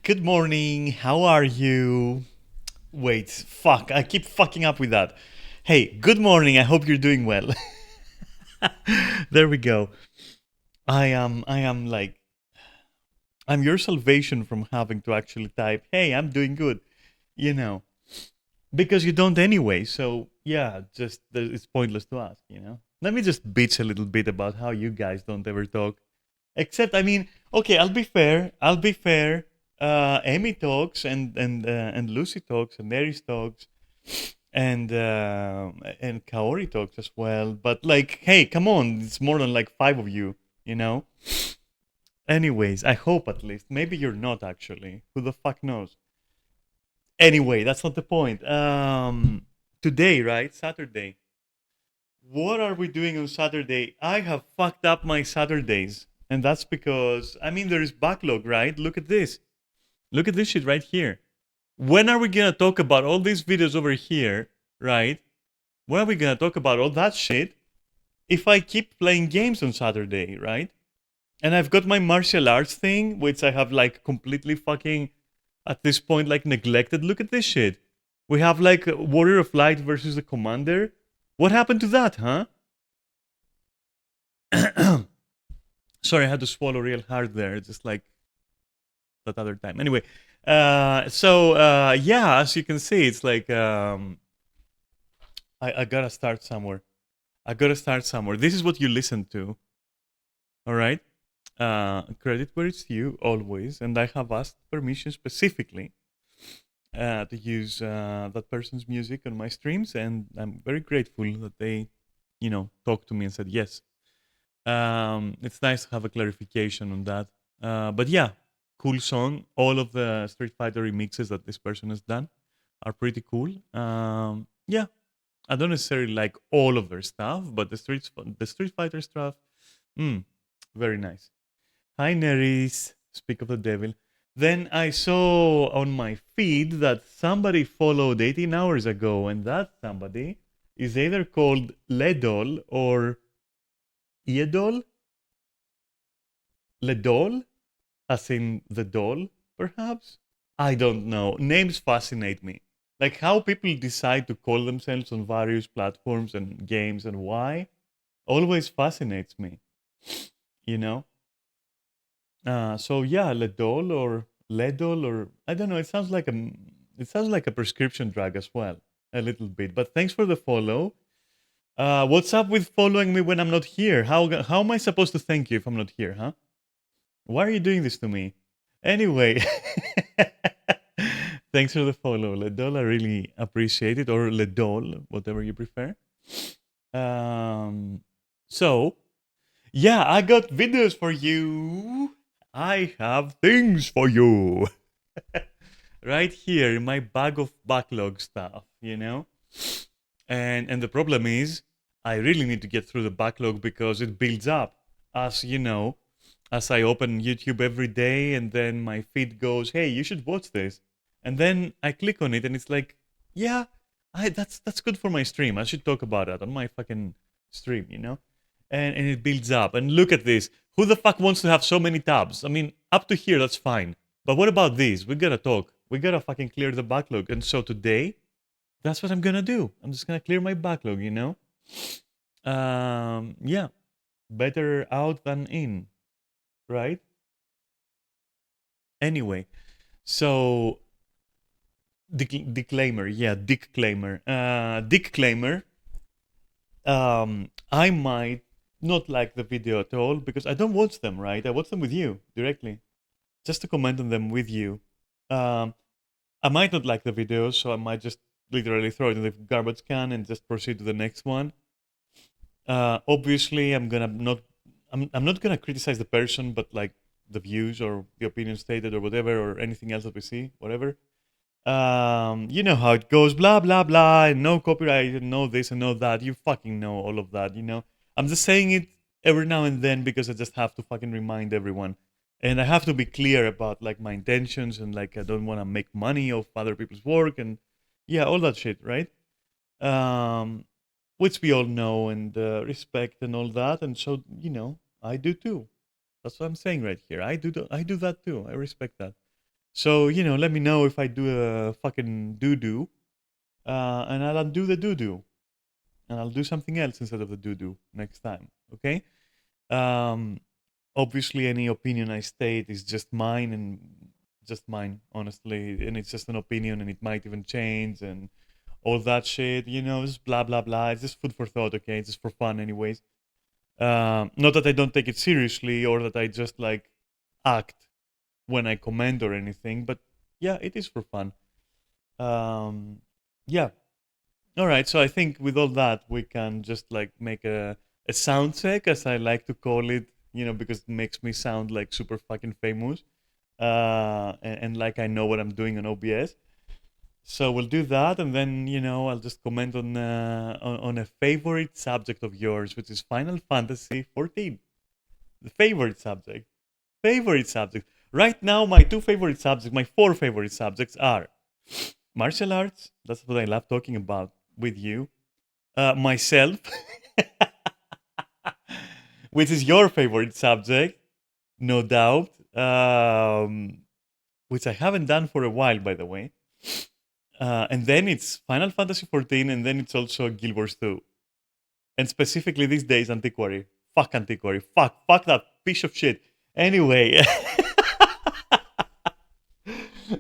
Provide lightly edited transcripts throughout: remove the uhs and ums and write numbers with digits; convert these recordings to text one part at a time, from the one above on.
Good morning. How are you? Wait, fuck. I keep fucking up with that. Hey, good morning. I hope you're doing well. There we go. I am like I'm your salvation from having to actually type, "Hey, I'm doing good." You know, because you don't anyway. So, yeah, just it's pointless to ask, you know. Let me just bitch a little bit about how you guys don't ever talk. Except, I mean, okay, I'll be fair. I'll be fair. Amy talks, and Lucy talks, and Mary's talks, and Kaori talks as well. But like, hey, come on, it's more than like five of you, you know. Anyways, I hope at least. Maybe you're not actually. Who the fuck knows? Anyway, that's not the point. Today, right? Saturday. What are we doing on Saturday? I have fucked up my Saturdays. And that's because, I mean, there is backlog, right? Look at this. Look at this shit right here. When are we gonna talk about all these videos over here, right? When are we gonna talk about all that shit if I keep playing games on Saturday, right? And I've got my martial arts thing, which I have like completely fucking, at this point, like neglected. Look at this shit. We have like Warrior of Light versus the Commander. What happened to that, huh? Sorry, I had to swallow real hard there, just like that other time. Anyway, yeah, as you can see, it's like I gotta start somewhere. I gotta start somewhere. This is what you listen to, all right? Credit where it's due, always. And I have asked permission specifically to use that person's music on my streams, and I'm very grateful that they, talked to me and said yes. It's nice to have a clarification on that. But yeah, cool song. All of the Street Fighter remixes that this person has done are pretty cool. Yeah, I don't necessarily like all of their stuff, but the Street Fighter stuff, mm, very nice. Hi, Neris. Speak of the devil. Then I saw on my feed that somebody followed 18 hours ago, and that somebody is either called Ledol or Iedol. Ledol, as in the doll, perhaps? I don't know. Names fascinate me. Like how people decide to call themselves on various platforms and games and why always fascinates me, you know? So yeah, Ledol or Ledol or I don't know. It sounds like a prescription drug as well, a little bit. But thanks for the follow. What's up with following me when I'm not here? How am I supposed to thank you if I'm not here, huh? Why are you doing this to me? Anyway, thanks for the follow, Ledol. I really appreciate it, or Ledol, whatever you prefer. Um, so yeah, I got videos for you. I have things for you. Right here in my bag of backlog stuff, you know? And the problem is I really need to get through the backlog because it builds up as you know, as I open YouTube every day and then my feed goes, "Hey, you should watch this." And then I click on it and it's like, "Yeah, that's good for my stream. I should talk about that on my fucking stream, you know?" And it builds up. And look at this. Who the fuck wants to have so many tabs? I mean, up to here that's fine. But what about this? We gotta talk. We gotta fucking clear the backlog. And so today, that's what I'm gonna do. I'm just gonna clear my backlog, you know? Yeah. Better out than in, right? Anyway, so disclaimer, yeah, disclaimer. Disclaimer. I might not like the video at all because I don't watch them, right? I watch them with you directly, just to comment on them with you. Um, I might not like the video, so I might just literally throw it in the garbage can and just proceed to the next one. Obviously, I'm not gonna criticize the person, but like the views or the opinion stated or whatever or anything else that we see, whatever. You know how it goes, blah blah blah, and no copyright, and no this and no that. You fucking know all of that, you know. I'm just saying it every now and then because I just have to fucking remind everyone, and I have to be clear about like my intentions and like I don't want to make money off other people's work and yeah, all that shit, right? Um, which we all know and respect and all that, and so I do too. That's what I'm saying right here. I do that too. I respect that. So, let me know if I do a fucking doo-doo, and I'll undo the doo-doo, and I'll do something else instead of the doo-doo next time, okay? Um, Obviously, any opinion I state is just mine and just mine, honestly, and it's just an opinion, and it might even change and all that shit, it's blah, blah, blah. It's just food for thought, okay? It's just for fun anyways. Not that I don't take it seriously or that I just, like, act when I comment or anything, but yeah, it is for fun. Yeah. All right. So I think with all that, we can just like make a sound check, as I like to call it, because it makes me sound like super fucking famous, and like I know what I'm doing on OBS. So we'll do that, and then I'll just comment on a favorite subject of yours, which is Final Fantasy 14. The favorite subject. Favorite subject. Right now, my two favorite subjects, my four favorite subjects are martial arts. That's what I love talking about with you. Myself, which is your favorite subject, no doubt. Which I haven't done for a while, by the way. And then it's Final Fantasy 14, and then it's also Guild Wars 2. And specifically these days, Antiquary. Fuck Antiquary. Fuck that piece of shit. Anyway.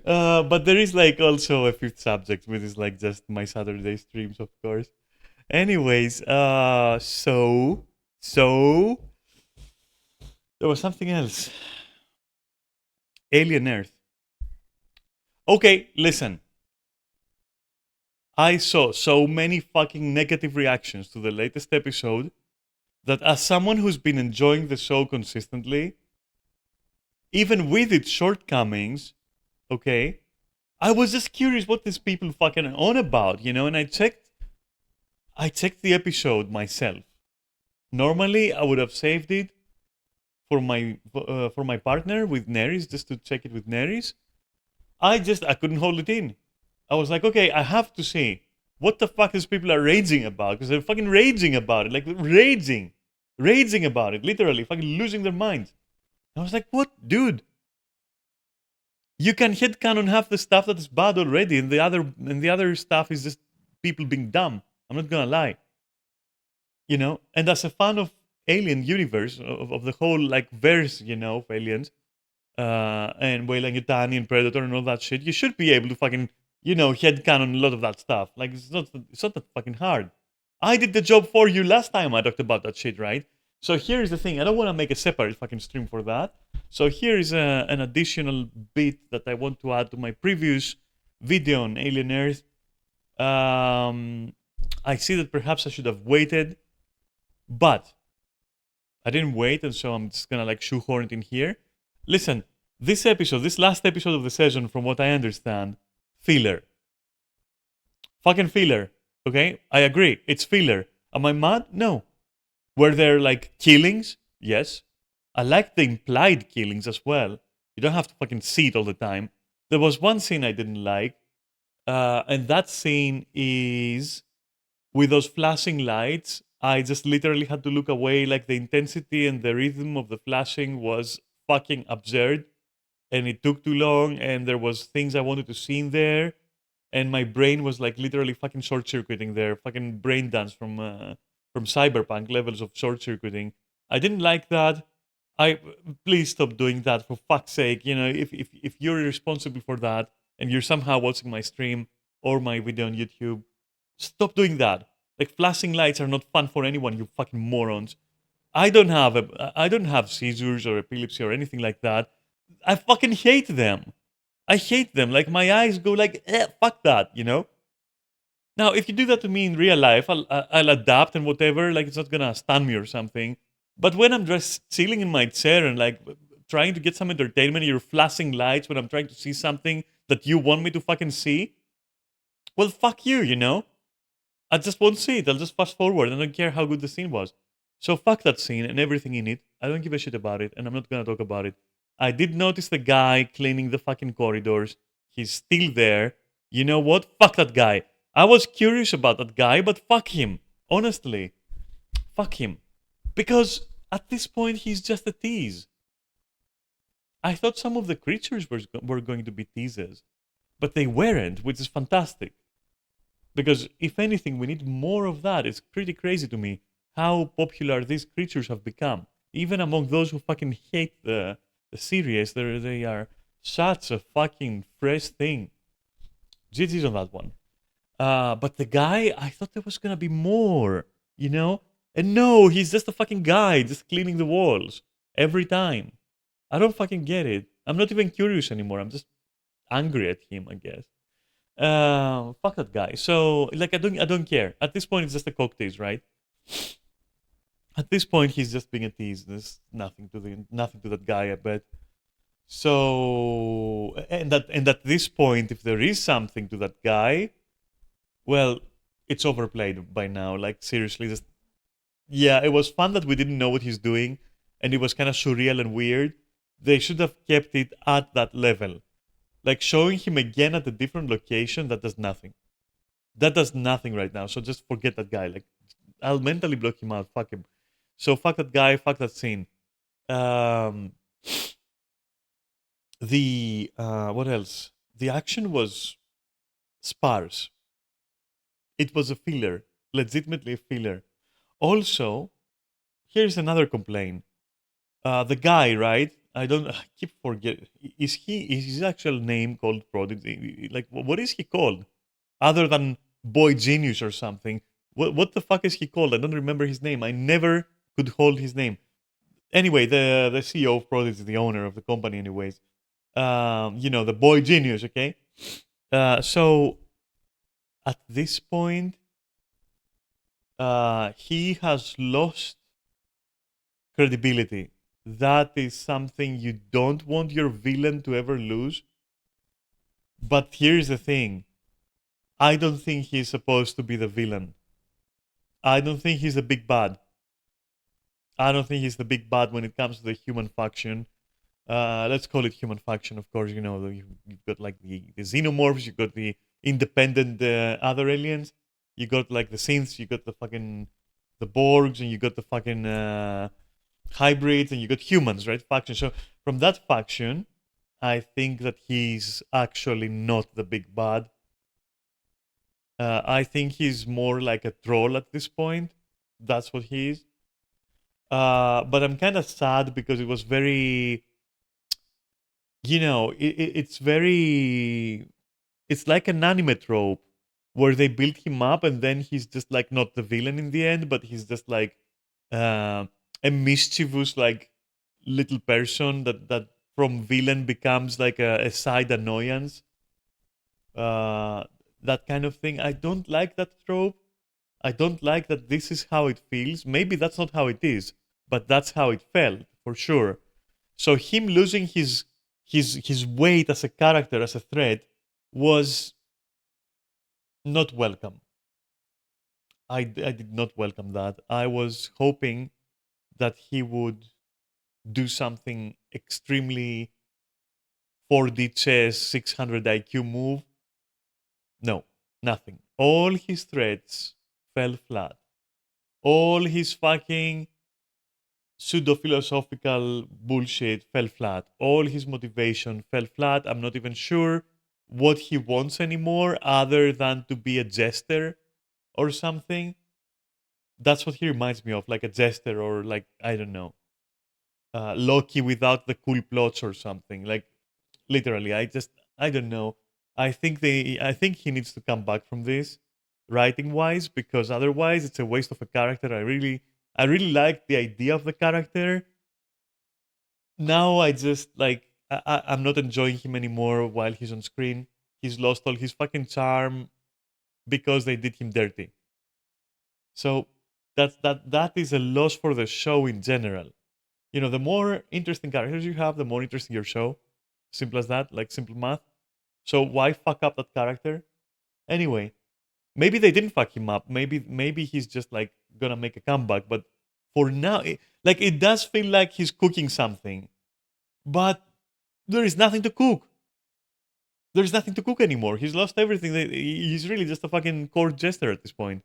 But there is like also a fifth subject, which is like just my Saturday streams, of course. Anyways, so there was something else. Alien Earth. Okay, listen. I saw so many fucking negative reactions to the latest episode that, as someone who's been enjoying the show consistently, even with its shortcomings, okay, I was just curious what these people fucking on about, and I checked the episode myself. Normally, I would have saved it for my partner with Neris, just to check it with Neris. I couldn't hold it in. I was like, okay, I have to see what the fuck these people are raging about, because they're fucking raging about it, like raging about it, literally fucking losing their minds. I was like, what, dude? You can headcanon half the stuff that is bad already, and the other stuff is just people being dumb. I'm not gonna lie. And as a fan of Alien universe, of the whole like verse, of aliens, and Weyland Yutani and Predator and all that shit, you should be able to fucking, headcanon a lot of that stuff. Like it's not that fucking hard. I did the job for you last time I talked about that shit, right? So here's the thing. I don't want to make a separate fucking stream for that. So here is an additional bit that I want to add to my previous video on Alien Earth. I see that perhaps I should have waited, but I didn't wait, and so I'm just gonna like shoehorn it in here. Listen, this last episode of the season, from what I understand, filler. Fucking filler. Okay? I agree. It's filler. Am I mad? No. Were there like killings? Yes. I like the implied killings as well. You don't have to fucking see it all the time. There was one scene I didn't like, and that scene is with those flashing lights. I just literally had to look away. Like the intensity and the rhythm of the flashing was fucking absurd, and it took too long, and there was things I wanted to see in there, and my brain was like literally fucking short-circuiting there. Fucking brain dance from Cyberpunk levels of short-circuiting. I didn't like that. Please stop doing that, for fuck's sake. If you're responsible for that and you're somehow watching my stream or my video on YouTube, stop doing that. Like flashing lights are not fun for anyone, you fucking morons. I don't have seizures or epilepsy or anything like that. I fucking hate them. I hate them. Like my eyes go like, fuck that, Now, if you do that to me in real life, I'll adapt and whatever. Like it's not gonna stun me or something. But when I'm just chilling in my chair and like trying to get some entertainment, you're flashing lights when I'm trying to see something that you want me to fucking see. Well, fuck you, I just won't see it. I'll just fast forward. I don't care how good the scene was. So fuck that scene and everything in it. I don't give a shit about it, and I'm not gonna talk about it. I did notice the guy cleaning the fucking corridors. He's still there. You know what? Fuck that guy. I was curious about that guy, but fuck him. Honestly. Fuck him. Because at this point, he's just a tease. I thought some of the creatures were going to be teasers, but they weren't, which is fantastic. Because if anything, we need more of that. It's pretty crazy to me how popular these creatures have become. Even among those who fucking hate the series, they are such a fucking fresh thing. GG's on that one. But the guy, I thought there was gonna be more, you know? And no, he's just a fucking guy, just cleaning the walls every time. I don't fucking get it. I'm not even curious anymore. I'm just angry at him, I guess. Fuck that guy. So like I don't care. At this point, it's just a cock tease, right? At this point, he's just being a tease. There's nothing to that guy, I bet. So and at this point, if there is something to that guy, well, it's overplayed by now. Like seriously, just yeah, it was fun that we didn't know what he's doing, and it was kind of surreal and weird. They should have kept it at that level. Like showing him again at a different location, that does nothing. That does nothing right now. So just forget that guy. Like I'll mentally block him out. Fuck him. So fuck that guy. Fuck that scene. Um, the what else? The action was sparse. It was a filler, legitimately a filler. Also, here's another complaint. The guy, right? I keep forget. Is his actual name called Prodigy? Like, what is he called? Other than Boy Genius or something. What the fuck is he called? I don't remember his name. I never could hold his name. Anyway, the CEO of Prodigy, the owner of the company, anyways. The Boy Genius. Okay. So at this point, he has lost credibility. That is something you don't want your villain to ever lose. But here's the thing, I don't think he's supposed to be the villain. I don't think he's the big bad. I don't think he's the big bad when it comes to the human faction. Let's call it human faction, of course. You've got like the xenomorphs, you've got the independent other aliens, you got like the synths, you got the fucking the Borgs, and you got the fucking hybrids, and you got humans, right? Faction. So from that faction, I think that he's actually not the big bad. I think he's more like a troll at this point. That's what he is. But I'm kind of sad because it was very, it's very, it's like an anime trope where they build him up and then he's just like not the villain in the end, but he's just like uh, a mischievous like little person that from villain becomes like a side annoyance. Uh, that kind of thing. I don't like that trope. I don't like that this is how it feels. Maybe that's not how it is, but that's how it felt for sure. So him losing his weight as a character, as a threat, was not welcome. I did not welcome that. I was hoping that he would do something extremely 4D chess 600 IQ move. No, nothing. All his threats fell flat. All his fucking pseudo philosophical bullshit fell flat. All his motivation fell flat. I'm not even sure what he wants anymore other than to be a jester or something. That's what he reminds me of, like a jester or like, I don't know, Loki without the cool plots or something. Like literally, I don't know. I think he needs to come back from this writing wise, because otherwise it's a waste of a character. I really like the idea of the character. Now I just like I'm not enjoying him anymore while he's on screen. He's lost all his fucking charm because they did him dirty. So that is a loss for the show in general. The more interesting characters you have, the more interesting your show. Simple as that, like simple math. So why fuck up that character? Anyway, maybe they didn't fuck him up. Maybe he's just like gonna make a comeback. But for now, it does feel like he's cooking something, but there is nothing to cook. There's nothing to cook anymore. He's lost everything. He's really just a fucking court jester at this point.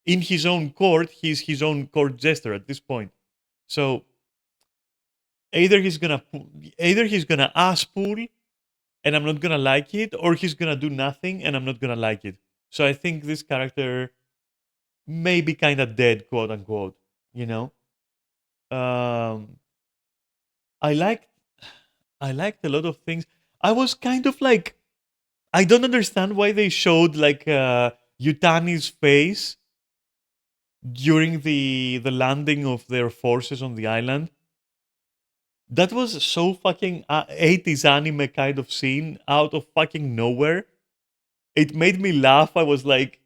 In his own court, he's his own court jester at this point. So either he's gonna ass pull and I'm not gonna like it, or he's gonna do nothing and I'm not gonna like it. So I think this character may be kind of dead, quote unquote. You know, um, I liked I liked a lot of things. I was kind of like, I don't understand why they showed like Yutani's face during the landing of their forces on the island. That was so fucking 80s anime kind of scene out of fucking nowhere. It made me laugh. I was like,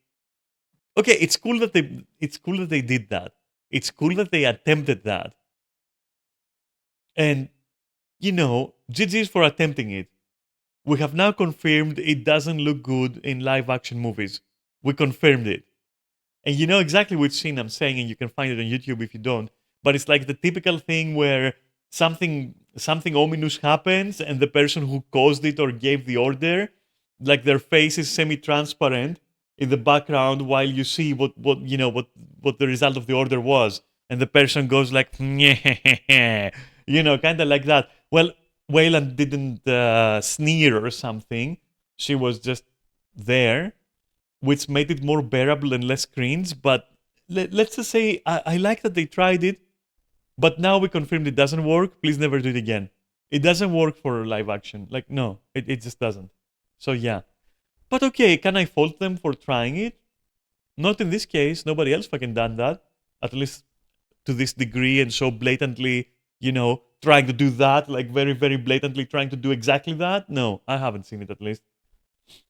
okay, it's cool that they did that. It's cool that they attempted that. And GG's for attempting it. We have now confirmed it doesn't look good in live action movies. We confirmed it. And you know exactly which scene I'm saying, and you can find it on YouTube if you don't. But it's like the typical thing where something ominous happens, and the person who caused it or gave the order, like their face is semi-transparent in the background while you see what the result of the order was, and the person goes like, kind of like that. Well, Wayland didn't sneer or something. She was just there, which made it more bearable and less cringe. But let's just say I like that they tried it, but now we confirmed it doesn't work. Please never do it again. It doesn't work for live action. Like, no, it just doesn't. So, yeah. But okay, can I fault them for trying it? Not in this case. Nobody else fucking done that. At least to this degree and so blatantly, trying to do that. Like, very, very blatantly trying to do exactly that. No, I haven't seen it at least.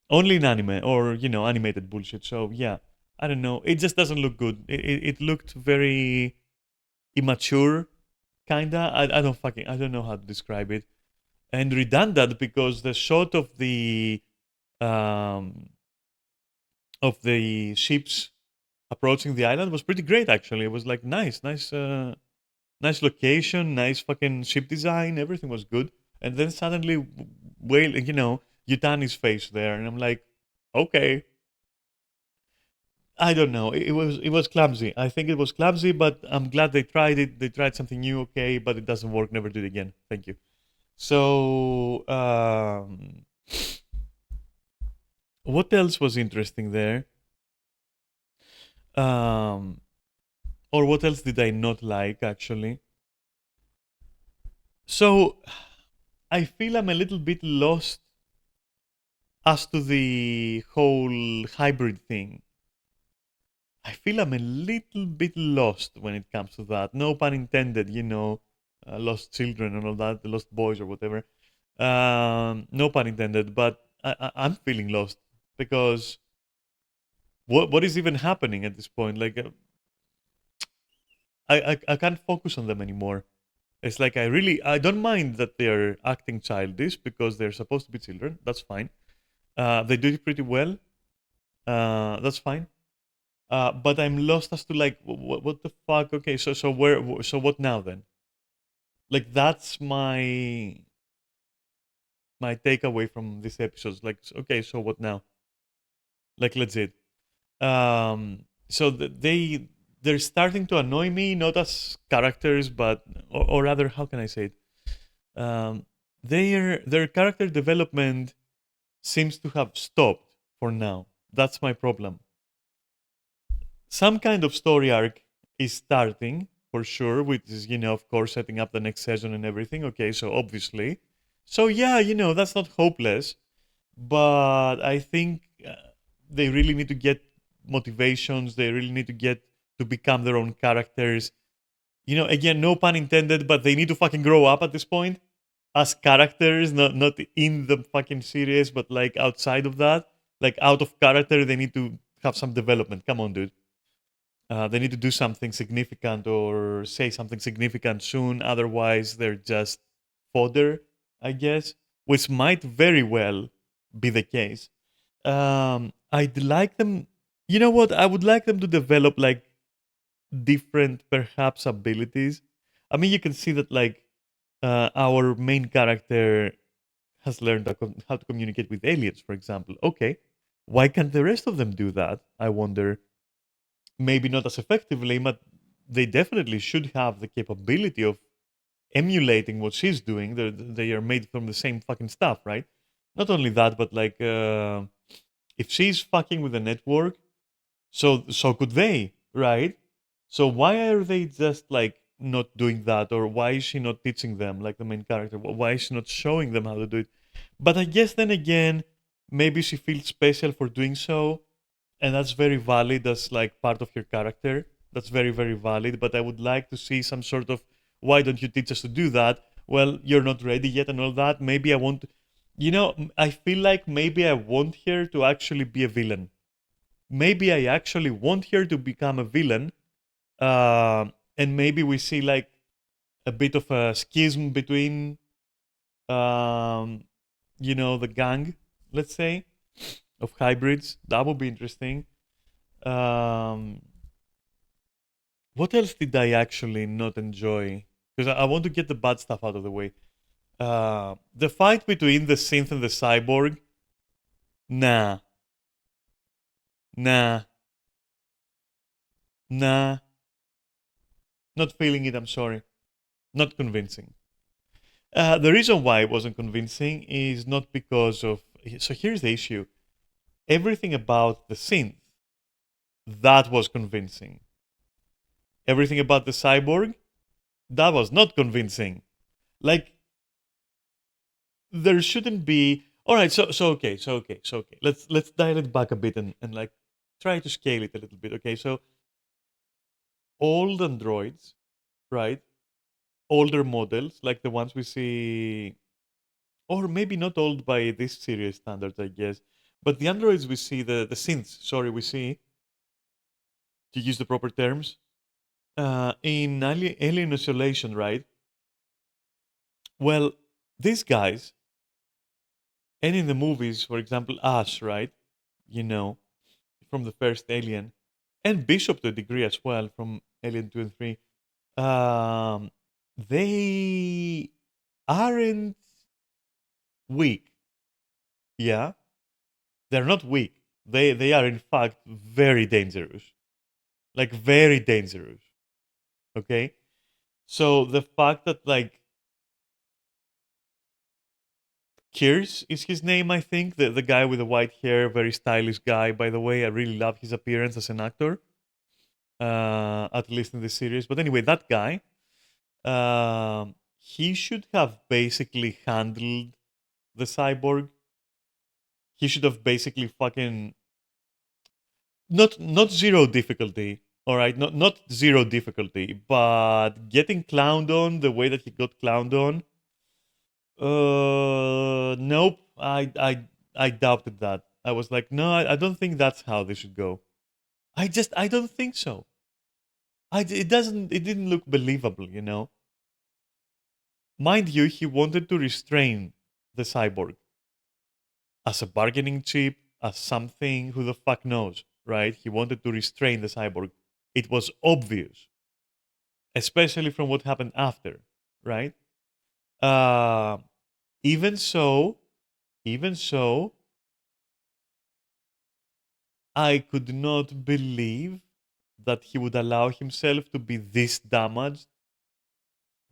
Only in anime or animated bullshit. So yeah, I don't know. It just doesn't look good. It looked very immature, kinda. I don't know how to describe it. And redundant because the shot um of the ships approaching the island was pretty great actually. It was like nice location, nice fucking ship design. Everything was good. And then suddenly, Yutani's face there, and I'm like, okay, I don't know. It was clumsy. I think it was clumsy, but I'm glad they tried it. They tried something new, okay, but it doesn't work. Never do it again. Thank you. So, what else was interesting there? Um, or what else did I not like actually? So, I feel I'm a little bit lost as to the whole hybrid thing. I feel I'm a little bit lost when it comes to that. No pun intended, lost children and all that, lost boys or whatever. No pun intended, but I'm feeling lost because what is even happening at this point? Like, I can't focus on them anymore. It's like I don't mind that they're acting childish because they're supposed to be children. That's fine. They do it pretty well. That's fine. But I'm lost as to like what the fuck. Okay, so what now then? Like that's my takeaway from this episode. Like, okay, so what now? Like legit. So they're starting to annoy me, not as characters, but or rather, how can I say it? Their character development seems to have stopped for now. That's my problem. Some kind of story arc is starting for sure, which is, of course, setting up the next season and everything. Okay, so obviously. So, yeah, that's not hopeless. But I think they really need to get motivations. They really need to get to become their own characters. Again, no pun intended, but they need to fucking grow up at this point as characters, not in the fucking series, but like outside of that. Like out of character, they need to have some development. Come on, dude. They need to do something significant or say something significant soon. Otherwise, they're just fodder, I guess, which might very well be the case. I'd like them. You know what? I would like them to develop like different, perhaps, abilities. I mean, you can see that like our main character has learned how to communicate with aliens, for example. Okay, why can't the rest of them do that? I wonder. Maybe not as effectively, but they definitely should have the capability of emulating what she's doing. They are made from the same fucking stuff, right? Not only that, but like if she's fucking with the network, so could they, right? So why are they just like not doing that, or why is she not teaching them, like the main character? Why is she not showing them how to do it? But I guess then again, maybe she feels special for doing so, and that's very valid as like part of your character. That's very, very valid. But I would like to see some sort of, why don't you teach us to do that? Well, you're not ready yet and all that. Maybe I want, I feel like maybe I want her to actually be a villain. Maybe I actually want her to become a villain, and maybe we see like a bit of a schism between, um, the gang, let's say, of hybrids. That would be interesting. Um, what else did I actually not enjoy? Because I want to get the bad stuff out of the way. The fight between the synth and the cyborg. Nah, nah, nah. Not feeling it. I'm sorry. Not convincing. The reason why it wasn't convincing is not because of. So here's the issue. Everything about the synth, that was convincing. Everything about the cyborg, that was not convincing. Like, there shouldn't be. All right, so okay. Let's dial it back a bit and like try to scale it a little bit. Okay, so old androids, right? Older models, like the ones we see, or maybe not old by this series standards, I guess. But the androids we see, the synths, sorry, we see, to use the proper terms, in Alien Isolation, right? Well, these guys, and in the movies, for example, Ash, right? You know, from the first Alien, and Bishop to a degree as well from Alien 2 and 3, um, they aren't weak. Yeah, they're not weak. They are in fact very dangerous, like very dangerous. Okay, so the fact that like Kears is his name, I think, the guy with the white hair, very stylish guy. By the way, I really love his appearance as an actor, at least in this series. But anyway, that guy, he should have basically handled the cyborg. He should have basically fucking not zero difficulty. All right, not zero difficulty, but getting clowned on the way that he got clowned on. Nope. I doubted that. I was like, no, I don't think that's how they should go. I don't think so. It didn't look believable, you know. Mind you, he wanted to restrain the cyborg as a bargaining chip, as something, who the fuck knows, right? He wanted to restrain the cyborg. It was obvious, especially from what happened after, right? Uh, even so, even so, I could not believe that he would allow himself to be this damaged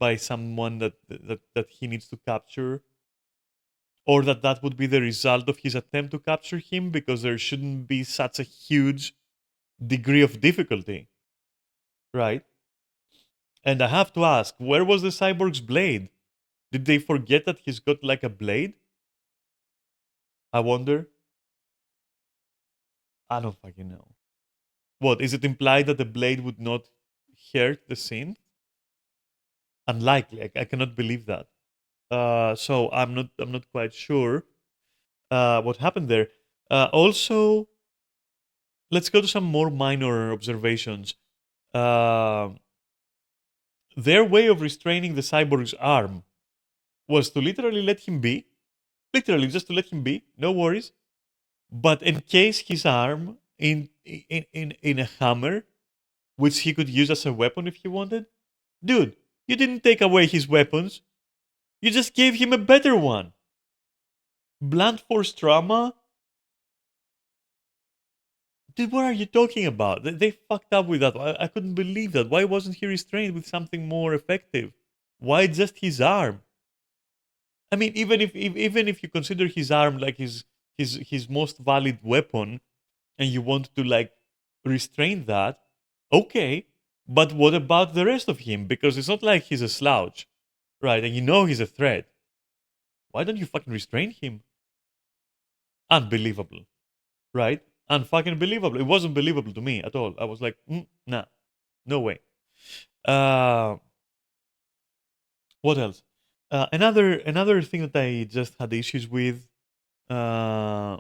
by someone that he needs to capture, or that would be the result of his attempt to capture him, because there shouldn't be such a huge degree of difficulty, right? And I have to ask, where was the cyborg's blade? Did they forget that he's got like a blade? I wonder. I don't fucking know. What, is it implied that the blade would not hurt the scene? Unlikely. I cannot believe that. So I'm not quite sure what happened there. Also, let's go to some more minor observations. Uh, their way of restraining the cyborg's arm was to literally let him be, literally just to let him be, no worries, but encase his arm in a hammer, which he could use as a weapon if he wanted. Dude, you didn't take away his weapons. You just gave him a better one. Blunt force trauma. Dude, what are you talking about? They fucked up with that. I couldn't believe that. Why wasn't he restrained with something more effective? Why just his arm? I mean, even if you consider his arm like his most valid weapon, and you want to like restrain that, okay. But what about the rest of him? Because it's not like he's a slouch, right? And you know he's a threat. Why don't you fucking restrain him? Unbelievable, right? Unfucking believable. It wasn't believable to me at all. I was like, nah, no way. Uh, what else? Another thing that I just had issues with. Uh,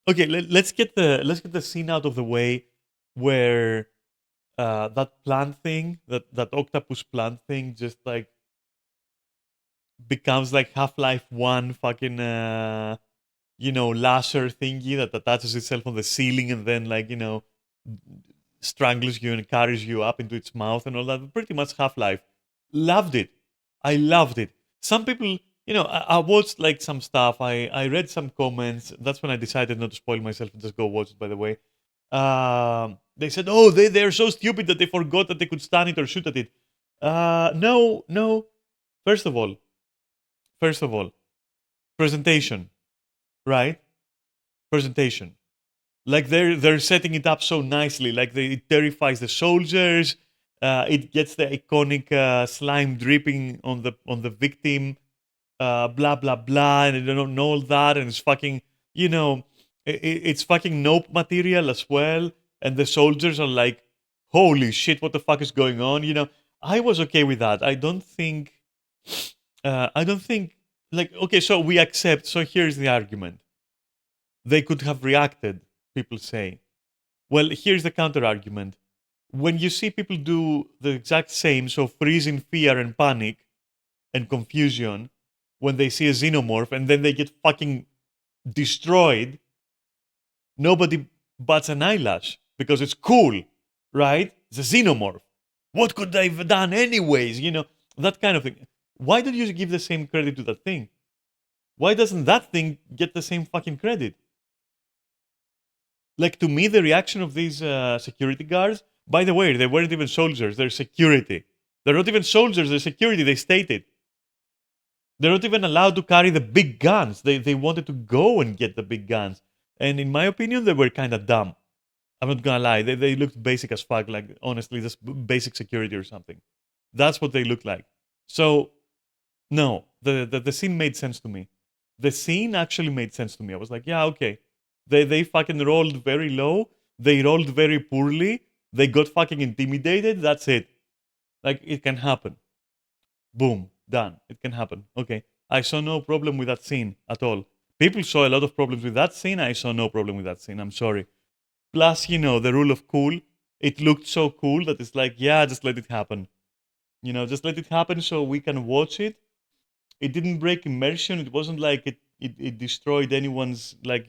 okay, let's get the scene out of the way where that plant thing, that octopus plant thing, just like becomes like Half-Life One fucking laser thingy that attaches itself on the ceiling and then like strangles you and carries you up into its mouth and all that. Pretty much Half-Life. Loved it. I loved it. Some people, I watched like some stuff. I read some comments. That's when I decided not to spoil myself and just go watch it. By the way, they said, "Oh, they're so stupid that they forgot that they could stand it or shoot at it." No, no. First of all, presentation, right? Presentation. Like they're setting it up so nicely. Like it terrifies the soldiers. It gets the iconic slime dripping on the victim. Blah blah blah, and they don't know all that, and it's fucking it's fucking nope material as well. And the soldiers are like, holy shit, what the fuck is going on? I was okay with that. I don't think like okay, so we accept. So here's the argument. They could have reacted, people say. Well, here's the counter argument. When you see people do the exact same, so freeze in fear and panic and confusion when they see a xenomorph and then they get fucking destroyed, nobody bats an eyelash because it's cool, right? It's a xenomorph. What could they have done anyways? That kind of thing. Why don't you give the same credit to that thing? Why doesn't that thing get the same fucking credit? Like, to me, the reaction of these security guards, by the way, they weren't even soldiers, they're security. They're not even soldiers, they're security, they stated. They're not even allowed to carry the big guns. They wanted to go and get the big guns. And in my opinion, they were kind of dumb. I'm not gonna lie. They looked basic as fuck, like, honestly, just basic security or something. That's what they looked like. So, no, the scene made sense to me. The scene actually made sense to me. I was like, yeah, okay. They fucking rolled very low. They rolled very poorly. They got fucking intimidated. That's it. Like, it can happen. Boom, done. It can happen. Okay. I saw no problem with that scene at all. People saw a lot of problems with that scene. I saw no problem with that scene. I'm sorry. Plus, the rule of cool. It looked so cool that it's like, yeah, just let it happen. Just let it happen so we can watch it. It didn't break immersion. It wasn't like it destroyed anyone's, like,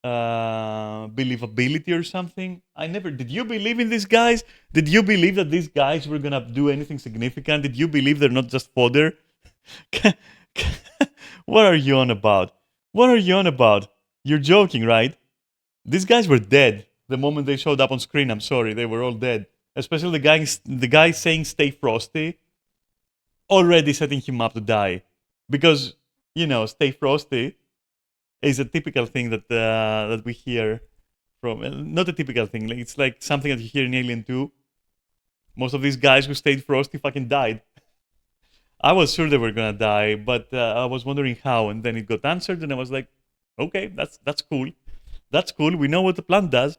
believability or something. I never. Did you believe in these guys? Did you believe that these guys were gonna do anything significant? Did you believe they're not just fodder? What are you on about? What are you on about? You're joking, right? These guys were dead the moment they showed up on screen. I'm sorry, they were all dead. Especially the guy saying "Stay Frosty," already setting him up to die, because "Stay Frosty" is a typical thing that we hear from. Not a typical thing. Like, it's like something that you hear in Alien 2. Most of these guys who stayed frosty fucking died. I was sure they were gonna die, but I was wondering how, and then it got answered, and I was like, okay, that's cool. That's cool. We know what the plant does.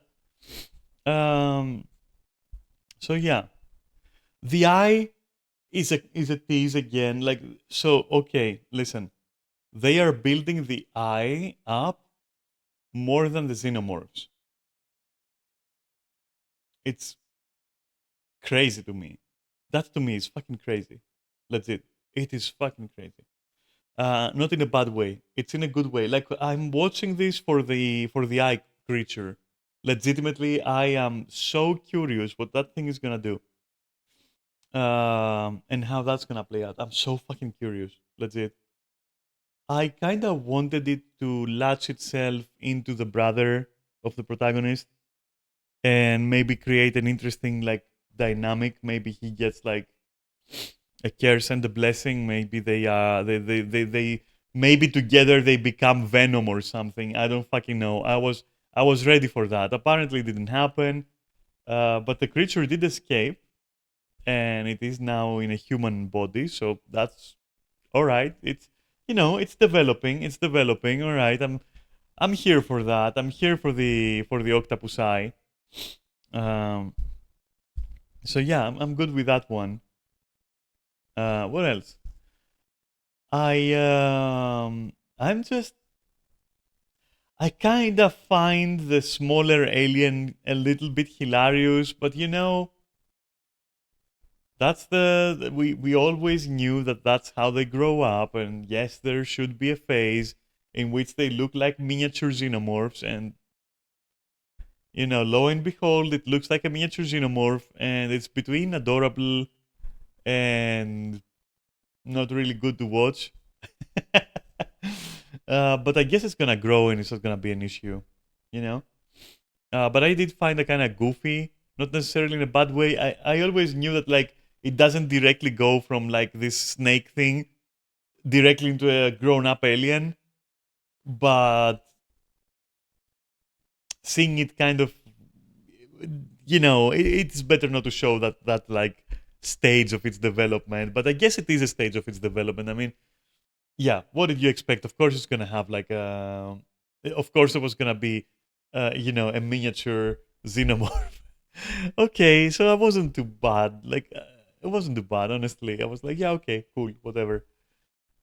Um. So yeah, the eye is a tease again. Like, so, okay, listen. They are building the eye up more than the xenomorphs. It's crazy to me. That to me is fucking crazy. Legit. It is fucking crazy. Not in a bad way. It's in a good way. Like, I'm watching this for the eye creature. Legitimately, I am so curious what that thing is gonna do. And how that's gonna play out. I'm so fucking curious. Legit. I kind of wanted it to latch itself into the brother of the protagonist and maybe create an interesting, like, dynamic. Maybe he gets, like, A curse and a blessing. Maybe they maybe together they become venom or something. I don't fucking know. I was ready for that. Apparently it didn't happen. But the creature did escape, and it is now in a human body. So that's all right. It's developing. It's developing. All right. I'm here for that. I'm here for the octopus eye. Um, so yeah, I'm good with that one. What else? I kind of find the smaller alien a little bit hilarious, but that's we always knew that that's how they grow up, and yes, there should be a phase in which they look like miniature xenomorphs, and lo and behold, it looks like a miniature xenomorph, and it's between adorable and not really good to watch. But I guess it's gonna grow and it's not gonna be an issue, you know. But I did find it kind of goofy, not necessarily in a bad way. I always knew that like it doesn't directly go from like this snake thing directly into a grown-up alien, but seeing it kind of, it's better not to show that like stage of its development. But I guess it is a stage of its development. I mean, yeah, what did you expect? Of course, it's gonna have like a. Of course, it was gonna be, a miniature xenomorph. Okay, so that wasn't too bad. Like, it wasn't too bad, honestly. I was like, yeah, okay, cool, whatever.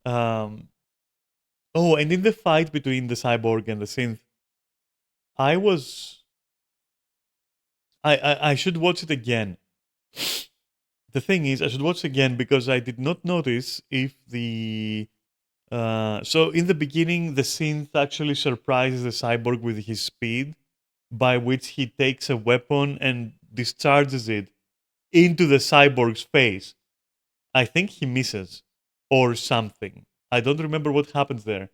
Um. Oh, and in the fight between the cyborg and the synth, I was. I should watch it again. The thing is, I should watch it again because I did not notice if the so in the beginning, the synth actually surprises the cyborg with his speed, by which he takes a weapon and discharges it into the cyborg's face. I think he misses or something. I don't remember what happens there.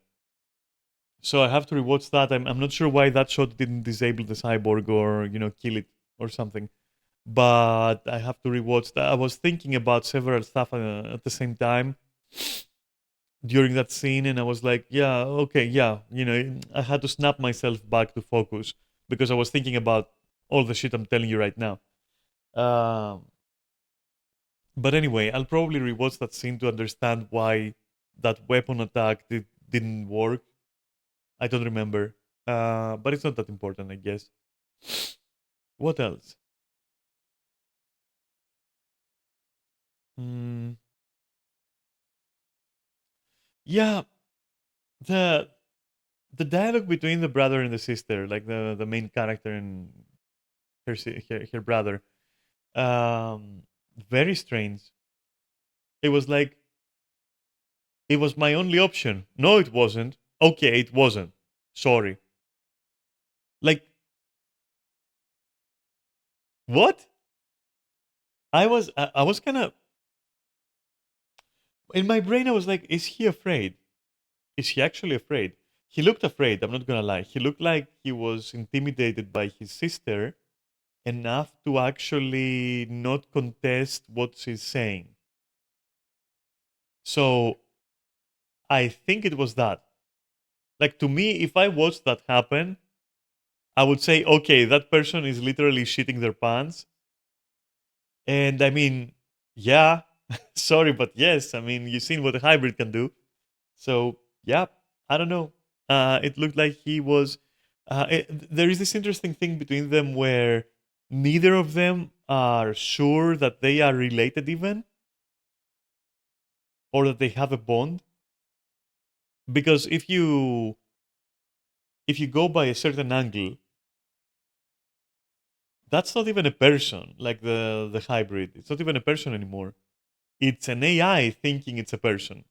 So I have to rewatch that. I'm not sure why that shot didn't disable the cyborg or kill it or something. But I have to rewatch that. I was thinking about several stuff at the same time during that scene, and I was like, yeah, okay, yeah, I had to snap myself back to focus because I was thinking about all the shit I'm telling you right now. um, but anyway, I'll probably rewatch that scene to understand why that weapon attack didn't work. I don't remember, but it's not that important, I guess. What else? mm, yeah, the the dialogue between the brother and the sister, like the main character and her brother. um Very strange. It was like it was my only option. No, it wasn't. Okay, it wasn't. Sorry. Like, what? I was kind of in my brain. I was like, is he afraid? Is he actually afraid? He looked afraid. I'm not gonna lie. He looked like he was intimidated by his sister enough to actually not contest what she's saying. So I think it was that. Like, to me, if I watched that happen, I would say, okay, that person is literally shitting their pants. And I mean, yeah, sorry, but yes, I mean, you've seen what a hybrid can do. So, yeah, I don't know. It looked like he was. There is this interesting thing between them where neither of them are sure that they are related, even, or that they have a bond. Because if you go by a certain angle, that's not even a person, like the hybrid. It's not even a person anymore. It's an AI thinking it's a person,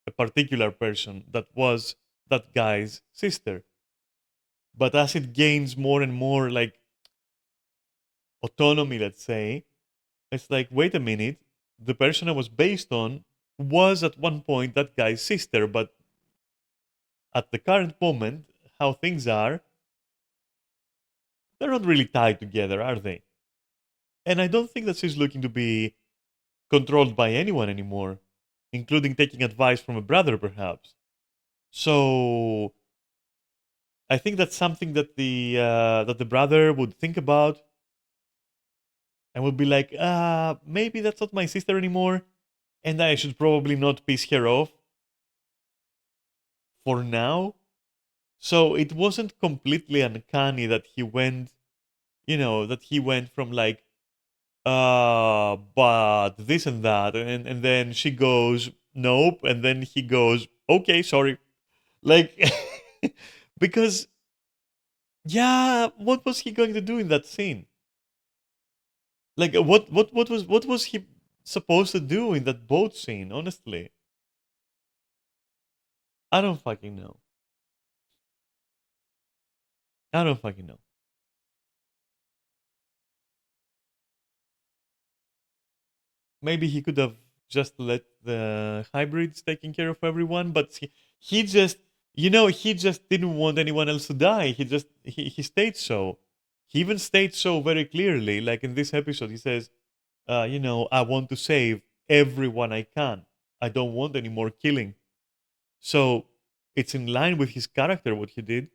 a particular person that was that guy's sister. But as it gains more and more like autonomy, let's say, it's like, wait a minute, the person I was based on was at one point that guy's sister, but at the current moment, how things are, they're not really tied together, are they? And I don't think that she's looking to be controlled by anyone anymore, including taking advice from a brother, perhaps. So I think that's something that the brother would think about and would be like, maybe that's not my sister anymore, and I should probably not piss her off for now. So it wasn't completely uncanny that he went, that he went from like, but this and that, and then she goes, nope, and then he goes, okay, sorry. Like, because, yeah, what was he going to do in that scene? Like, what was he supposed to do in that boat scene? Honestly, I don't fucking know. I don't fucking know. Maybe he could have just let the hybrids taking care of everyone, but he just, he just didn't want anyone else to die. He stayed so. He even states so very clearly, like in this episode, he says, I want to save everyone I can. I don't want any more killing. So it's in line with his character what he did,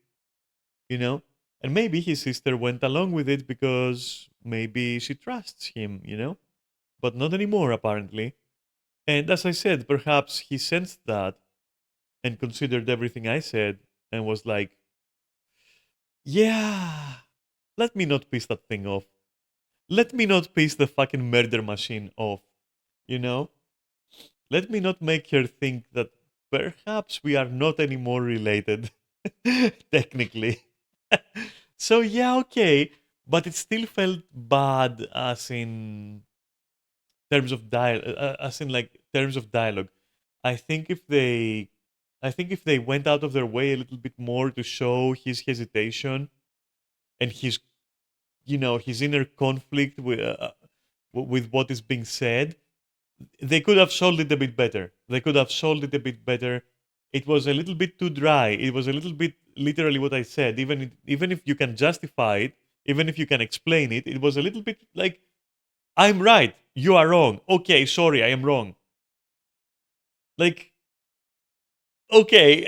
you know. And maybe his sister went along with it because maybe she trusts him, but not anymore apparently. And as I said, perhaps he sensed that and considered everything I said and was like, yeah, let me not piss that thing off. Let me not piss the fucking murder machine off, you know? Let me not make her think that perhaps we are not anymore related, technically. So, yeah, okay. But it still felt bad as in terms of as in like terms of dialogue. I think if they I think if they went out of their way a little bit more to show his hesitation and his inner conflict with what is being said, they could have sold it a bit better. They could have sold it a bit better. It was a little bit too dry. It was a little bit literally what I said. Even if you can justify it, even if you can explain it, it was a little bit like, I'm right, you are wrong. Okay, sorry, I am wrong. Like, okay,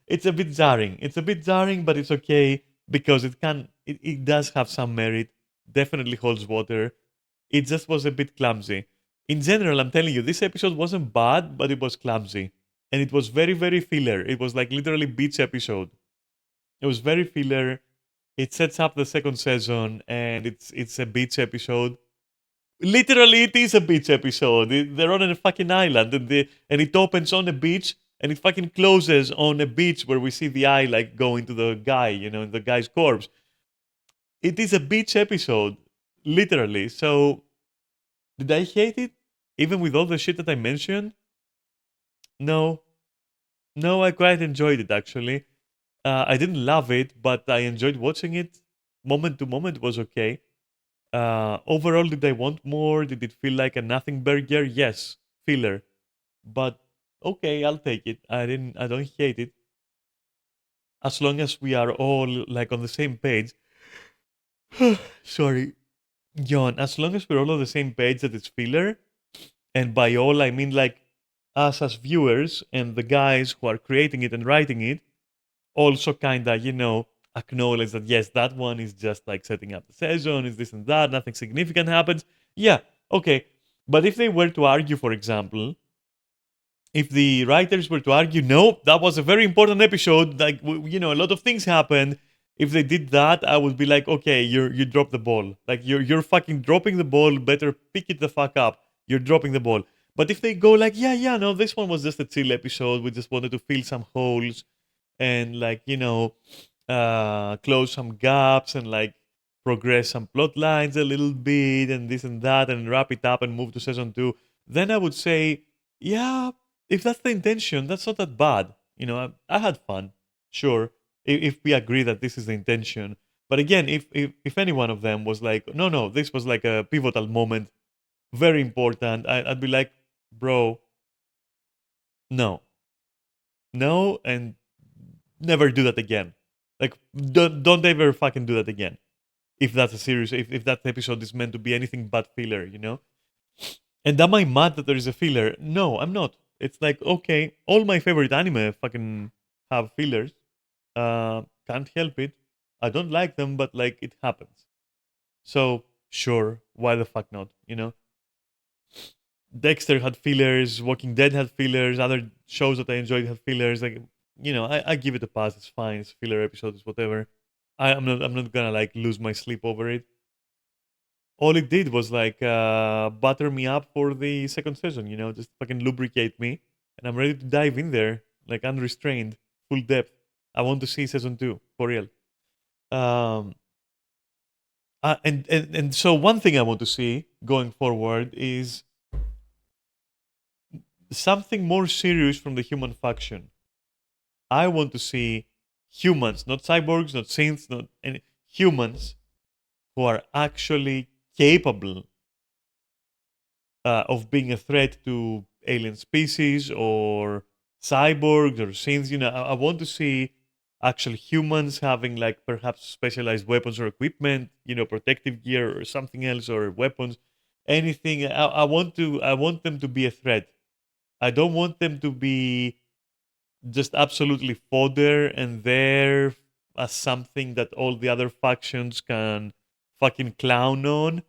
it's a bit jarring. It's a bit jarring, but it's okay because it does have some merit. Definitely holds water. It just was a bit clumsy. In general, I'm telling you, this episode wasn't bad, but it was clumsy. And it was very, very filler. It was like literally beach episode. It was very filler. It sets up the second season and it's a beach episode. Literally, it is a beach episode. They're on a fucking island, and it opens on a beach, and it fucking closes on a beach where we see the eye like going to the guy, the guy's corpse. It is a beach episode, literally. So, did I hate it? Even with all the shit that I mentioned? No, no, I quite enjoyed it actually. I didn't love it, but I enjoyed watching it. Moment to moment was okay. Overall, did I want more? Did it feel like a nothing burger? Yes, filler. But okay, I'll take it. I don't hate it. As long as we are all like on the same page. Sorry, John. As long as we're all on the same page that it's filler, and by all I mean like us as viewers and the guys who are creating it and writing it, also kinda, acknowledge that yes, that one is just like setting up the season, is this and that, nothing significant happens. Yeah, okay. But if they were to argue, for example, if the writers were to argue, no, that was a very important episode, like a lot of things happened. If they did that, I would be like, okay, you dropped the ball. Like you're fucking dropping the ball. Better pick it the fuck up. You're dropping the ball. But if they go like, yeah, no, this one was just a chill episode. We just wanted to fill some holes and like close some gaps and like progress some plot lines a little bit and this and that and wrap it up and move to season 2, then I would say, yeah, if that's the intention, that's not that bad. I had fun, sure, if we agree that this is the intention. But again, if any one of them was like, no, this was like a pivotal moment, very important, I'd be like, bro, no, no, and never do that again. Like, don't ever fucking do that again. If that's a series, if that episode is meant to be anything but filler. And am I mad that there is a filler? No, I'm not. It's like, okay, all my favorite anime fucking have fillers. Can't help it. I don't like them, but like it happens. So sure, why the fuck not? You know, Dexter had fillers, Walking Dead had fillers, other shows that I enjoyed had fillers. Like, you know, I give it a pass. It's fine. It's filler episodes, whatever. I'm not gonna like lose my sleep over it. All it did was like butter me up for the second season. You know, just fucking lubricate me, and I'm ready to dive in there like unrestrained, full depth. I want to see season 2 for real. Um, and so one thing I want to see going forward is something more serious from the human faction. I want to see humans, not cyborgs, not synths, not any humans who are actually capable of being a threat to alien species or cyborgs or synths. You know, I want to see actual humans having like perhaps specialized weapons or equipment, you know, protective gear or something else or weapons, anything. I want them to be a threat. I don't want them to be just absolutely fodder and there as something that all the other factions can fucking clown on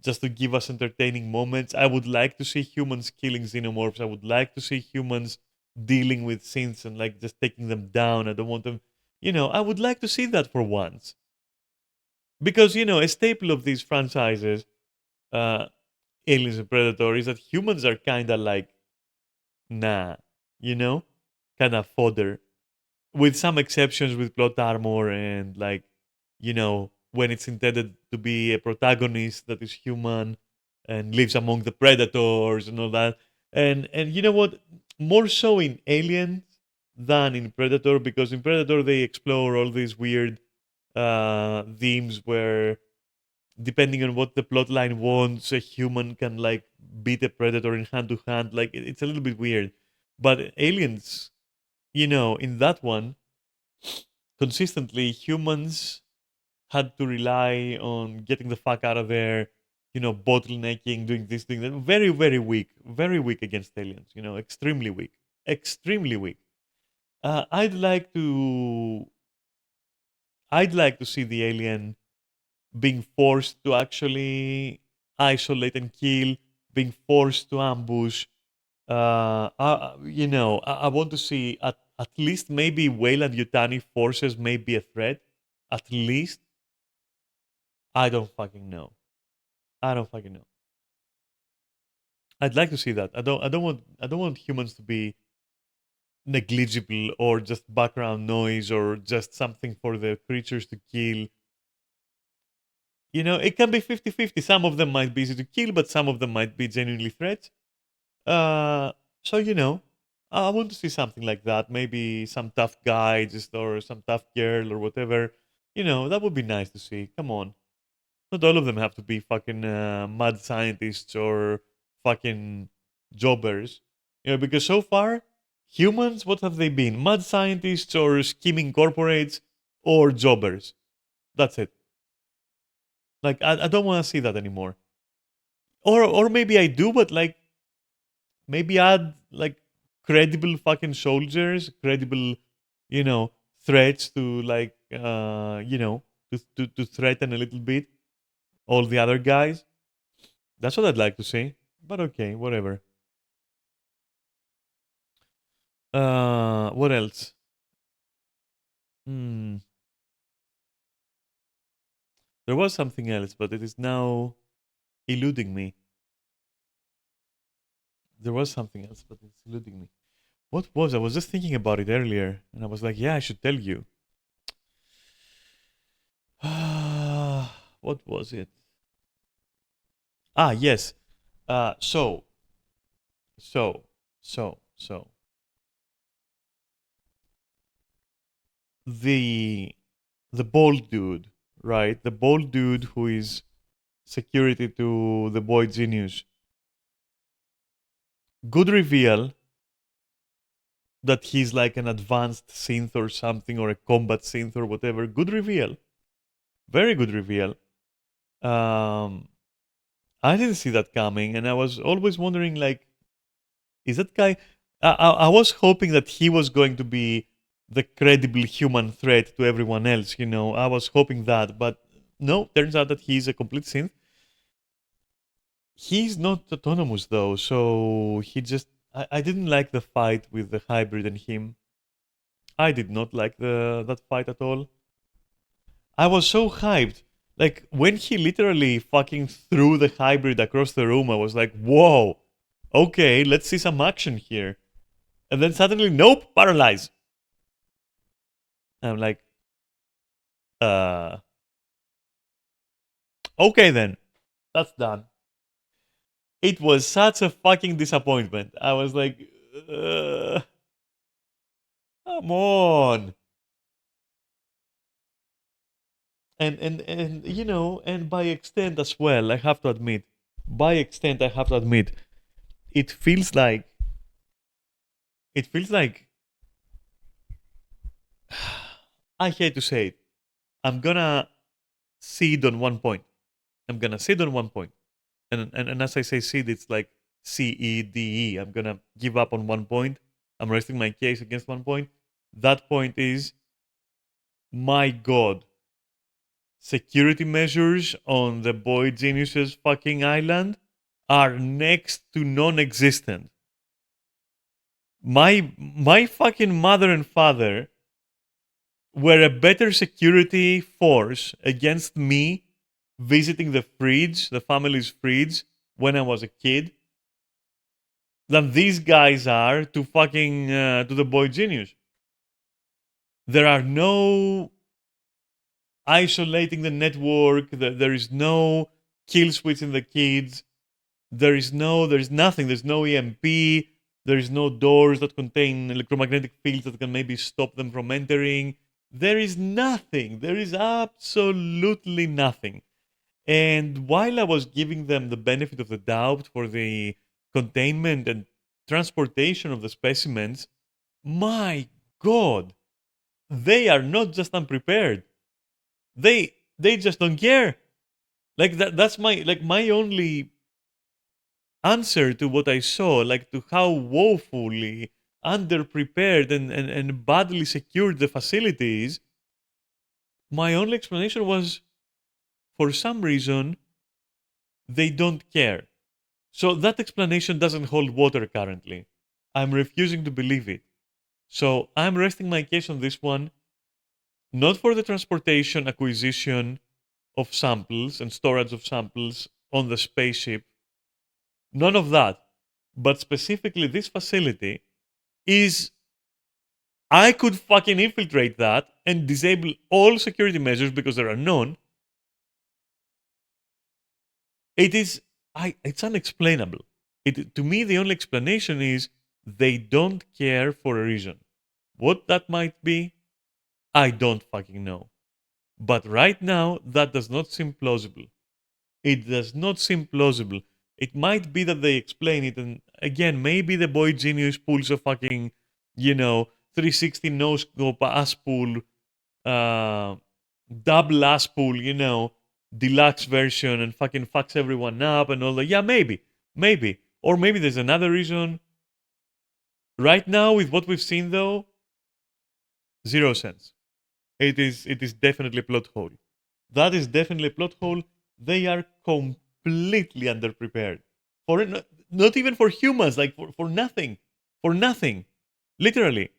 just to give us entertaining moments. I would like to see humans killing xenomorphs. I would like to see humans dealing with synths and like just taking them down. I don't want them, you know, I would like to see that for once. Because, you know, a staple of these franchises, uh, Aliens and Predator, is that humans are kind of like, nah, you know, kind of fodder. With some exceptions with plot armor and like, you know, when it's intended to be a protagonist that is human and lives among the predators and all that. And you know what, more so in Aliens than in Predator, because in Predator they explore all these weird themes where depending on what the plot line wants, a human can like beat a predator in hand to hand. Like it's a little bit weird, but Aliens, you know, in that one consistently humans had to rely on getting the fuck out of there, you know, bottlenecking, doing this, doing that. Very weak against aliens, you know, extremely weak. Extremely weak. Uh, I'd like to I'd like to see the alien being forced to actually isolate and kill, being forced to ambush. You know, I want to see at least maybe Weyland Yutani forces may be a threat. At least I don't fucking know. I don't fucking know. I'd like to see that. I don't want humans to be negligible or just background noise or just something for the creatures to kill. You know, it can be 50-50. Some of them might be easy to kill, but some of them might be genuinely threats. Uh so you know, I want to see something like that. Maybe some tough guy just or some tough girl or whatever. You know, that would be nice to see. Come on. Not all of them have to be fucking mad scientists or fucking jobbers. You know, because so far, humans, what have they been? Mad scientists or scheming corporates or jobbers. That's it. Like, I don't want to see that anymore. Or maybe I do, but like, maybe add like credible fucking soldiers, credible, you know, threats to like, you know, to threaten a little bit all the other guys. That's what I'd like to see. But okay, whatever. What else? Hmm. There was something else, but it is now eluding me. There was something else, but it's eluding me. What was? I was just thinking about it earlier, and I was like, yeah, I should tell you. What was it? Ah, yes. Uh, so, so, so. The the bald dude, right? The bald dude who is security to the boy genius. Good reveal that he's like an advanced synth or something or a combat synth or whatever. Good reveal. Very good reveal. Um, I didn't see that coming, and I was always wondering, like, is that guy? I was hoping that he was going to be the credible human threat to everyone else. I was hoping that, but no. Turns out that he's a complete synth. He's not autonomous though, so he just. I didn't like the fight with the hybrid and him. I did not like that fight at all. I was so hyped. Like when he literally fucking threw the hybrid across the room, I was like, whoa, okay, let's see some action here. And then suddenly, nope, paralyze. I'm like, uh, okay then, that's done. It was such a fucking disappointment. I was like, come on. And and by extent as well, I have to admit, it feels like it feels like I hate to say it. I'm gonna seed on one point. I'm gonna seed on one point. And as I say seed, it's like CEDE. I'm gonna give up on one point. I'm resting my case against one point. That point is, my god, security measures on the boy genius's fucking island are next to non-existent. My fucking mother and father were a better security force against me visiting the fridge, the family's fridge, when I was a kid, than these guys are to fucking to the boy genius. There are no isolating the network. There is no kill switching the kids. There's nothing. There's no EMP. There is no doors that contain electromagnetic fields that can maybe stop them from entering. There is nothing. There is absolutely nothing. And while I was giving them the benefit of the doubt for the containment and transportation of the specimens, my God, they are not just unprepared. They just don't care. Like that's my only answer to what I saw, like to how woefully underprepared and badly secured the facility is. My only explanation was, for some reason, they don't care. So that explanation doesn't hold water currently. I'm refusing to believe it. So I'm resting my case on this one, not for the transportation, acquisition of samples and storage of samples on the spaceship, none of that. But specifically, this facility is. I could fucking infiltrate that and disable all security measures because there are none. It is. It's unexplainable. To me, the only explanation is they don't care for a reason. What that might be, I don't fucking know. But right now, that does not seem plausible. It does not seem plausible. It might be that they explain it, and again, maybe the boy genius pulls a fucking, 360 no scope ass pull, uh, double ass pull, deluxe version, and fucking fucks everyone up and all that. Yeah, maybe. Or maybe there's another reason. Right now, with what we've seen, though, zero sense. It is definitely a plot hole. That is definitely a plot hole. They are completely underprepared for it. Not even for humans, like for nothing, for nothing, literally.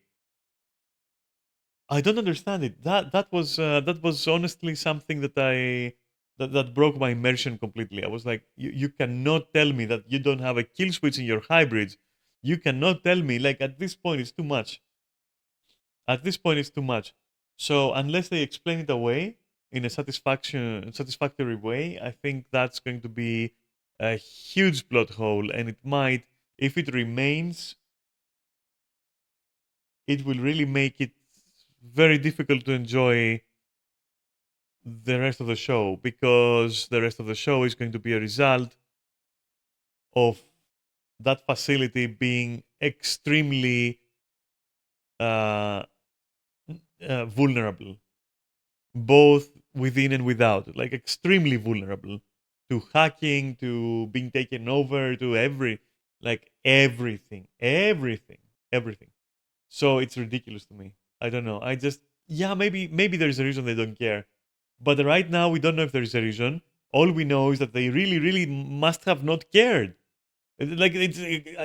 I don't understand it. That was honestly something that broke my immersion completely. I was like, you cannot tell me that you don't have a kill switch in your hybrids. You cannot tell me, like, at this point it's too much. At this point, it's too much. So unless they explain it away in a satisfactory way, I think that's going to be a huge plot hole, and it might, if it remains, it will really make it very difficult to enjoy the rest of the show, because the rest of the show is going to be a result of that facility being extremely uh, vulnerable, both within and without, like extremely vulnerable. to hacking, to being taken over, to everything, everything. So it's ridiculous to me. I don't know. I just yeah, maybe there's a reason they don't care. But right now we don't know if there is a reason. All we know is that they really must have not cared. Like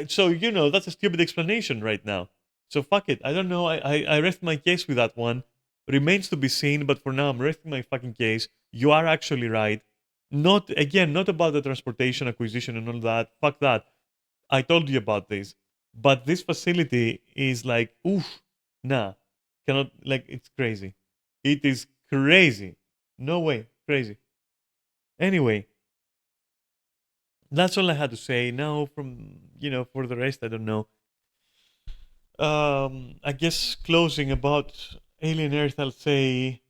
so that's a stupid explanation right now. So fuck it. I don't know. I rest my case with that one. Remains to be seen. But for now, I'm resting my fucking case. You are actually right. Not about the transportation acquisition and all that. Fuck that. I told you about this. But this facility is like, oof, nah, cannot, like, it's crazy. It is crazy. No way, crazy. Anyway, that's all I had to say. Now, for the rest, I don't know. I guess closing about Alien Earth, I'll say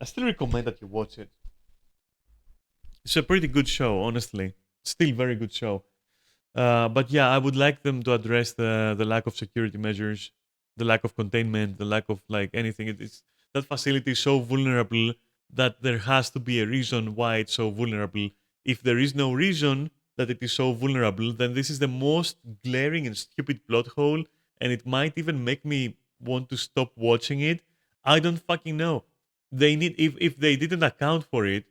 I still recommend that you watch it. It's a pretty good show, honestly. Still very good show. But yeah, I would like them to address the lack of security measures, the lack of containment, the lack of like anything. It's that facility is so vulnerable that there has to be a reason why it's so vulnerable. If there is no reason that it is so vulnerable, then this is the most glaring and stupid plot hole, and it might even make me want to stop watching it. I don't fucking know. They need if they didn't account for it,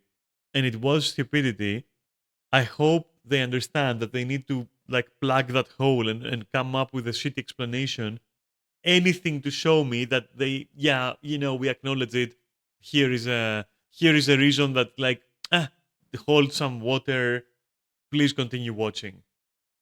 and it was stupidity. I hope they understand that they need to like plug that hole and come up with a shitty explanation. Anything to show me that we acknowledge it. Here is a reason that like hold some water. Please continue watching.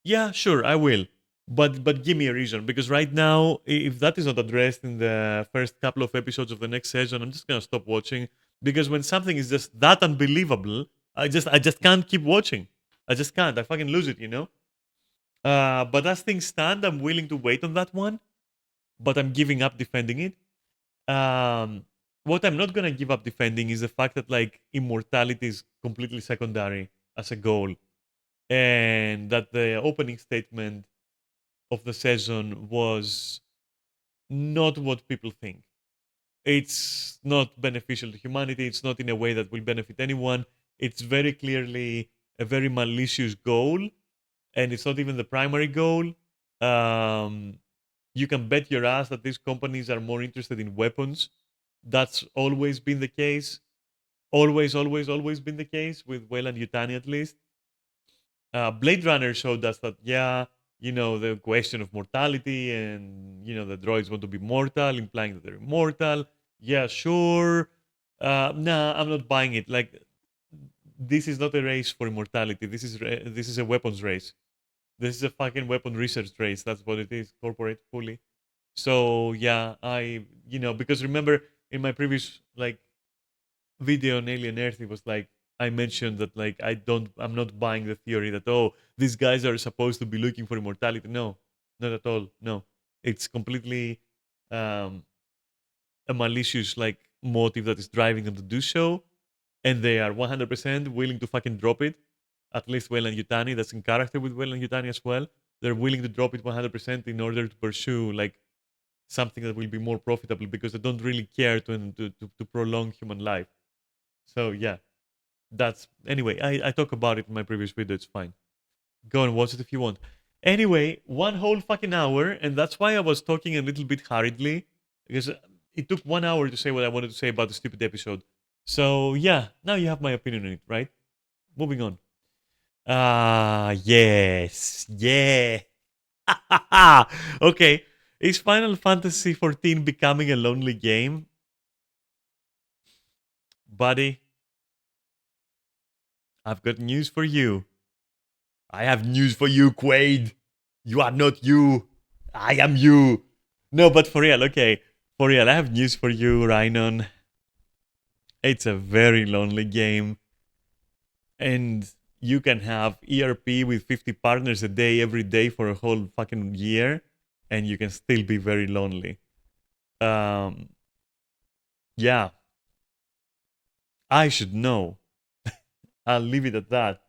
Yeah, sure, I will. But give me a reason because right now, if that is not addressed in the first couple of episodes of the next season, I'm just gonna stop watching because when something is just that unbelievable, I just can't keep watching. I just can't. I fucking lose it. But as things stand, I'm willing to wait on that one, but I'm giving up defending it. Um, what I'm not gonna give up defending is the fact that like immortality is completely secondary as a goal, and that the opening statement of the season was not what people think. It's not beneficial to humanity. It's not in a way that will benefit anyone. It's very clearly a very malicious goal, and it's not even the primary goal. Um, you can bet your ass that these companies are more interested in weapons. That's always been the case. Always been the case with Weyland Yutani at least. Blade Runner showed us that, yeah, the question of mortality and, the droids want to be mortal, implying that they're immortal. Yeah, sure. Nah, I'm not buying it. Like, this is not a race for immortality. This is a weapons race. This is a fucking weapon research race. That's what it is, corporate fully. So yeah, because remember in my previous like video on Alien Earth, it was like I mentioned that like I'm not buying the theory that these guys are supposed to be looking for immortality. No, not at all. No, it's completely um, a malicious like motive that is driving them to do so, and they are 100% willing to fucking drop it. At least Weyland Yutani, that's in character with Weyland Yutani as well. They're willing to drop it 100% in order to pursue like something that will be more profitable because they don't really care to prolong human life. So yeah, that's anyway. I talk about it in my previous video. It's fine. Go and watch it if you want. Anyway, one whole fucking hour, and that's why I was talking a little bit hurriedly because it took 1 hour to say what I wanted to say about the stupid episode. So yeah, now you have my opinion on it, right? Moving on. Yes, yeah. Okay, is Final Fantasy 14 becoming a lonely game, buddy? I've got news for you. I have news for you, Quaid. You are not you. I am you. No, but for real, okay. For real, I have news for you, Rhinon. It's a very lonely game. And you can have ERP with 50 partners a day, every day for a whole fucking year. And you can still be very lonely. Um, yeah, I should know. I'll leave it at that.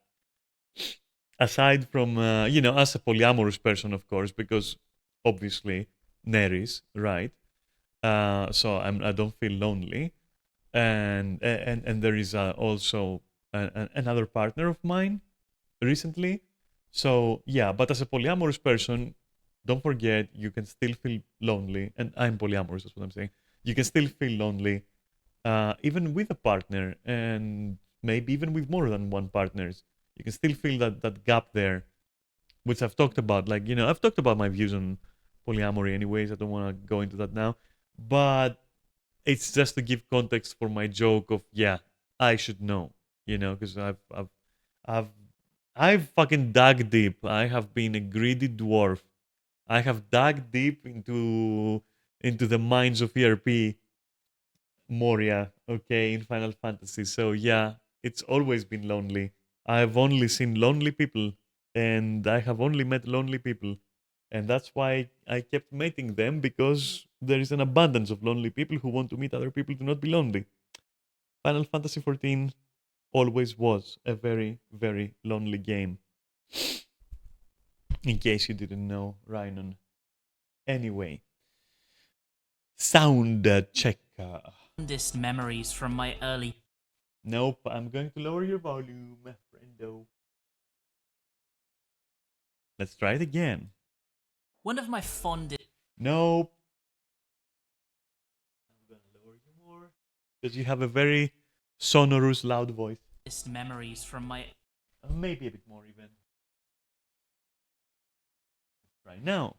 Aside from, as a polyamorous person, of course, because obviously Neris, right? So I don't feel lonely, and there is also another partner of mine recently. So yeah, but as a polyamorous person, don't forget you can still feel lonely, and I'm polyamorous. That's what I'm saying. You can still feel lonely, even with a partner, and maybe even with more than one partners. You can still feel that gap there, which I've talked about. Like I've talked about my views on polyamory, anyways. I don't want to go into that now, but it's just to give context for my joke of yeah, I should know, because I've I've fucking dug deep. I have been a greedy dwarf. I have dug deep into the minds of ERP Moria, okay, in Final Fantasy. So yeah, it's always been lonely. I've only seen lonely people, and I have only met lonely people. And that's why I kept mating them, because there is an abundance of lonely people who want to meet other people to not be lonely. Final Fantasy XIV always was a very, very lonely game. In case you didn't know, Rhinon. Anyway, sound checker. Fondest memories from my early. Nope, I'm going to lower your volume, friendo. Let's try it again. One of my fondest. Nope. I'm going to lower you more. Because you have a very sonorous, loud voice. Memories from my. Maybe a bit more even. Right now.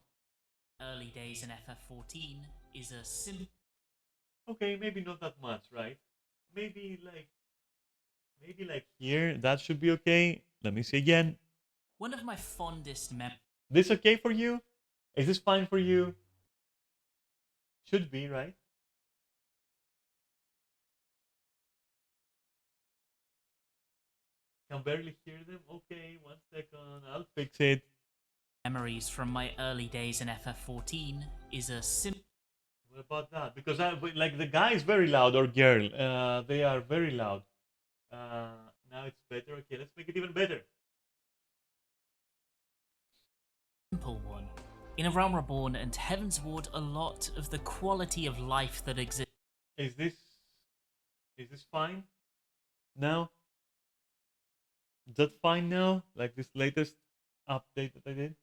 Early days in FF14 is a Okay, maybe not that much, right? Maybe like here. That should be okay. Let me see again. One of my fondest This okay for you? Is this fine for you? Should be, right? Can barely hear them. Okay, 1 second. I'll fix it. memories from my early days in FF14 is a What about that? Because like the guy is very loud, or girl. They are very loud. Now it's better. Okay, let's make it even better. simple one. In A Realm Reborn and Heaven's Ward, a lot of the quality of life that exists. Is this fine now? Is that fine now? Like this latest update that I did?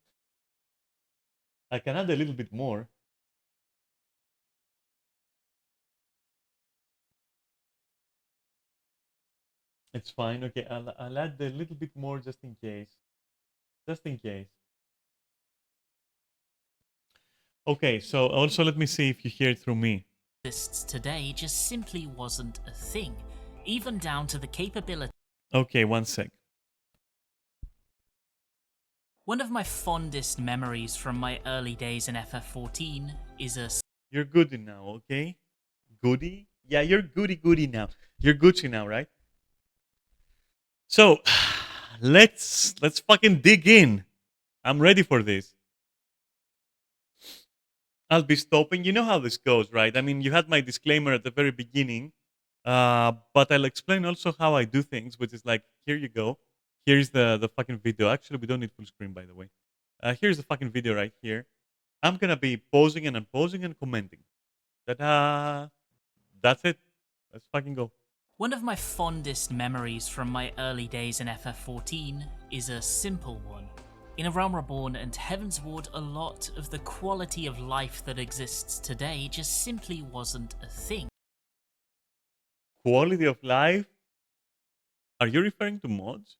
I can add a little bit more. It's fine. Okay, I'll add a little bit more just in case. Just in case. Okay, so also let me see if you hear it through me. Exists today just simply wasn't a thing, even down to the capability. Okay, 1 sec. One of my fondest memories from my early days in FF14 is a. You're goody now, okay? Goody? Yeah, you're goody now. You're Gucci now, right? So let's fucking dig in. I'm ready for this. I'll be stopping. You know how this goes, right? I mean, you had my disclaimer at the very beginning, but I'll explain also how I do things, which is like, here you go. Here's the fucking video. Actually, we don't need full screen, by the way. Here's the fucking video right here. I'm gonna be pausing and unpausing and commenting. Ta-da! That's it. Let's fucking go. One of my fondest memories from my early days in FF14 is a simple one. In A Realm Reborn and Heaven's Ward, a lot of the quality of life that exists today just simply wasn't a thing. Quality of life? Are you referring to mods?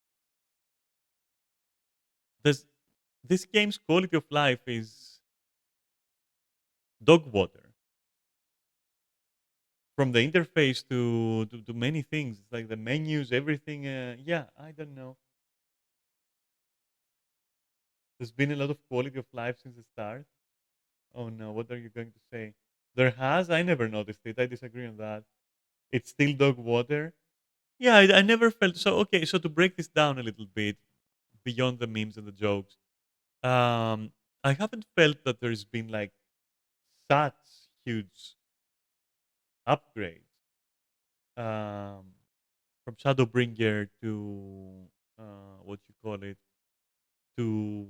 This game's quality of life is dog water. From the interface to many things, it's like the menus, everything. Yeah, I don't know. There's been a lot of quality of life since the start. Oh no, what are you going to say? There has? I never noticed it. I disagree on that. It's still dog water. Yeah, I never felt so. Okay, so to break this down a little bit, beyond the memes and the jokes, I haven't felt that there's been like such huge upgrades from Shadowbringer to what you call it, to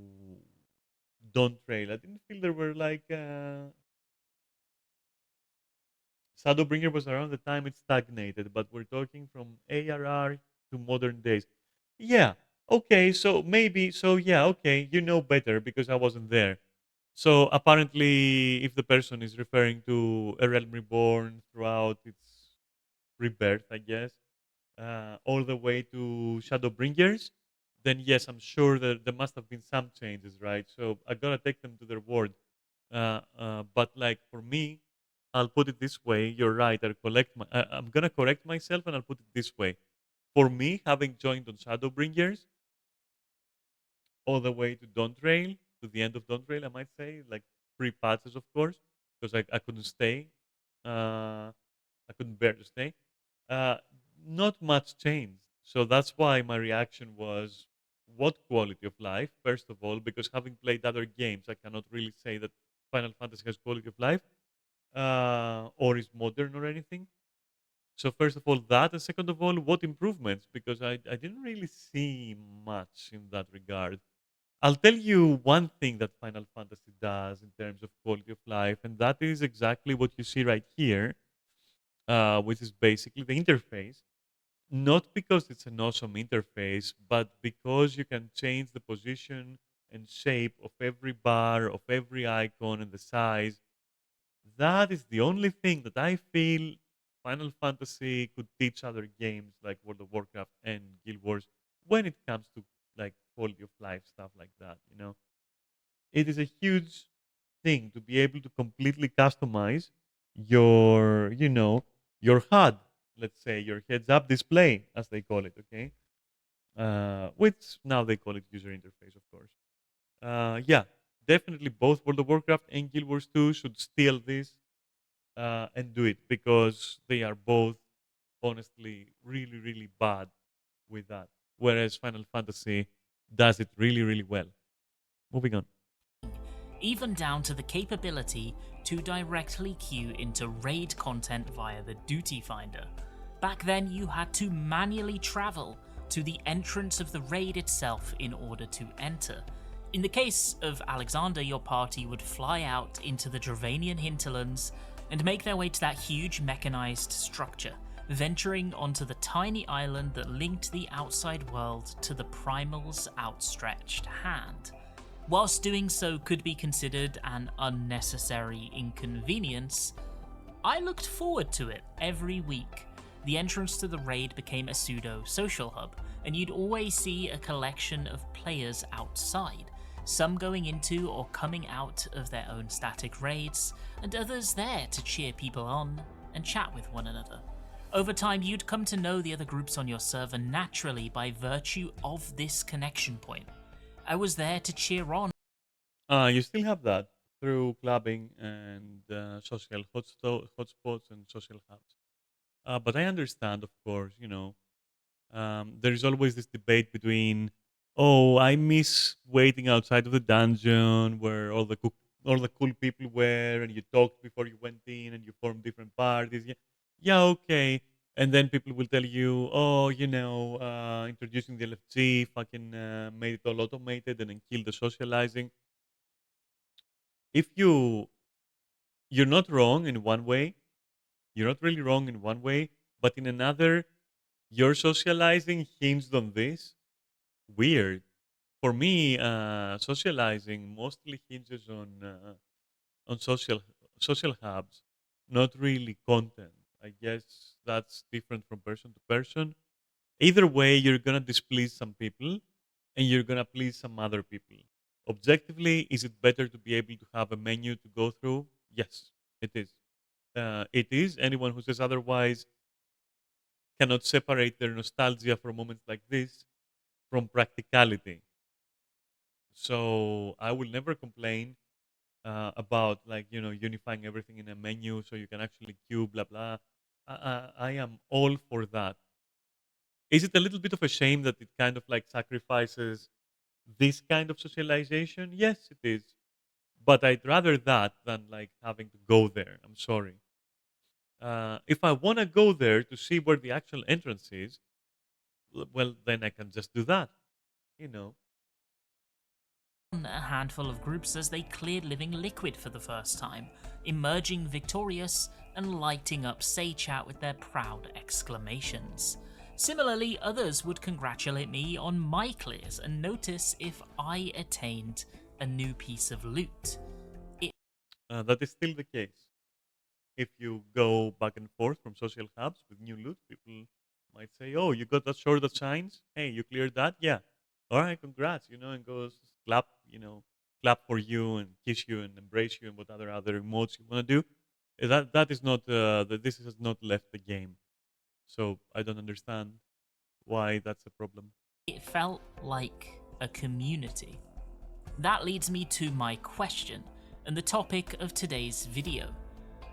Dawn Trail. I didn't feel there were like Shadowbringer was around the time it stagnated, but we're talking from ARR. to modern days. Yeah, okay, so maybe, so yeah, okay, you know better because I wasn't there. So apparently, if the person is referring to a realm reborn throughout its rebirth, I guess, all the way to Shadowbringers, then yes, I'm sure that there must have been some changes, right? So I gotta take them to their word. But like for me, I'll put it this way. You're right. I'm gonna correct myself, and I'll put it this way. For me, having joined on Shadowbringers all the way to Dawntrail, to the end of Dawntrail, I might say, like pre-patches, of course, because I couldn't stay. Uh, I couldn't bear to stay. Uh, Not much changed. So that's why my reaction was, what quality of life? First of all, because having played other games, I cannot really say that Final Fantasy has quality of life or is modern or anything. So first of all, that, and second of all, what improvements? Because I didn't really see much in that regard. I'll tell you one thing that Final Fantasy does in terms of quality of life, and that is exactly what you see right here, which is basically the interface. Not because it's an awesome interface, but because you can change the position and shape of every bar, of every icon, and the size. That is the only thing that I feel Final Fantasy could teach other games like World of Warcraft and Guild Wars when it comes to like quality of life stuff like that. It is a huge thing to be able to completely customize your HUD, let's say your heads up display, as they call it, okay? Which now they call it user interface, of course. Yeah, definitely both World of Warcraft and Guild Wars 2 should steal this and do it because they are both honestly really, really bad with that. Whereas Final Fantasy does it really, really well. Moving on. even down to the capability to directly queue into raid content via the Duty Finder. Back then, you had to manually travel to the entrance of the raid itself in order to enter. In the case of Alexander, your party would fly out into the Dravanian hinterlands and make their way to that huge mechanized structure, venturing onto the tiny island that linked the outside world to the Primal's outstretched hand. Whilst doing so could be considered an unnecessary inconvenience, I looked forward to it every week. The entrance to the raid became a pseudo-social hub, and you'd always see a collection of players outside, some going into or coming out of their own static raids, and others there to cheer people on and chat with one another. Over time, you'd come to know the other groups on your server naturally by virtue of this connection point. I was there to cheer on. You still have that through clubbing and social hotspots and social hubs. But I understand, of course, there is always this debate between, oh, I miss waiting outside of the dungeon where all the cool people were, and you talked before you went in, and you formed different parties. Yeah, yeah, okay. And then people will tell you, oh, introducing the LFG fucking made it all automated and then killed the socializing. If you're not wrong in one way, you're not really wrong in one way, but in another, your socializing hinged on this. Weird. For me, socializing mostly hinges on social hubs, not really content. I guess that's different from person to person. Either way, you're gonna displease some people, and you're gonna please some other people. Objectively, is it better to be able to have a menu to go through? Yes, it is. It is. Anyone who says otherwise cannot separate their nostalgia for moments like this from practicality. So I will never complain about like unifying everything in a menu so you can actually queue blah blah. I am all for that. Is it a little bit of a shame that it kind of like sacrifices this kind of socialization? Yes, it is. But I'd rather that than like having to go there. I'm sorry. If I want to go there to see where the actual entrance is, well, then I can just do that. You know. A handful of groups as they cleared living liquid for the first time, emerging victorious and lighting up Say Chat with their proud exclamations. Similarly, others would congratulate me on my clears and notice if I attained a new piece of loot. It That is still the case. If you go back and forth from social hubs with new loot, people might say, "Oh, you got that sword that shines. Hey, you cleared that? Yeah. All right, congrats." And goes clap. Clap for you and kiss you and embrace you and what other emotes you want to do. That is not that this has not left the game. So I don't understand why that's a problem. it felt like a community. That leads me to my question and the topic of today's video.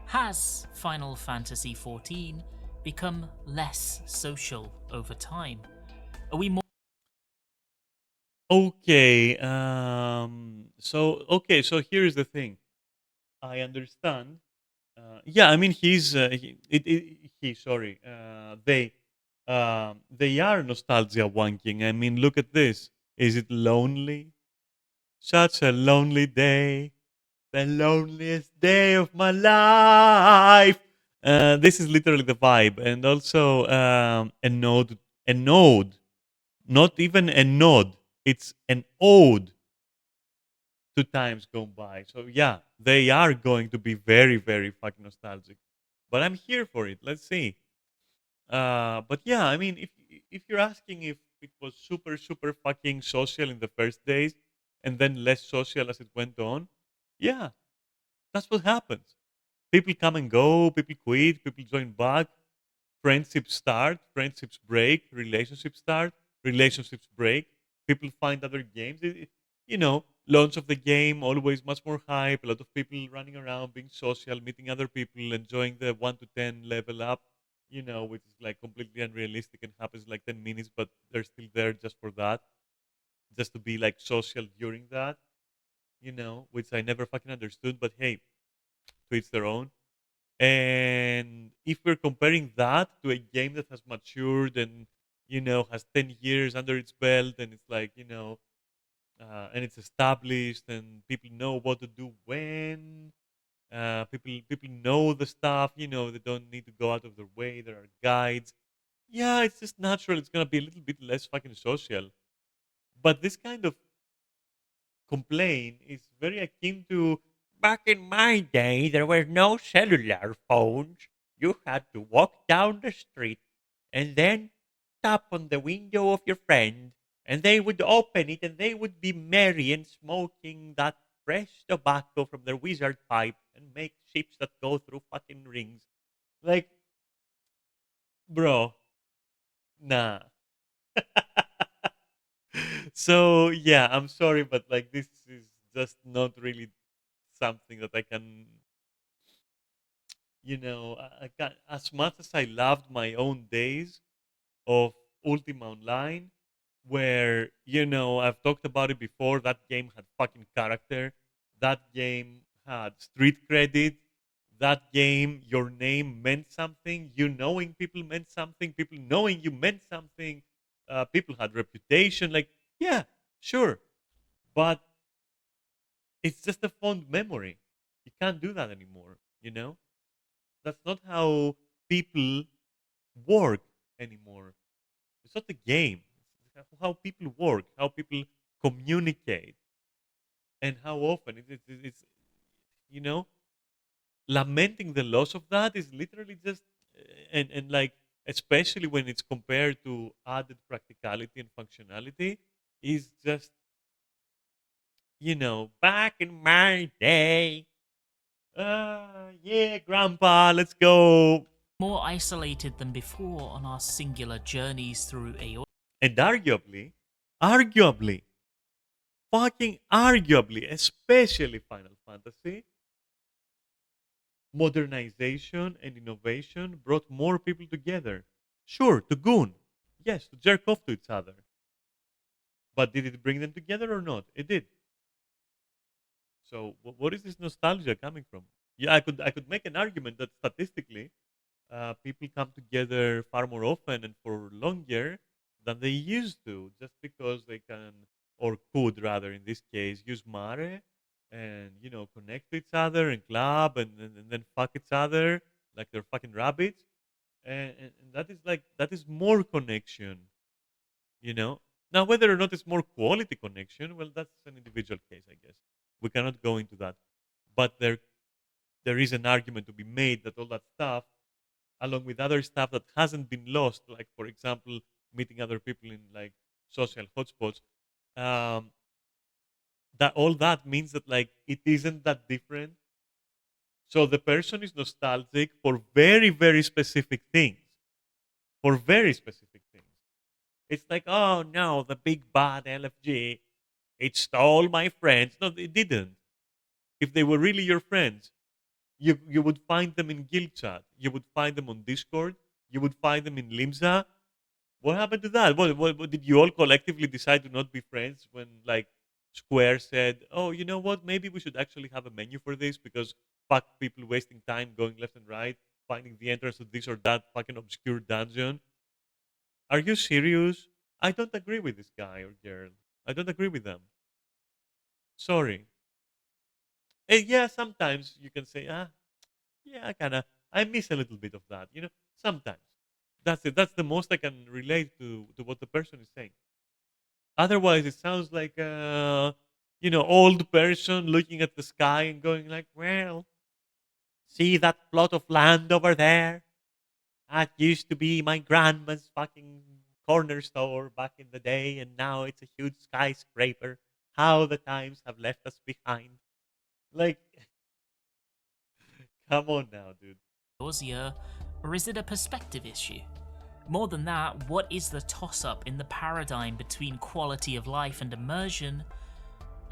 Has Final Fantasy XIV become less social over time? Are we more Okay. So here's the thing. I understand. Yeah, I mean sorry. They are nostalgia wanking. I mean, look at this. Is it lonely? Such a lonely day. The loneliest day of my life. This is literally the vibe, and also a node, not even a nod. It's an ode to times gone by. So yeah, they are going to be very, very fucking nostalgic. But I'm here for it. Let's see. But yeah, I mean, if you're asking if it was super, super fucking social in the first days and then less social as it went on, yeah, that's what happens. People come and go, people quit, people join back, friendships start, friendships break, relationships start, relationships break. People find other games. Launch of the game always much more hype. A lot of people running around, being social, meeting other people, enjoying the 1 to 10 level up. Which is like completely unrealistic and happens like 10 minutes, but they're still there just for that, just to be like social during that. Which I never fucking understood. But hey, to each their own. And if we're comparing that to a game that has matured and has 10 years under its belt, and it's like and it's established, and people know what to do when. People know the stuff. They don't need to go out of their way. There are guides. Yeah, it's just natural. It's gonna be a little bit less fucking social. But this kind of complaint is very akin to back in my day, there were no cellular phones. You had to walk down the street and then tap on the window of your friend, and they would open it and they would be merry and smoking that fresh tobacco from their wizard pipe and make ships that go through fucking rings. Like, bro, nah. So yeah, I'm sorry, but like this is just not really something that I can, I can, as much as I loved my own days of Ultima Online, where, I've talked about it before, that game had fucking character, that game had street credit, that game, your name meant something, you knowing people meant something, people knowing you meant something, people had reputation, like, yeah, sure, but it's just a fond memory. You can't do that anymore. That's not how people work anymore. It's not a game. It's how people work, how people communicate, and how often it's you know lamenting the loss of that is literally just and like, especially when it's compared to added practicality and functionality, is just back in my day. Yeah, grandpa, let's go. more isolated than before on our singular journeys through AO? And arguably, fucking arguably, especially Final Fantasy, modernization and innovation brought more people together. Sure, to goon. Yes, to jerk off to each other. But did it bring them together or not? It did. So what is this nostalgia coming from? Yeah, I could make an argument that statistically, people come together far more often and for longer than they used to, just because they can, or could rather in this case, use Mare and connect to each other and club and then fuck each other like they're fucking rabbits. and that is more connection, you know. Now, whether or not it's more quality connection, well, that's an individual case, I guess. We cannot go into that, but there is an argument to be made that all that stuff, along with other stuff that hasn't been lost, like for example, meeting other people in like social hotspots, um, that all that means that like it isn't that different. So the person is nostalgic for very, very specific things. For very specific things. It's like, oh no, the big bad LFG, it stole my friends. No, it didn't. If they were really your friends, you would find them in guild chat. You would find them on Discord. You would find them in Limsa. What happened to that? What did you all collectively decide to not be friends when like Square said, "Oh, you know what? Maybe we should actually have a menu for this because fuck people wasting time going left and right, finding the entrance to this or that fucking obscure dungeon." Are you serious? I don't agree with this guy or girl. I don't agree with them. Sorry. And yeah, sometimes you can say, yeah, I miss a little bit of that. You know, sometimes. That's it. That's the most I can relate to what the person is saying. Otherwise, it sounds like old person looking at the sky and going like, well, see that plot of land over there? That used to be my grandma's fucking corner store back in the day, and now it's a huge skyscraper. How the times have left us behind. Like, come on now, dude. Nausea, or is it a perspective issue? More than that, what is the toss-up in the paradigm between quality of life and immersion?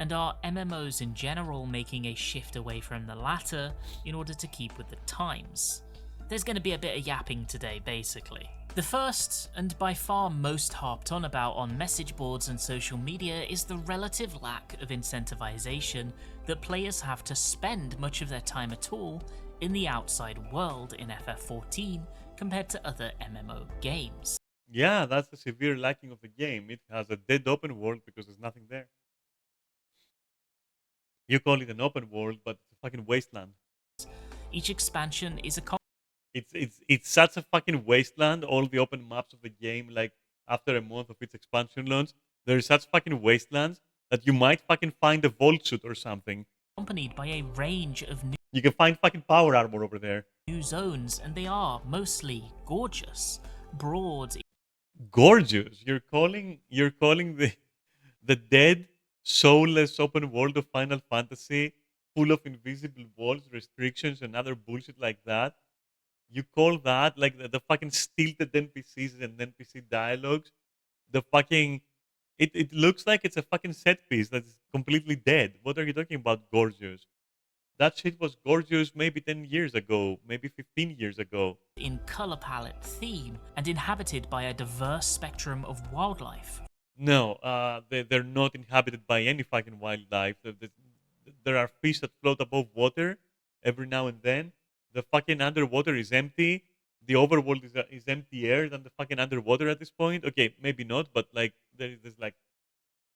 And are MMOs in general making a shift away from the latter in order to keep with the times? There's going to be a bit of yapping today, basically. The first, and by far most harped on about on message boards and social media, is the relative lack of incentivization that players have to spend much of their time at all in the outside world in FF14 compared to other MMO games. Yeah, that's a severe lacking of the game. It has a dead open world because there's nothing there. You call it an open world, but it's a fucking wasteland. Each expansion is a It's such a fucking wasteland. All the open maps of the game, like after a month of its expansion launch, there's such fucking wastelands that you might fucking find a vault suit or something. accompanied by a range of You can find fucking power armor over there. new zones, and they are mostly gorgeous, broad, Gorgeous. You're calling the dead, soulless open world of Final Fantasy, full of invisible walls, restrictions, and other bullshit like that. You call that like the fucking stilted NPCs and NPC dialogues? The fucking it looks like it's a fucking set piece that's completely dead. What are you talking about, gorgeous? That shit was gorgeous maybe 10 years ago, maybe 15 years ago. in color palette, theme, and inhabited by a diverse spectrum of wildlife. No, they're not inhabited by any fucking wildlife. There are fish that float above water every now and then. The fucking underwater is empty. The overworld is emptier than the fucking underwater at this point. Okay, maybe not, but like there's like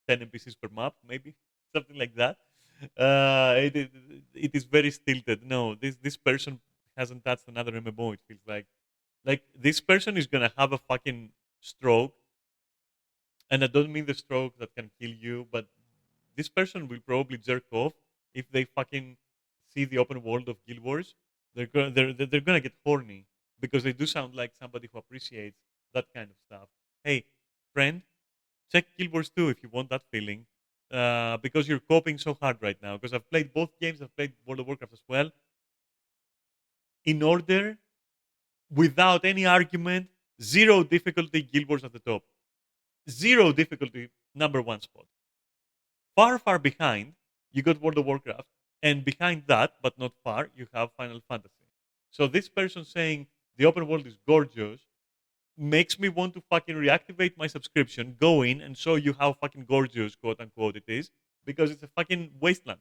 10 NPCs per map, maybe something like that. It is very stilted. No, this person hasn't touched another MMO. It feels like this person is gonna have a fucking stroke, and I don't mean the stroke that can kill you, but this person will probably jerk off if they fucking see the open world of Guild Wars. They're gonna get horny because they do sound like somebody who appreciates that kind of stuff. Hey, friend, check Guild Wars 2 if you want that feeling. Because you're coping so hard right now. Because I've played both games, I've played World of Warcraft as well. In order, without any argument, zero difficulty, Guild Wars at the top. Zero difficulty, number one spot. Far, far behind, you got World of Warcraft. And behind that, but not far, you have Final Fantasy. So this person saying the open world is gorgeous makes me want to fucking reactivate my subscription, go in and show you how fucking gorgeous, quote unquote, it is, because it's a fucking wasteland.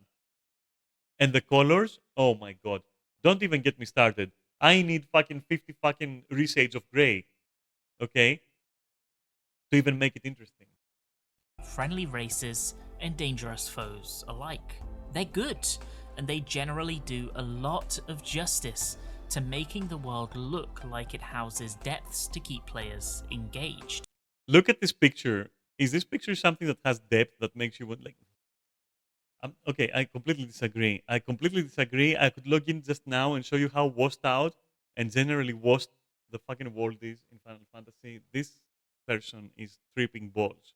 And the colors, oh my god. Don't even get me started. I need fucking 50 fucking reshades of gray, okay, to even make it interesting. Friendly races and dangerous foes alike. They're good, and they generally do a lot of justice to making the world look like it houses depths to keep players engaged. Look at this picture. Is this picture something that has depth that makes you want like? Okay, I completely disagree. I completely disagree. I could log in just now and show you how washed out and generally washed the fucking world is in Final Fantasy. This person is tripping balls.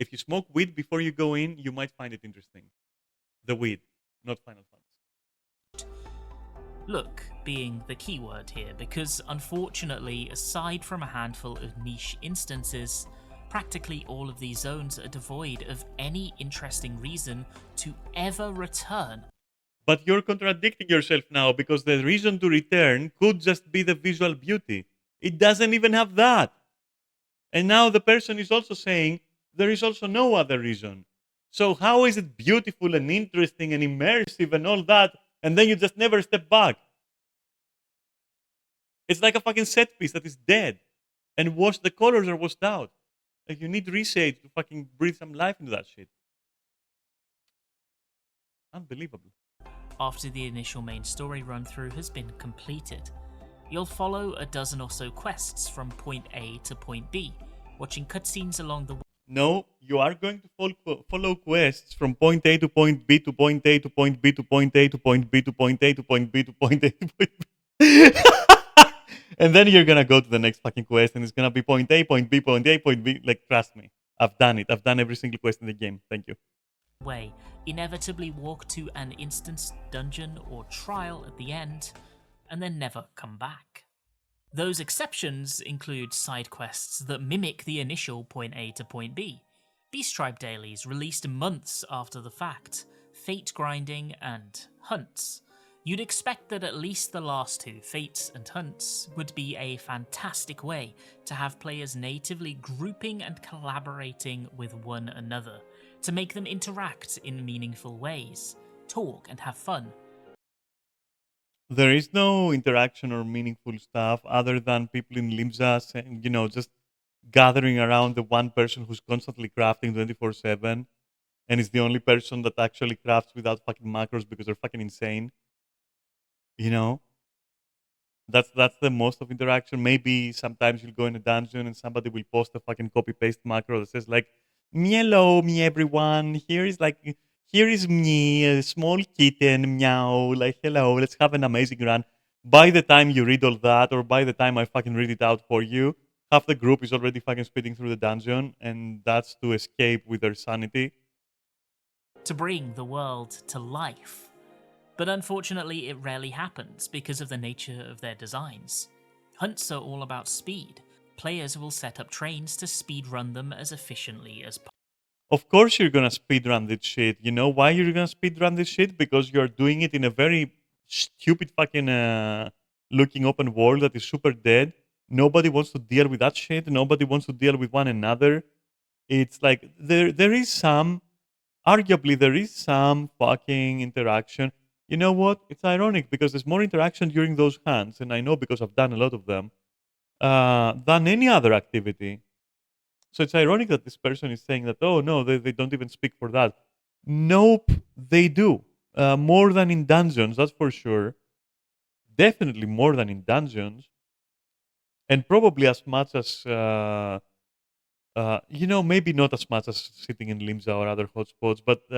If you smoke weed before you go in, you might find it interesting. The weed, not Final Fantasy. Look being the keyword here, because unfortunately, aside from a handful of niche instances, practically all of these zones are devoid of any interesting reason to ever return. But you're contradicting yourself now because the reason to return could just be the visual beauty. It doesn't even have that. And now the person is also saying there is also no other reason. So how is it beautiful and interesting and immersive and all that, and then you just never step back? It's like a fucking set piece that is dead, and the colors are washed out. Like you need reset to fucking breathe some life into that shit. Unbelievable. After the initial main story run through has been completed, you'll follow a dozen or so quests from point A to point B, watching cutscenes along the way. No, you are going to follow quests from point A to point B to point A to point B to point A to point B to point A to point B to point A to point B. And then you're gonna go to the next fucking quest and it's gonna be point A, point B, point A, point B. Like trust me. I've done it. I've done every single quest in the game. Thank you. Way, inevitably walk to an instance dungeon or trial at the end, and then never come back. Those exceptions include side quests that mimic the initial point A to point B, Beast Tribe dailies released months after the fact, fate grinding, and hunts. You'd expect that at least the last two, fates and hunts, would be a fantastic way to have players natively grouping and collaborating with one another, to make them interact in meaningful ways, talk and have fun. There is no interaction or meaningful stuff other than people in Limsa saying, just gathering around the one person who's constantly crafting 24/7 and is the only person that actually crafts without fucking macros because they're fucking insane. You know? That's the most of interaction. Maybe sometimes you'll go in a dungeon and somebody will post a fucking copy paste macro that says like, "Me hello, me everyone. Here is me, a small kitten, meow. Like hello, let's have an amazing run." By the time you read all that, or by the time I fucking read it out for you, half the group is already fucking speeding through the dungeon, and that's to escape with their sanity. To bring the world to life. But unfortunately, it rarely happens because of the nature of their designs. Hunts are all about speed. Players will set up trains to speedrun them as efficiently as possible. Of course, you're gonna speedrun this shit. You know why you're gonna speedrun this shit? Because you're doing it in a very stupid fucking looking open world that is super dead. Nobody wants to deal with that shit. Nobody wants to deal with one another. It's like there is some, arguably there is some fucking interaction. You know what? It's ironic because there's more interaction during those hunts, and I know because I've done a lot of them, than any other activity. So it's ironic that this person is saying that, oh no, they don't even speak for that. Nope, they do. More than in dungeons, that's for sure. Definitely more than in dungeons. And probably as much as, maybe not as much as sitting in Limsa or other hotspots, but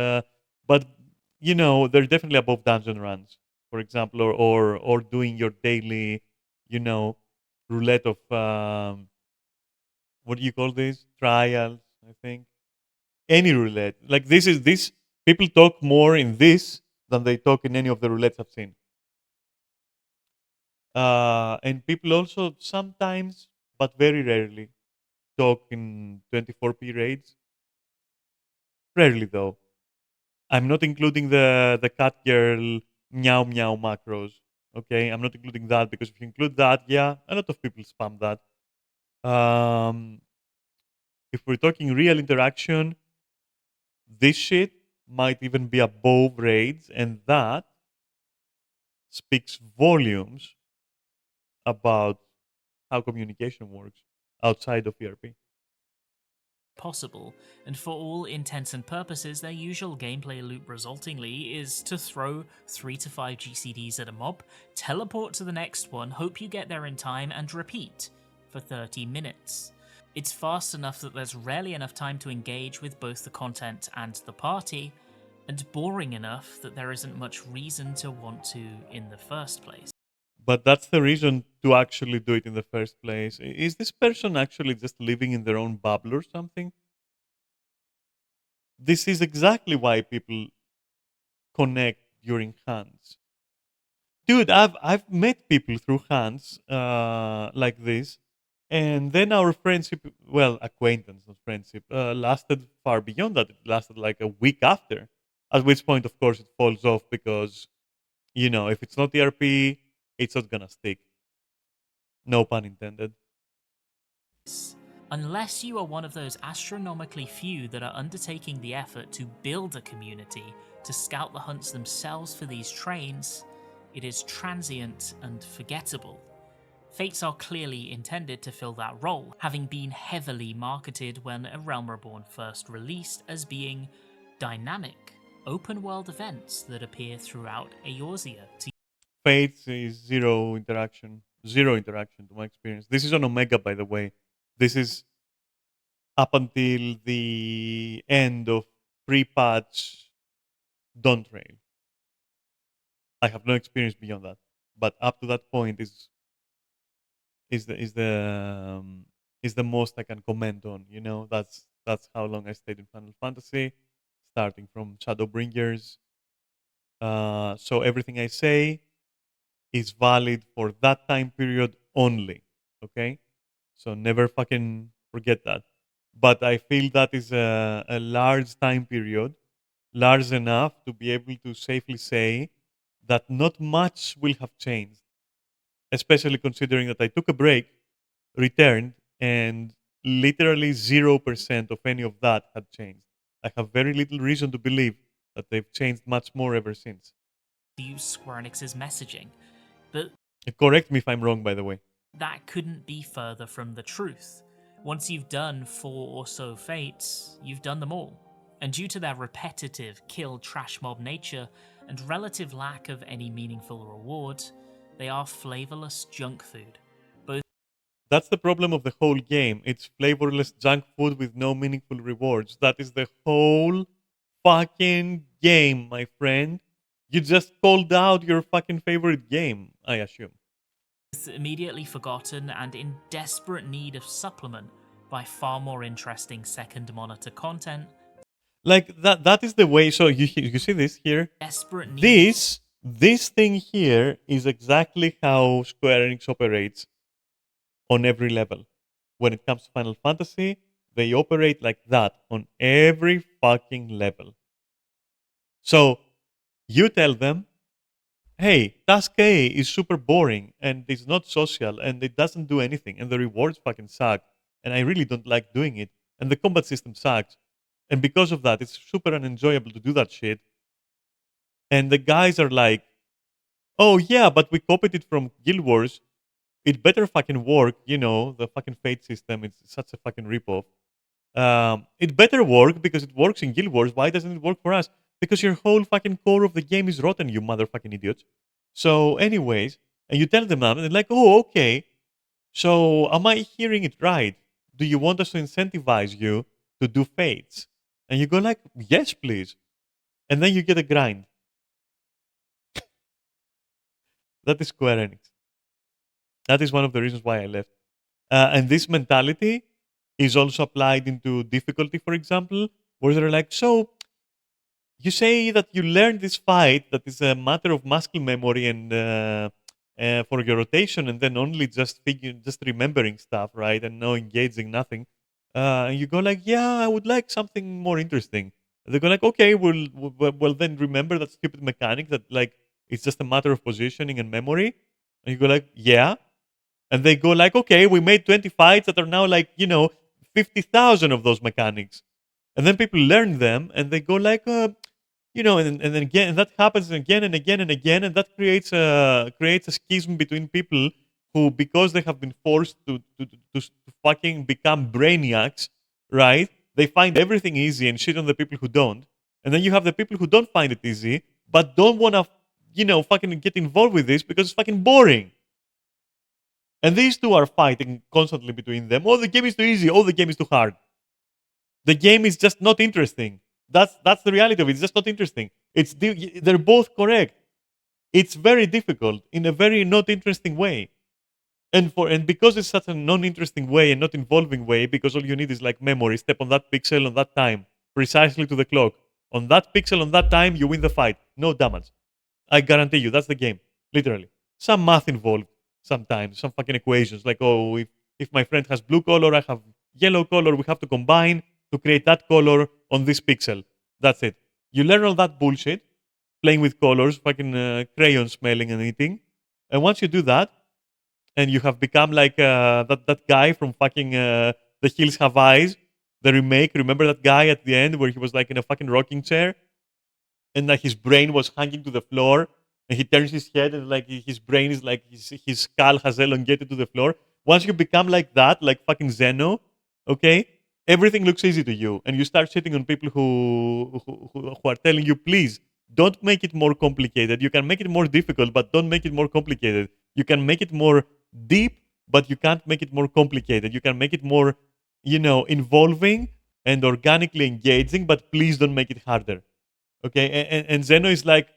they're definitely above dungeon runs, for example, or doing your daily, you know, roulette of, what do you call this? Trials, I think. Any roulette. Like this people talk more in this than they talk in any of the roulettes I've seen. And people also sometimes, but very rarely, talk in 24p raids. Rarely though. I'm not including the cat girl meow meow macros. Okay, I'm not including that because if you include that, yeah, a lot of people spam that. Um, if we're talking real interaction, this shit might even be above raids, and that speaks volumes about how communication works outside of ERP. possible, and for all intents and purposes, their usual gameplay loop resultingly is to throw 3 to 5 GCDs at a mob, teleport to the next one, hope you get there in time, and repeat for 30 minutes. It's fast enough that there's rarely enough time to engage with both the content and the party, and boring enough that there isn't much reason to want to in the first place. But that's the reason to actually do it in the first place. Is this person actually just living in their own bubble or something? This is exactly why people connect during hands. Dude, I've met people through hands like this, and then our friendship, well, acquaintance, not friendship, lasted far beyond that. It lasted like a week after. At which point, of course, it falls off because if it's not ERP, it's not gonna stick. No pun intended. Unless you are one of those astronomically few that are undertaking the effort to build a community to scout the hunts themselves for these trains, it is transient and forgettable. Fates are clearly intended to fill that role, having been heavily marketed when A Realm Reborn first released as being dynamic, open-world events that appear throughout Eorzea to Fates is zero interaction. Zero interaction to my experience. This is on Omega, by the way. This is up until the end of pre-patch Dawn Trail. I have no experience beyond that, but up to that point is the is the is the most I can comment on. That's how long I stayed in Final Fantasy, starting from Shadowbringers. So everything I say is valid for that time period only. Okay, so never fucking forget that. But I feel that is a large time period, large enough to be able to safely say that not much will have changed, especially considering that I took a break, returned, and literally 0% of any of that had changed. I have very little reason to believe that they've changed much more ever since. use Square Enix's messaging, but Correct me if I'm wrong, by the way. that couldn't be further from the truth. Once you've done 4 or so fates, you've done them all. And due to their repetitive kill trash mob nature and relative lack of any meaningful reward, they are flavorless junk food. That's the problem of the whole game. It's flavorless junk food with no meaningful rewards. That is the whole fucking game, my friend. You just called out your fucking favorite game, I assume. Immediately forgotten and in desperate need of supplement by far more interesting second monitor content. Like that is the way. So you see this here? Desperate need. This thing here is exactly how Square Enix operates on every level. When it comes to Final Fantasy, they operate like that on every fucking level. So you tell them, hey, task A is super boring and it's not social and it doesn't do anything and the rewards fucking suck and I really don't like doing it and the combat system sucks. And because of that, it's super unenjoyable to do that shit. And the guys are like, oh yeah, but we copied it from Guild Wars. It better fucking work, the fucking Fate system. It's such a fucking ripoff. It better work because it works in Guild Wars. Why doesn't it work for us? Because your whole fucking core of the game is rotten, you motherfucking idiots. So, anyways, and you tell them that, and they're like, oh, okay. So, am I hearing it right? Do you want us to incentivize you to do fates? And you go like, yes, please. And then you get a grind. That is Square Enix. That is one of the reasons why I left. And this mentality is also applied into difficulty, for example, where they're like, so you say that you learned this fight that is a matter of muscle memory and for your rotation, and then only just remembering stuff, right, and no engaging nothing. And you go like, yeah, I would like something more interesting. They go like, okay, well then remember that stupid mechanic that like it's just a matter of positioning and memory. And you go like, yeah. And they go like, okay, we made 20 fights that are now like 50,000 of those mechanics. And then people learn them and they go like, and then again, and that happens again and again and again, and that creates a schism between people who, because they have been forced to fucking become brainiacs, right? they find everything easy and shit on the people who don't. And then you have the people who don't find it easy, but don't want to, fucking get involved with this because it's fucking boring. And these two are fighting constantly between them. Oh, the game is too easy. Oh, the game is too hard. The game is just not interesting. That's the reality of it. It's just not interesting. They're both correct. It's very difficult in a very not interesting way. And because it's such a non-interesting way and not involving way, because all you need is like memory, step on that pixel on that time, precisely to the clock. On that pixel on that time, you win the fight. No damage. I guarantee you, that's the game. Literally. Some math involved sometimes, some fucking equations. Like, oh, if my friend has blue color, I have yellow color, we have to combine to create that color on this pixel. That's it. You learn all that bullshit, playing with colors, fucking crayon smelling and eating. And once you do that, and you have become like that guy from fucking The Hills Have Eyes, the remake. Remember that guy at the end where he was like in a fucking rocking chair, and like his brain was hanging to the floor, and he turns his head, and like his brain is like his skull has elongated to the floor. Once you become like that, like fucking Zeno, okay, everything looks easy to you, and you start shitting on people who are telling you, please don't make it more complicated. You can make it more difficult, but don't make it more complicated. You can make it more deep, but you can't make it more complicated. You can make it more, involving and organically engaging, but please don't make it harder. Okay, and Zeno is like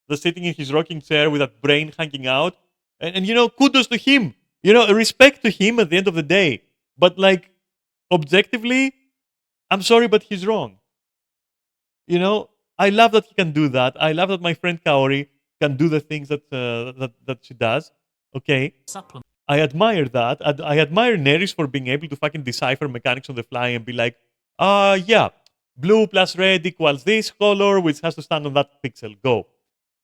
the sitting in his rocking chair with that brain hanging out, and kudos to him. Respect to him at the end of the day. But like objectively, I'm sorry, but he's wrong. I love that he can do that. I love that my friend Kaori can do the things that she does. Okay, Supplement. I admire that. I admire Neris for being able to fucking decipher mechanics on the fly and be like, yeah, blue plus red equals this color, which has to stand on that pixel. Go.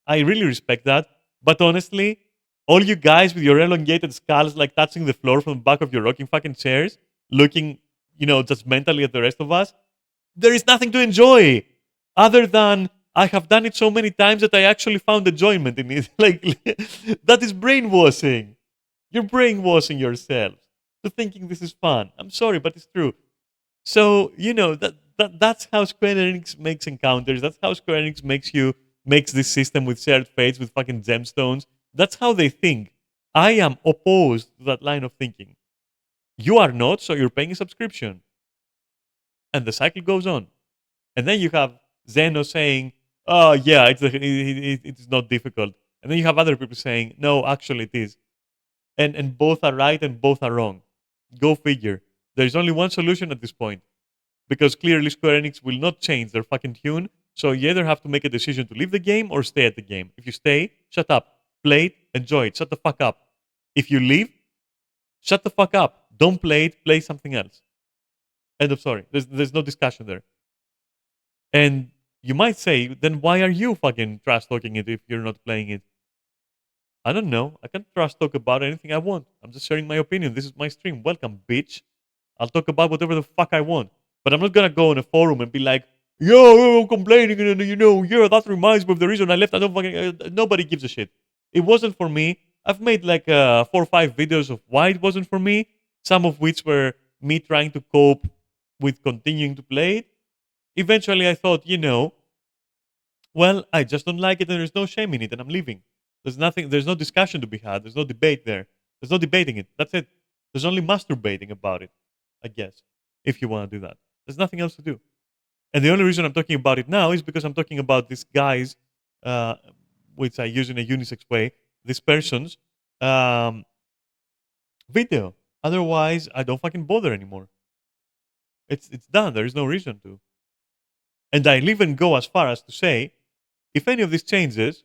I really respect that. But honestly, all you guys with your elongated skulls like touching the floor from the back of your rocking fucking chairs, looking, judgmentally at the rest of us, there is nothing to enjoy other than I have done it so many times that I actually found enjoyment in it. Like, that is brainwashing. You're brainwashing yourselves to thinking this is fun. I'm sorry, but it's true. So, that's how Square Enix makes encounters. That's how Square Enix makes this system with shared fates, with fucking gemstones. That's how they think. I am opposed to that line of thinking. You are not, so you're paying a subscription. And the cycle goes on. And then you have Zeno saying, oh, yeah, it's not difficult. And then you have other people saying, no, actually it is. And both are right and both are wrong. Go figure. There's only one solution at this point. Because clearly Square Enix will not change their fucking tune. So you either have to make a decision to leave the game or stay at the game. If you stay, shut up. Play it, enjoy it. Shut the fuck up. If you leave, shut the fuck up. Don't play it, play something else. End of story. There's no discussion there. And you might say, then why are you fucking trash talking it if you're not playing it? I don't know. I can trash talk about anything I want. I'm just sharing my opinion. This is my stream. Welcome, bitch. I'll talk about whatever the fuck I want. But I'm not gonna go on a forum and be like, yo, I'm complaining, and yeah, that reminds me of the reason I left. I don't fucking. Nobody gives a shit. It wasn't for me. I've made like 4 or 5 videos of why it wasn't for me. Some of which were me trying to cope with continuing to play it. Eventually, I thought, well, I just don't like it, and there's no shame in it, and I'm leaving. There's no discussion to be had. There's no debate there. There's no debating it. That's it. There's only masturbating about it, I guess, if you want to do that. There's nothing else to do. And the only reason I'm talking about it now is because I'm talking about this guy's, which I use in a unisex way, this person's video. Otherwise, I don't fucking bother anymore. It's done. There is no reason to. And I'll even go as far as to say, if any of this changes,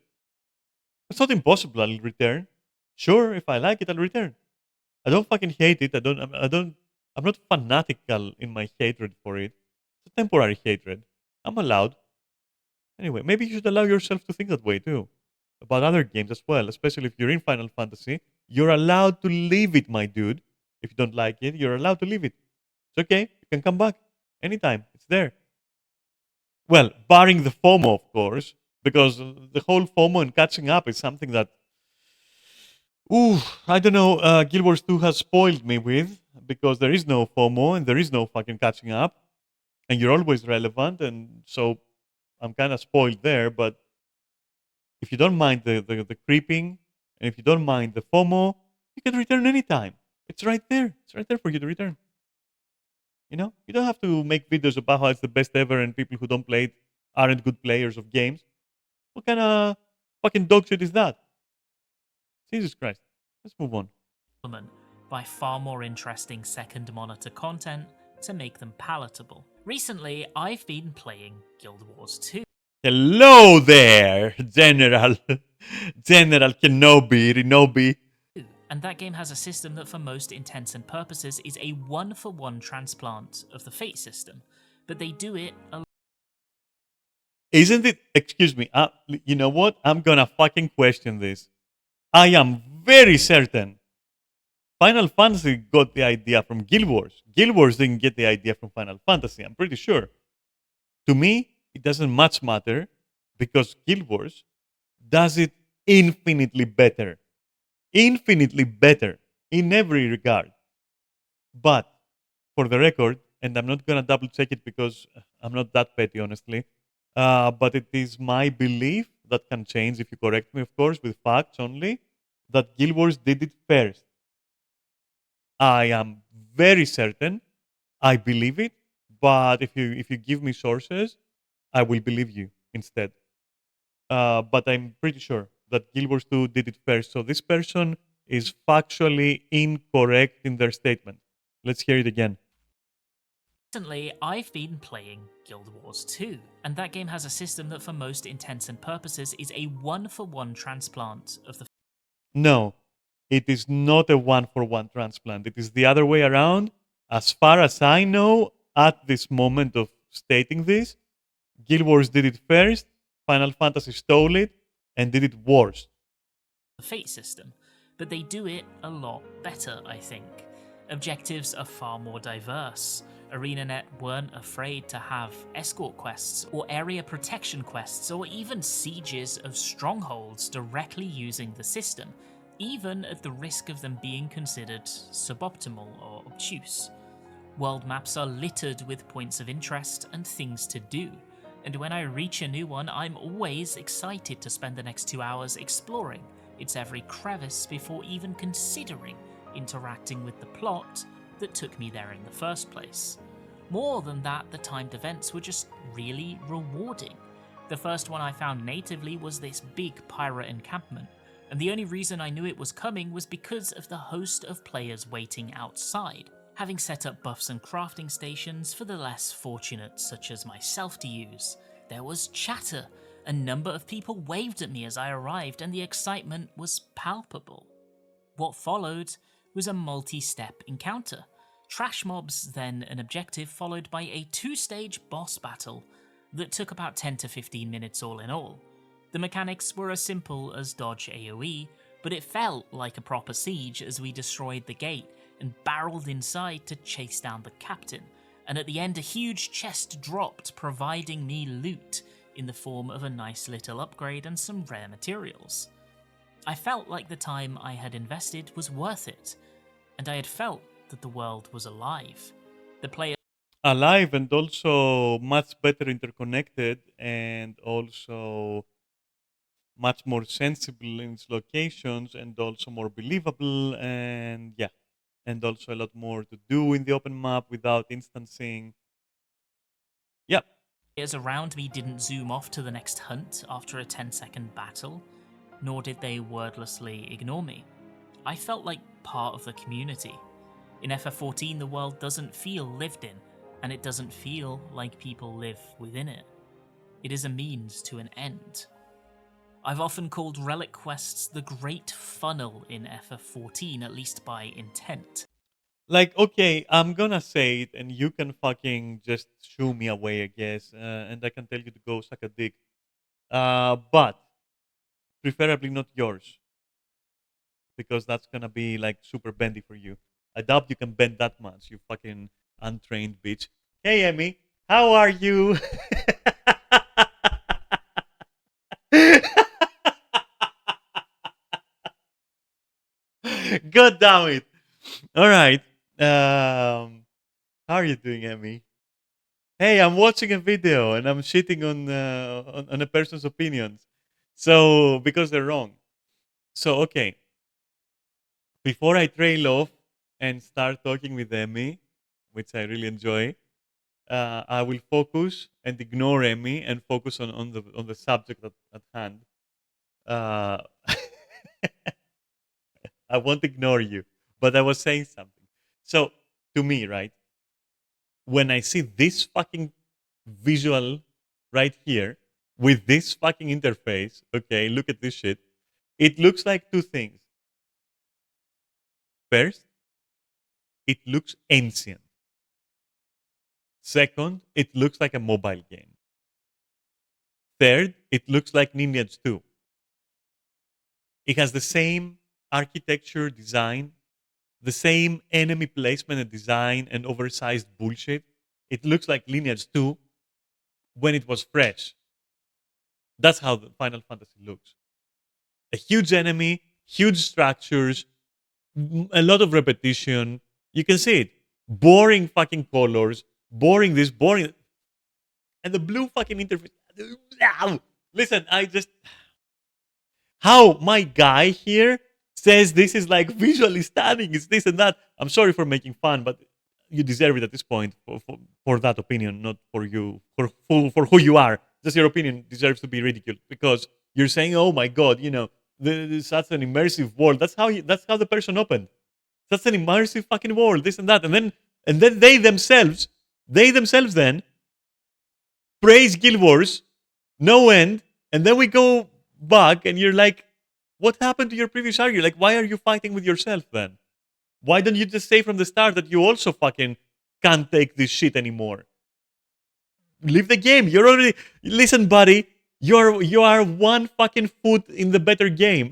it's not impossible I'll return. Sure, if I like it, I'll return. I don't fucking hate it. I'm not fanatical in my hatred for it. It's a temporary hatred. I'm allowed. Anyway, maybe you should allow yourself to think that way too. About other games as well, especially if you're in Final Fantasy. You're allowed to leave it, my dude. If you don't like it, you're allowed to leave it. It's okay. You can come back anytime. It's there. Well, barring the FOMO, of course, because the whole FOMO and catching up is something that, I don't know, Guild Wars 2 has spoiled me with, because there is no FOMO and there is no fucking catching up. and you're always relevant. And so I'm kind of spoiled there. But if you don't mind the creeping, and if you don't mind the FOMO, you can return anytime. It's right there. It's right there for you to return. You don't have to make videos about how it's the best ever and people who don't play it aren't good players of games. What kind of fucking dog shit is that? Jesus Christ. Let's move on. By far more interesting second monitor content to make them palatable. Recently, I've been playing Guild Wars 2. Hello there, General. General Kenobi. And that game has a system that for most intents and purposes is a one-for-one transplant of the Fate system. But they do it a Isn't it? Excuse me. You know what? I'm gonna fucking question this. I am very certain Final Fantasy got the idea from Guild Wars. Guild Wars didn't get the idea from Final Fantasy. I'm pretty sure. To me, it doesn't much matter because Guild Wars does it infinitely better. Infinitely better in every regard. But for the record, and I'm not going to double check it because I'm not that petty, honestly, but it is my belief that can change if you correct me, of course, with facts only, that Guild Wars did it first. I am very certain. I believe it, but if you give me sources, I will believe you instead. But I'm pretty sure that Guild Wars 2 did it first. So this person is factually incorrect in their statement. Let's hear it again. Recently, I've been playing Guild Wars 2, and that game has a system that for most intents and purposes is a one-for-one transplant of the No, it is not a one-for-one transplant. It is the other way around. As far as I know, at this moment of stating this, Guild Wars did it first, Final Fantasy stole it, and did it worse. Fate system, but they do it a lot better, I think. Objectives are far more diverse. ArenaNet weren't afraid to have escort quests, or area protection quests, or even sieges of strongholds directly using the system, even at the risk of them being considered suboptimal or obtuse. World maps are littered with points of interest and things to do, and when I reach a new one, I'm always excited to spend the next 2 hours exploring its every crevice before even considering interacting with the plot that took me there in the first place. More than that, the timed events were just really rewarding. The first one I found natively was this big pirate encampment, and the only reason I knew it was coming was because of the host of players waiting outside, having set up buffs and crafting stations for the less fortunate such as myself to use. There was chatter. A number of people waved at me as I arrived, and the excitement was palpable. What followed was a multi-step encounter. Trash mobs, then an objective, followed by a 2-stage boss battle that took about 10 to 15 minutes all in all. The mechanics were as simple as dodge AoE, but it felt like a proper siege as we destroyed the gate and barreled inside to chase down the captain, and at the end a huge chest dropped, providing me loot in the form of a nice little upgrade and some rare materials. I felt like the time I had invested was worth it, and I had felt that the world was alive. The player Alive and also much better interconnected and also much more sensible in its locations and also more believable and yeah, and also a lot more to do in the open map without instancing. Yeah. players around me didn't zoom off to the next hunt after a 10-second battle, nor did they wordlessly ignore me. I felt like part of the community. In FF14, the world doesn't feel lived in, and it doesn't feel like people live within it. It is a means to an end. I've often called relic quests the great funnel in FF14, at least by intent. Like, okay, I'm gonna say it and you can fucking just shoo me away, I guess, and I can tell you to go suck a dick. But preferably not yours, because that's gonna be like super bendy for you. I doubt you can bend that much, you fucking untrained bitch. Hey, Emmy, how are you? God damn it. All right. How are you doing, Emmy? hey, I'm watching a video and I'm shitting on a person's opinions. So because they're wrong. So okay, before I trail off and start talking with Emmy, which I really enjoy, I will focus and ignore Emmy and focus on the subject at hand. Uh, I won't ignore you, but I was saying something. So to me, right, when I see this fucking visual right here with this fucking interface, okay, look at this shit. It looks like two things. First, it looks ancient. Second, it looks like a mobile game. Third, it looks like Lineage 2. It has the same architecture design, the same enemy placement and design and oversized bullshit. It looks like Lineage 2 when it was fresh. That's how the Final Fantasy looks. A huge enemy, huge structures, a lot of repetition. You can see it. Boring fucking colors, boring this, boring. And the blue fucking interface. Listen, I just. How my guy here says this is like visually stunning, it's this and that. I'm sorry for making fun, but you deserve it at this point for that opinion, not for you, for who you are. Just your opinion deserves to be ridiculed because you're saying, oh my God, you know, such an immersive world. That's how the person opened. That's an immersive fucking world, this and that. And then they themselves then praise Guild Wars, no end, and then we go back and you're like, what happened to your previous argument? Like, why are you fighting with yourself then? Why don't you just say from the start that you also fucking can't take this shit anymore? Leave the game. You're already listen, buddy. You are one fucking foot in the better game.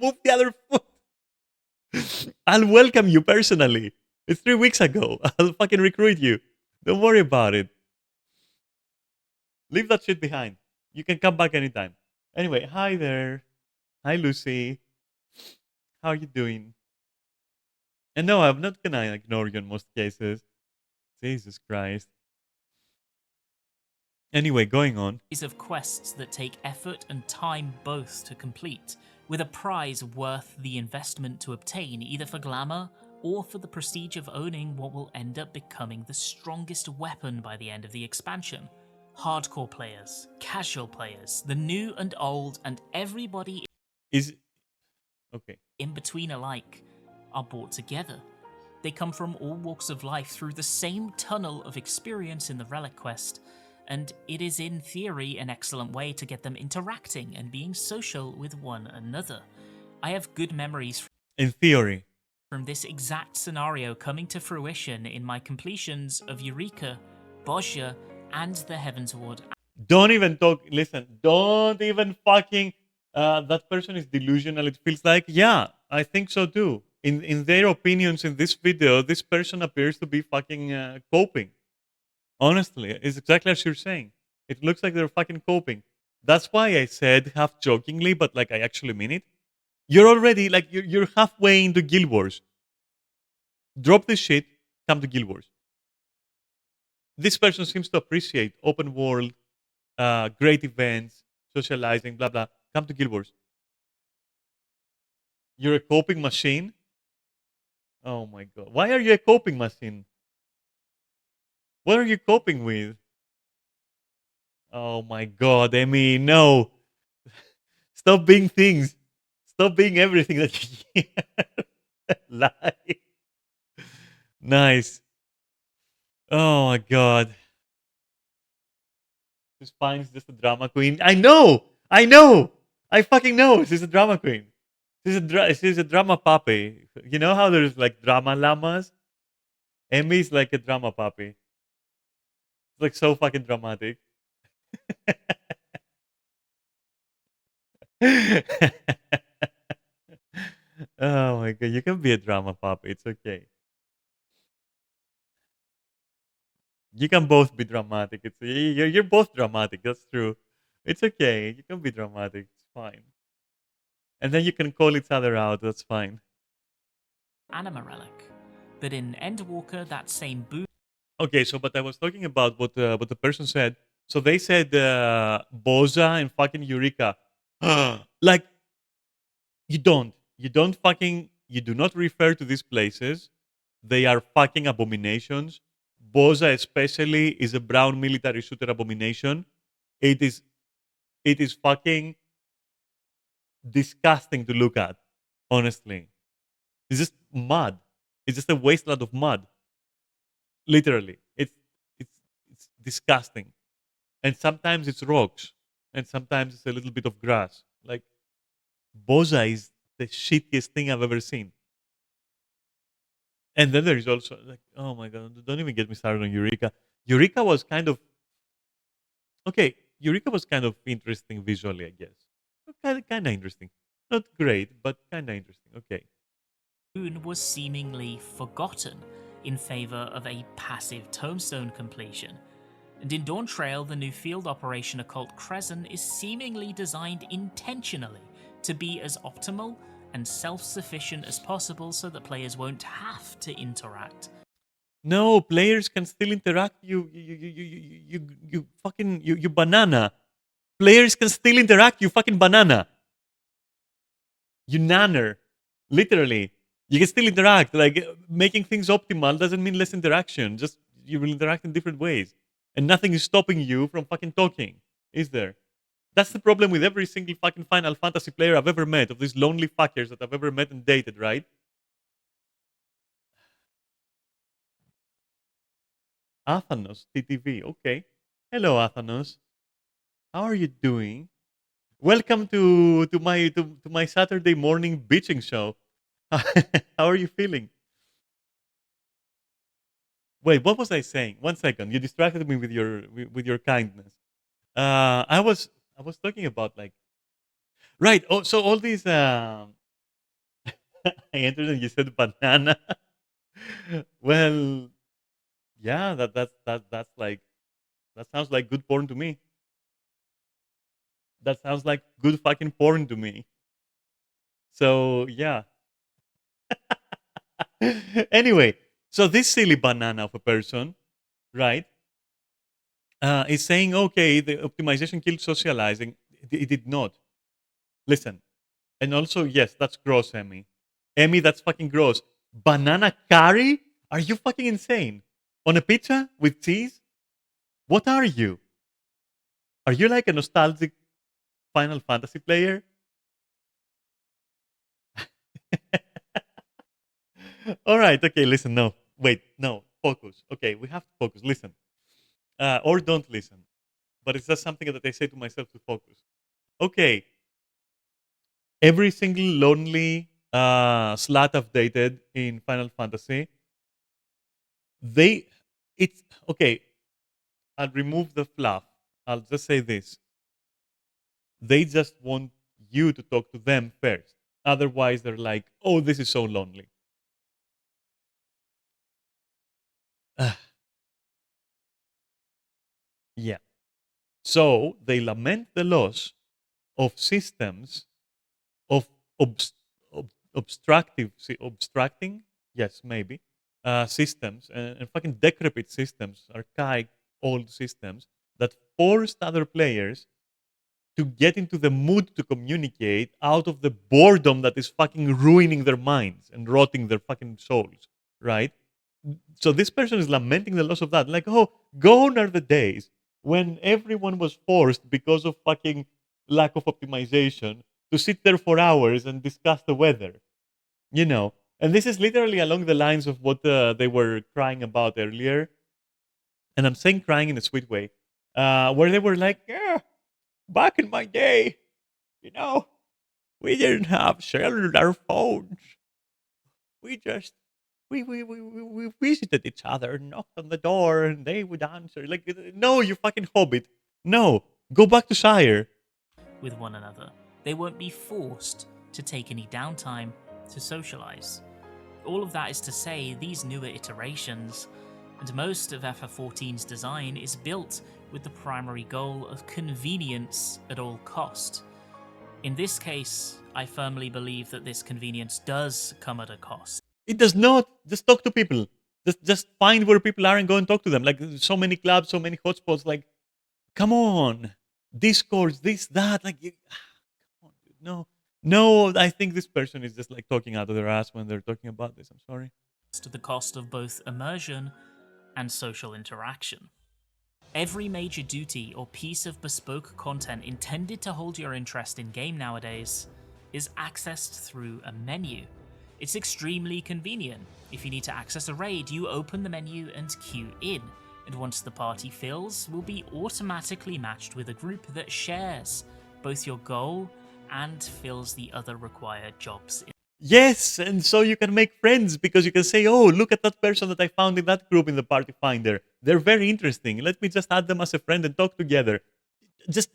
Move the other foot. I'll welcome you personally. It's 3 weeks ago. I'll fucking recruit you. Don't worry about it. Leave that shit behind. You can come back anytime. Anyway, hi there. Hi, Lucy. How are you doing? And no, I'm not gonna ignore you in most cases. Jesus Christ. Anyway, going on. Of quests that take effort and time both to complete, with a prize worth the investment to obtain, either for glamour or for the prestige of owning what will end up becoming the strongest weapon by the end of the expansion. Hardcore players, casual players, the new and old, and everybody Is okay. in between alike are brought together. They come from all walks of life through the same tunnel of experience in the Relic Quest, and it is in theory an excellent way to get them interacting and being social with one another. I have good memories In theory. from this exact scenario coming to fruition in my completions of Eureka, Bozja, and the Heavensward. Don't even talk. Listen, don't even fucking. That person is delusional. It feels like, yeah, I think so too. In their opinions in this video, this person appears to be fucking coping. Honestly, it's exactly as you're saying. It looks like they're fucking coping. That's why I said half jokingly, but like I actually mean it. You're already like you're halfway into Guild Wars. Drop this shit. Come to Guild Wars. This person seems to appreciate open world, great events, socializing, blah blah. Come to Guild Wars. You're a coping machine. Oh my God! Why are you a coping machine? What are you coping with? Oh my God, Emmy, no! Stop being things. Stop being everything that you lie. Nice. Oh my God. She's fine. She's just a drama queen. I know. I know. I fucking know. She's a drama queen. She's a drama puppy. You know how there's like drama llamas? Emmy's like a drama puppy. It's like so fucking dramatic. Oh my God. You can be a drama puppy. It's okay. You can both be dramatic. You're both dramatic. That's true. It's okay. You can be dramatic. It's fine. And then you can call each other out. That's fine. Anima Relic. But in Endwalker, that same boost Okay, so but I was talking about what the person said. So they said Boza and fucking Eureka. Like you do not refer to these places. They are fucking abominations. Boza especially is a brown military shooter abomination. It is it is fucking disgusting to look at. Honestly, it's just mud. It's just a wasteland of mud. Literally, it's it's disgusting. And sometimes it's rocks, and sometimes it's a little bit of grass. Like Boza is the shittiest thing I've ever seen. And then there is also like, oh my god, don't even get me started on Eureka. Eureka was kind of okay. Eureka was kind of interesting visually, I guess. Kind of interesting. Not great, but kind of interesting. Okay. Moon was seemingly forgotten in favor of a passive tombstone completion. And in Dawn Trail, the new field operation Occult Crescent is seemingly designed intentionally to be as optimal and self-sufficient as possible so that players won't have to interact. No, players can still interact. You fucking you banana. Players can still interact. You fucking banana. You nanner. Literally, you can still interact. Like making things optimal doesn't mean less interaction. Just you will interact in different ways, and nothing is stopping you from fucking talking. Is there? That's the problem with every single fucking Final Fantasy player I've ever met, of these lonely fuckers that I've ever met and dated, right? Athanos, TTV, okay. Hello, Athanos. How are you doing? Welcome to my Saturday morning bitching show. How are you feeling? Wait, what was I saying? One second. You distracted me with your kindness. I was talking about like right. Oh, so all these I entered and you said banana. Well, yeah, that's like that sounds like good porn to me. That sounds like good fucking porn to me. So yeah. Anyway, so this silly banana of a person, right, is saying, okay, the optimization killed socializing. It did not. Listen, and also, yes, that's gross, Emmy. Emmy, that's fucking gross. Banana curry? Are you fucking insane? On a pizza with cheese? What are you? Are you like a nostalgic Final Fantasy player? All right, okay, listen, no. Wait, no, focus. Okay, we have to focus. Listen. Or don't listen. But it's just something that I say to myself to focus. Okay, every single lonely slot I've dated in Final Fantasy, they, it's, okay, I'll remove the fluff. I'll just say this. They just want you to talk to them first. Otherwise, they're like, oh, this is so lonely. Yeah. So they lament the loss of systems of obst- obstructing, yes, maybe, systems and fucking decrepit systems, archaic old systems that forced other players to get into the mood to communicate out of the boredom that is fucking ruining their minds and rotting their fucking souls, right? So this person is lamenting the loss of that. Like, oh, gone are the days when everyone was forced because of fucking lack of optimization to sit there for hours and discuss the weather, you know. And this is literally along the lines of what they were crying about earlier. And I'm saying crying in a sweet way, where they were like, yeah, back in my day, you know, we didn't have cellular phones. We just we visited each other, knocked on the door, and they would answer. Like, no, you fucking hobbit. No, go back to Shire. With one another. They won't be forced to take any downtime to socialize. All of that is to say, these newer iterations, and most of FF14's design, is built with the primary goal of convenience at all cost. In this case, I firmly believe that this convenience does come at a cost. It does not. Just talk to people. Just find where people are and go and talk to them. Like so many clubs, so many hotspots. Like, come on, Discords, this, that. Like, come on, dude. No, no. I think this person is just like talking out of their ass when they're talking about this. I'm sorry. To the cost of both immersion and social interaction. Every major duty or piece of bespoke content intended to hold your interest in game nowadays is accessed through a menu. It's extremely convenient. If you need to access a raid, you open the menu and queue in, and once the party fills, will be automatically matched with a group that shares both your goal and fills the other required jobs. Yes, and so you can make friends because you can say, "Oh, look at that person that I found in that group in the party finder. They're very interesting. Let me just add them as a friend and talk together." Just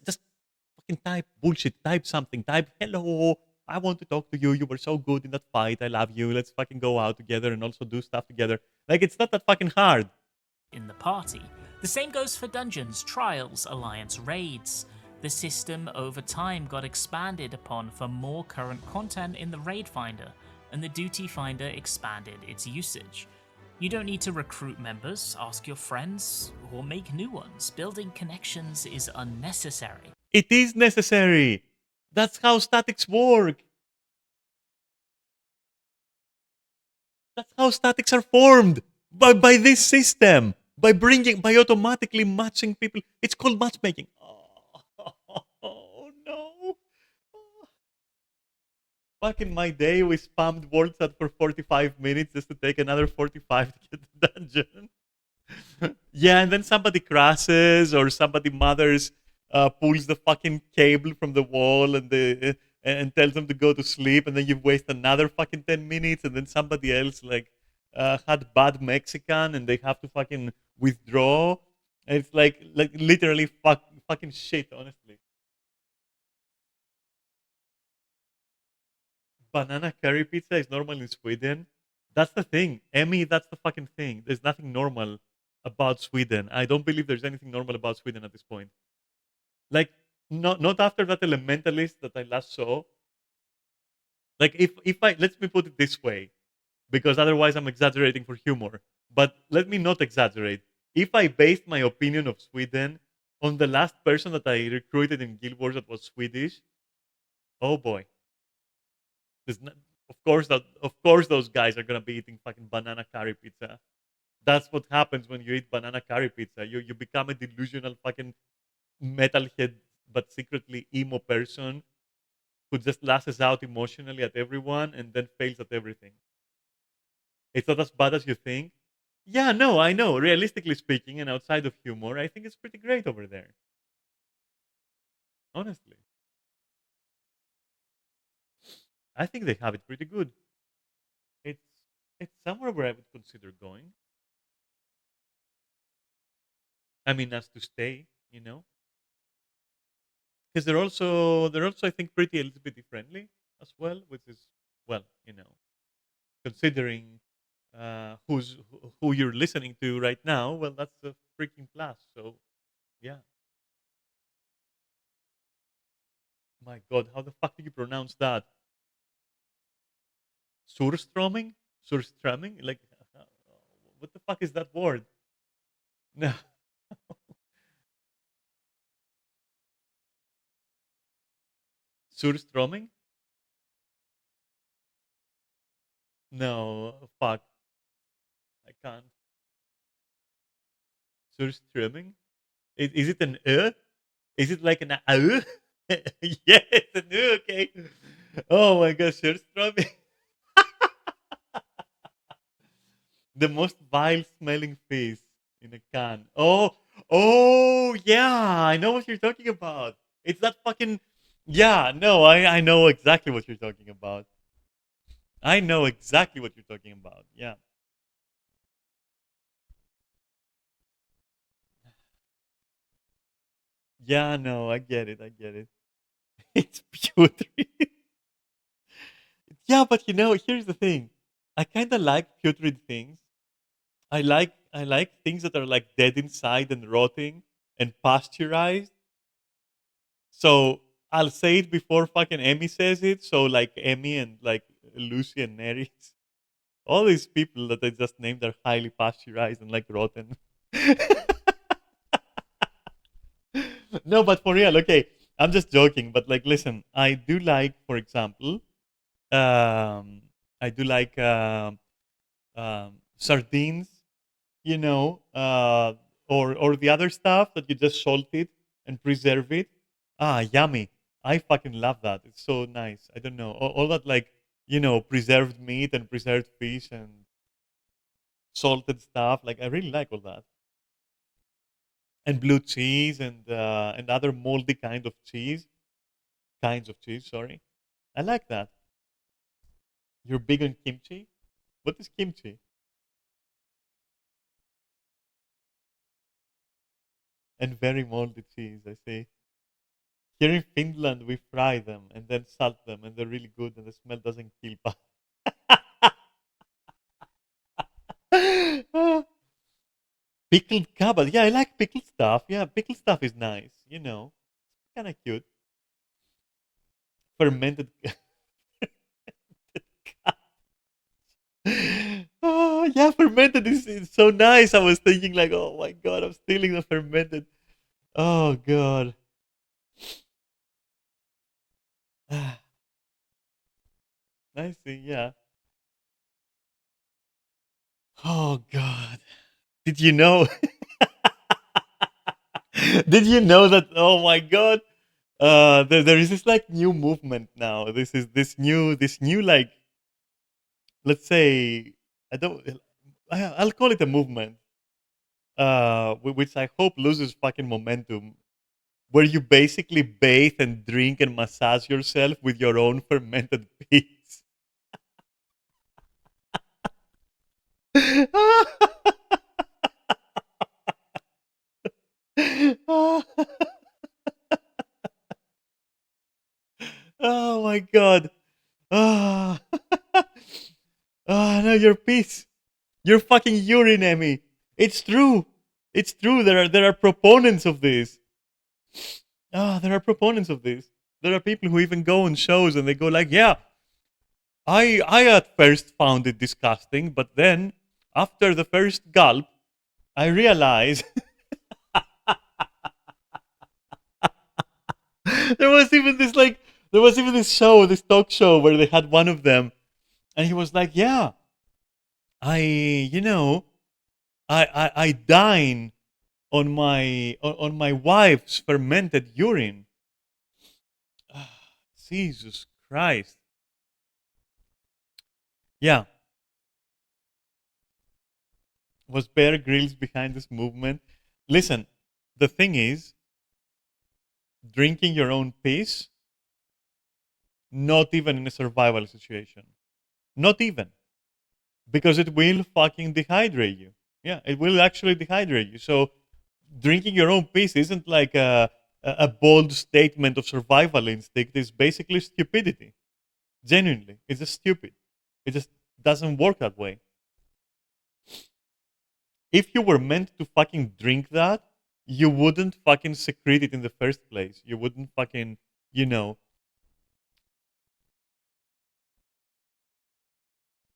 fucking type bullshit. Type something. Type, "Hello, I want to talk to you. You were so good in that fight. I love you. Let's fucking go out together and also do stuff together." Like it's not that fucking hard. In the party. The same goes for dungeons, trials, alliance raids. The system over time got expanded upon for more current content in the raid finder, and the duty finder expanded its usage. You don't need to recruit members, ask your friends, or make new ones. Building connections is unnecessary. It is necessary. That's how statics work. That's how statics are formed by this system. By automatically matching people. It's called matchmaking. Oh no. Back in my day, we spammed world chat for 45 minutes just to take another 45 to get the dungeon. Yeah, and then somebody crashes or somebody mothers pulls the fucking cable from the wall and tells them to go to sleep, and then you waste another fucking 10 minutes, and then somebody else like had bad Mexican and they have to fucking withdraw. And it's like literally fucking shit, honestly. Banana curry pizza is normal in Sweden. That's the thing. Emmy, that's the fucking thing. There's nothing normal about Sweden. I don't believe there's anything normal about Sweden at this point. Like, not after that Elementalist that I last saw. Like, if I let me put it this way, because otherwise I'm exaggerating for humor. But let me not exaggerate. If I based my opinion of Sweden on the last person that I recruited in Guild Wars that was Swedish, oh boy, there's not, of course those guys are gonna be eating fucking banana curry pizza. That's what happens when you eat banana curry pizza. You become a delusional fucking metalhead, but secretly emo person who just lashes out emotionally at everyone and then fails at everything. It's not as bad as you think. Yeah, no, I know. Realistically speaking, and outside of humor, I think it's pretty great over there. Honestly, I think they have it pretty good. It's it's somewhere where I would consider going. I mean, as to stay, because they're also I think pretty LGBT friendly as well, which is well, considering who you're listening to right now, well, that's a freaking plus. So yeah, my God, how the fuck do you pronounce that? Surströmming, surströmming, like what the fuck is that word? No, surströmming? No, fuck, I can't. Surströmming? Is it an Is it like an yes, an okay. Oh my gosh, surströmming. The most vile smelling fish in a can. Oh, yeah, I know what you're talking about. It's that fucking. Yeah, no, I know exactly what you're talking about. I know exactly what you're talking about. Yeah. Yeah, no, I get it. I get it. It's putrid. Yeah, but here's the thing. I kind of like putrid things. I like things that are like dead inside and rotting and pasteurized. So I'll say it before fucking Emmy says it. So like Emmy and like Lucy and Neris. All these people that I just named are highly pasteurized and like rotten. No, but for real, okay. I'm just joking, but like, listen, I do like, for example, um, I do like sardines, you know, or the other stuff that you just salt it and preserve it. Ah, yummy! I fucking love that. It's so nice. I don't know all that like preserved meat and preserved fish and salted stuff. Like I really like all that. And blue cheese and other moldy kinds of cheese. Sorry, I like that. You're big on kimchi. What is kimchi? And very moldy cheese. I see. Here in Finland, we fry them and then salt them, and they're really good, and the smell doesn't kill. Pickled cabbage. Yeah, I like pickled stuff. Yeah, pickled stuff is nice. Kind of cute. Fermented. Oh, yeah, fermented is so nice. I was thinking like, oh my god, I'm stealing the fermented. Oh god. I see. Yeah. Oh god. Did you know? Did you know that? Oh my god. There is this like new movement now. This new like, let's say, I don't I'll call it a movement, which I hope loses fucking momentum, where you basically bathe and drink and massage yourself with your own fermented piss. Oh my god. Ah, no, your piss. Your fucking urine, Emmy. It's true. It's true. There are proponents of this. There are proponents of this. There are people who even go on shows and they go like, "Yeah, I at first found it disgusting, but then after the first gulp, I realized." there was even this like there was even this talk show where they had one of them, and he was like, "Yeah, I you know I dine on my wife's fermented urine." Jesus Christ. Yeah, was Bear Grylls behind this movement? Listen, the thing is, drinking your own piss, not even in a survival situation. Not even. Because it will fucking dehydrate you. Yeah, it will actually dehydrate you. So drinking your own piss isn't like a bold statement of survival instinct. It's basically stupidity. Genuinely. It's just stupid. It just doesn't work that way. If you were meant to fucking drink that, you wouldn't fucking secrete it in the first place. You wouldn't fucking, you know,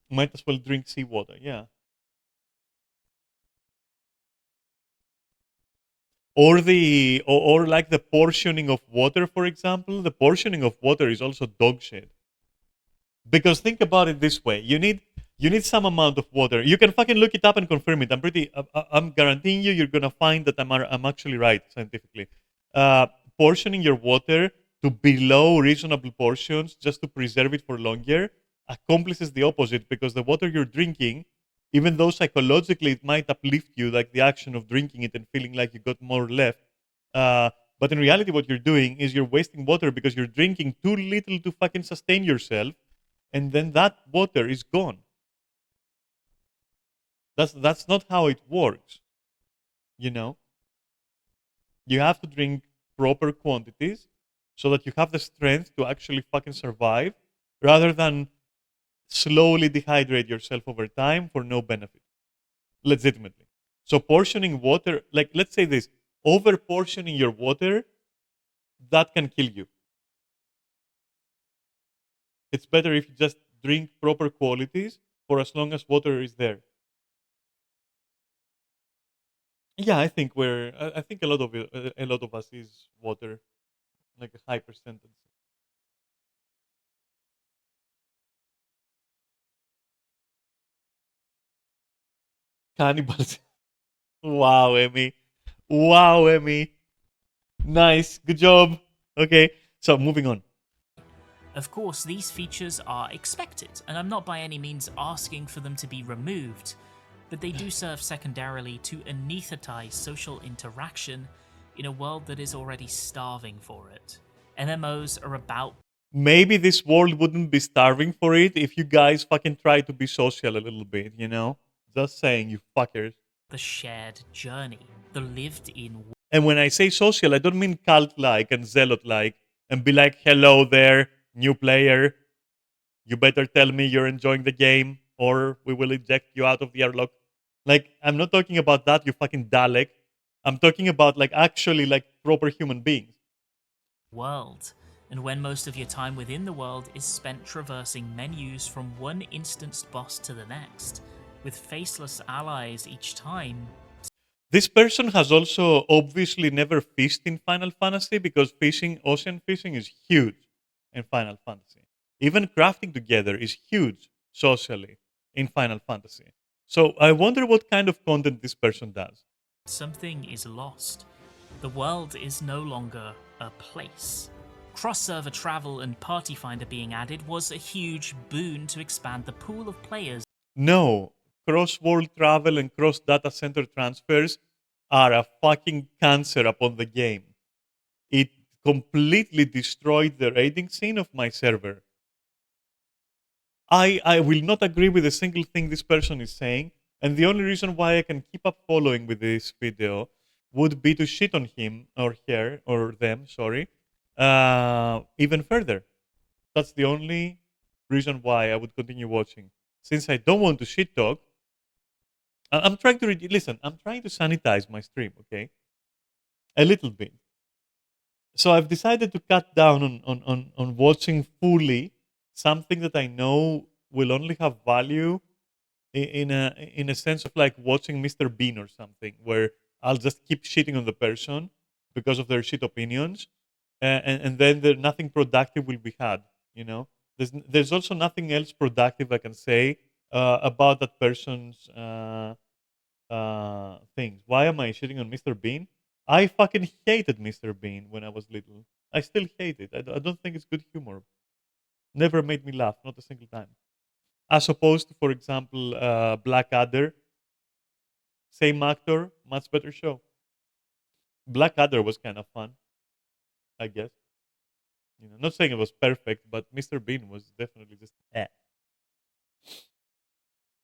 might as well drink seawater. Yeah. Or like the portioning of water, for example. The portioning of water is also dog shit. Because think about it this way: you need some amount of water. You can fucking look it up and confirm it. I'm guaranteeing you're gonna find that I'm actually right scientifically. Uh, Portioning your water to below reasonable portions just to preserve it for longer accomplishes the opposite, because the water you're drinking, even though psychologically it might uplift you, like the action of drinking it and feeling like you got more left. Uh, but in reality, what you're doing is you're wasting water because you're drinking too little to fucking sustain yourself, and then that water is gone. That's not how it works. You know, you have to drink proper quantities so that you have the strength to actually fucking survive, rather than slowly dehydrate yourself over time for no benefit, legitimately. So portioning water, like let's say this, over portioning your water, that can kill you. It's better if you just drink proper qualities for as long as water is there. Yeah, I think I think a lot of a lot of us is water, like a high percentage. Cannibals. Wow, Emmy. Wow, Emmy. Nice. Good job. Okay. So moving on. Of course, these features are expected, and I'm not by any means asking for them to be removed, but they do serve secondarily to anesthetize social interaction in a world that is already starving for it. MMOs are about Maybe this world wouldn't be starving for it if you guys fucking try to be social a little bit, you know? Just saying, you fuckers. the shared journey, the lived in. And when I say social, I don't mean cult like and zealot like and be like, hello there, new player. You better tell me you're enjoying the game or we will eject you out of the airlock. Like, I'm not talking about that, you fucking Dalek. I'm talking about like actually like proper human beings. World, and when most of your time within the world is spent traversing menus from one instanced boss to the next, with faceless allies each time. This person has also obviously never fished in Final Fantasy because fishing, ocean fishing, is huge in Final Fantasy. Even crafting together is huge socially in Final Fantasy. So I wonder what kind of content this person does. Something is lost. The world is no longer a place. Cross-server travel and Party Finder being added was a huge boon to expand the pool of players. No, cross world travel and cross data center transfers are a fucking cancer upon the game. It completely destroyed the raiding scene of my server. I will not agree with a single thing this person is saying, and the only reason why I can keep up following with this video would be to shit on him or her or them, sorry, even further. That's the only reason why I would continue watching. Since I don't want to shit talk, I'm trying to listen. I'm trying to sanitize my stream, okay, a little bit. So I've decided to cut down on watching fully something that I know will only have value in a sense of like watching Mr. Bean or something, where I'll just keep shitting on the person because of their shit opinions, and then nothing productive will be had. You know, there's also nothing else productive I can say about that person's things. Why am I shitting on Mr. Bean? I fucking hated Mr. Bean when I was little. I still hate it. I don't think it's good humor. Never made me laugh, not a single time. As opposed to, for example, Blackadder, same actor, much better show. Blackadder was kind of fun, I guess. You know, not saying it was perfect, but Mr. Bean was definitely just eh.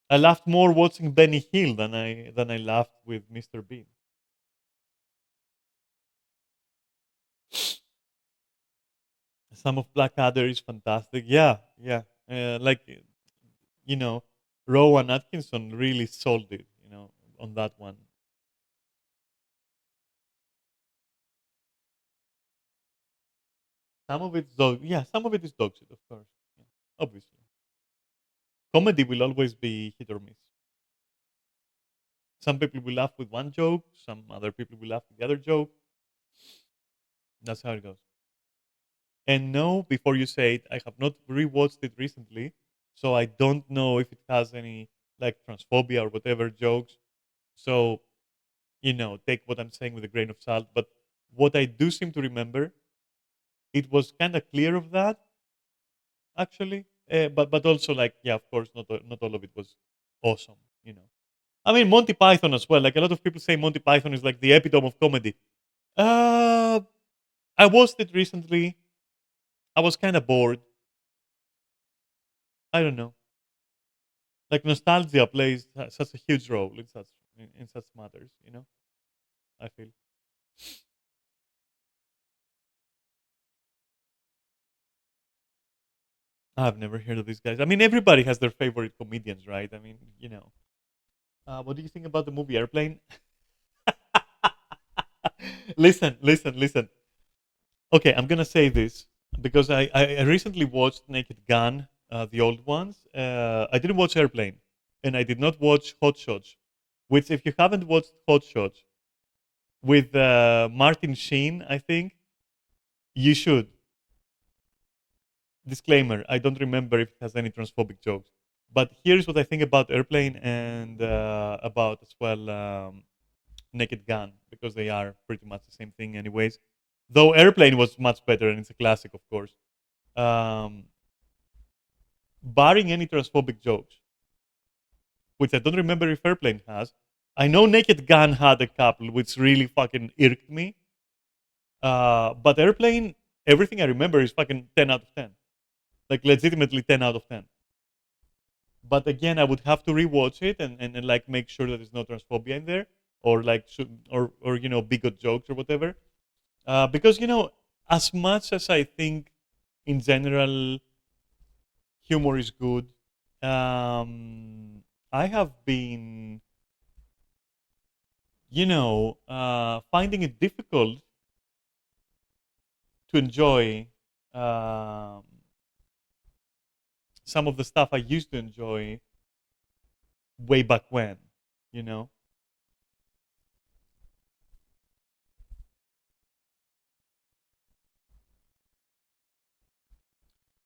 I laughed more watching Benny Hill than I laughed with Mr. Bean. Some of Blackadder is fantastic. Yeah, yeah. Like you know, Rowan Atkinson really sold it. You know, on that one. Some of it's dog. Yeah, some of it is dog shit, of course. Yeah, obviously, comedy will always be hit or miss. Some people will laugh with one joke. Some other people will laugh with the other joke. That's how it goes. And no, before you say it, I have not rewatched it recently, so I don't know if it has any like transphobia or whatever jokes. So take what I'm saying with a grain of salt. But what I do seem to remember, it was kind of clear of that actually. But also like yeah, of course, not all of it was awesome. I mean Monty Python as well. Like a lot of people say, Monty Python is like the epitome of comedy. Uh, I watched it recently. I was kind of bored. I don't know. Like nostalgia plays such a huge role in such matters. I feel. I've never heard of these guys. I mean, everybody has their favorite comedians, right? I mean, what do you think about the movie Airplane? Listen. Okay, I'm gonna say this because I recently watched Naked Gun the old ones. I didn't watch Airplane, and I did not watch Hot Shots. Which, if you haven't watched Hot Shots with Martin Sheen, I think you should. Disclaimer: I don't remember if it has any transphobic jokes. But here's what I think about Airplane and about as well Naked Gun, because they are pretty much the same thing, anyways. Though Airplane was much better, and it's a classic, of course. Um, Barring any transphobic jokes, which I don't remember if Airplane has. I know Naked Gun had a couple, which really fucking irked me. But Airplane, everything I remember is fucking 10 out of 10. Like, legitimately 10 out of 10. But again, I would have to rewatch it and like make sure that there's no transphobia in there, or like or bigot jokes or whatever. Because as much as I think in general humor is good, I have been finding it difficult to enjoy um, some of the stuff I used to enjoy way back when, you know.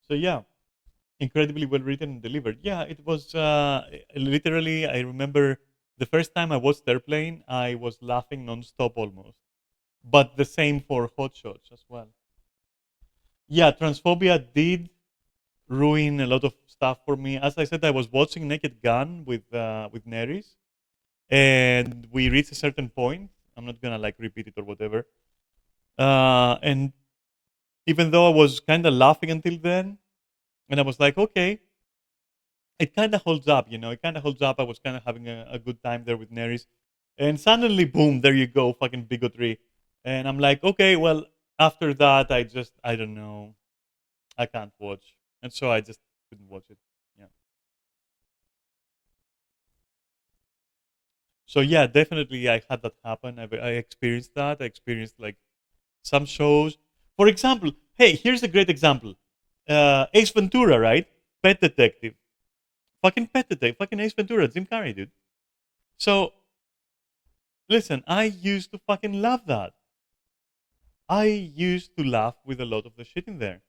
So yeah, incredibly well written and delivered. Yeah, it was literally. I remember the first time I watched Airplane, I was laughing nonstop almost. But the same for Hot Shots as well. Yeah, transphobia did ruin a lot of stuff for me. As I said, I was watching Naked Gun with Neris, and we reached a certain point. I'm not gonna like repeat it or whatever. And even though I was kind of laughing until then, and I was like, okay, it kind of holds up, It kind of holds up. I was kind of having a good time there with Neris, and suddenly, boom, there you go, fucking bigotry. And I'm like, okay, well, after that, I don't know, I can't watch, and so I just couldn't watch it. Yeah. So yeah, definitely, I had that happen. I experienced that. I experienced like some shows. For example, hey, here's a great example. Ace Ventura, right? Pet Detective. Fucking Pet Detective. Fucking Ace Ventura. Jim Carrey, dude. So, listen, I used to fucking love that. I used to laugh with a lot of the shit in there.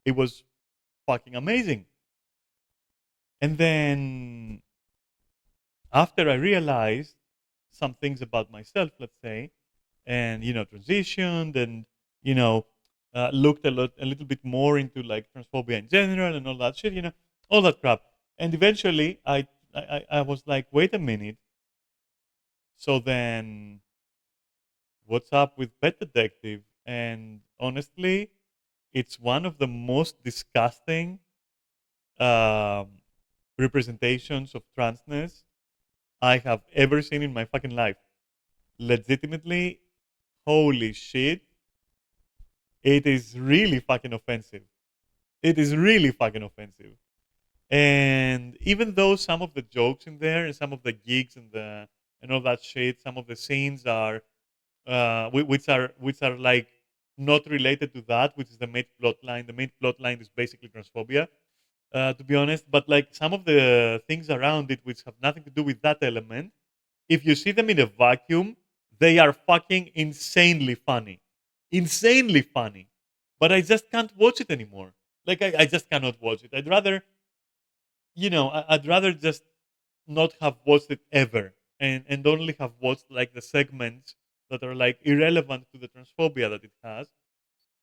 It was fucking amazing. And then, after I realized some things about myself, let's say, and, transitioned and, you know, looked a little bit more into like transphobia in general and all that shit, all that crap. And eventually, I was like, wait a minute. So then, what's up with Pet Detective? And honestly, it's one of the most disgusting um, representations of transness I have ever seen in my fucking life. Legitimately, holy shit, it is really fucking offensive. It is really fucking offensive. And even though some of the jokes in there and some of the gigs and all that shit, some of the scenes are which are like not related to that, which is the main plot line. The main plot line is basically transphobia, to be honest. But like some of the things around it, which have nothing to do with that element, if you see them in a vacuum, they are fucking insanely funny, insanely funny. But I just can't watch it anymore. Like I just cannot watch it. I'd rather just not have watched it ever, and only have watched like the segments that are like irrelevant to the transphobia that it has,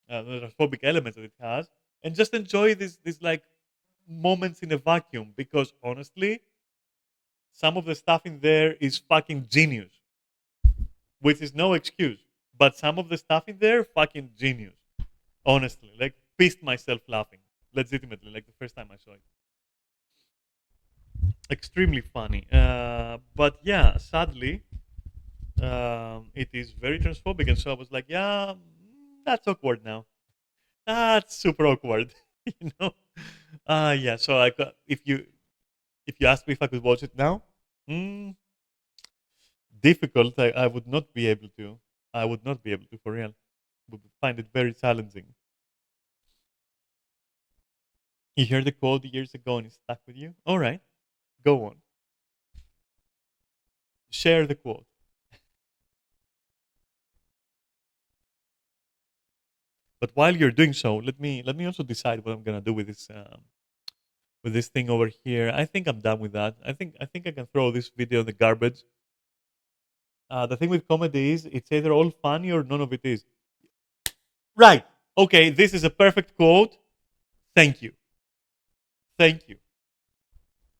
the transphobic elements that it has, and just enjoy these like moments in a vacuum. Because honestly, some of the stuff in there is fucking genius, which is no excuse. But some of the stuff in there, fucking genius. Honestly, like pissed myself laughing, legitimately, like the first time I saw it. Extremely funny. But yeah, sadly, it is very transphobic, and so I was like, yeah, that's awkward now. That's super awkward, you know. Yeah. So if you ask me if I could watch it now, mm, difficult. I would not be able to. I would not be able to for real. Would find it very challenging. You heard the quote years ago and it stuck with you? All right, go on. Share the quote. But while you're doing so, let me also decide what I'm gonna do with this thing over here. I think I'm done with that. I think I can throw this video in the garbage. The thing with comedy is it's either all funny or none of it is. Right. Okay, this is a perfect quote. Thank you. Thank you.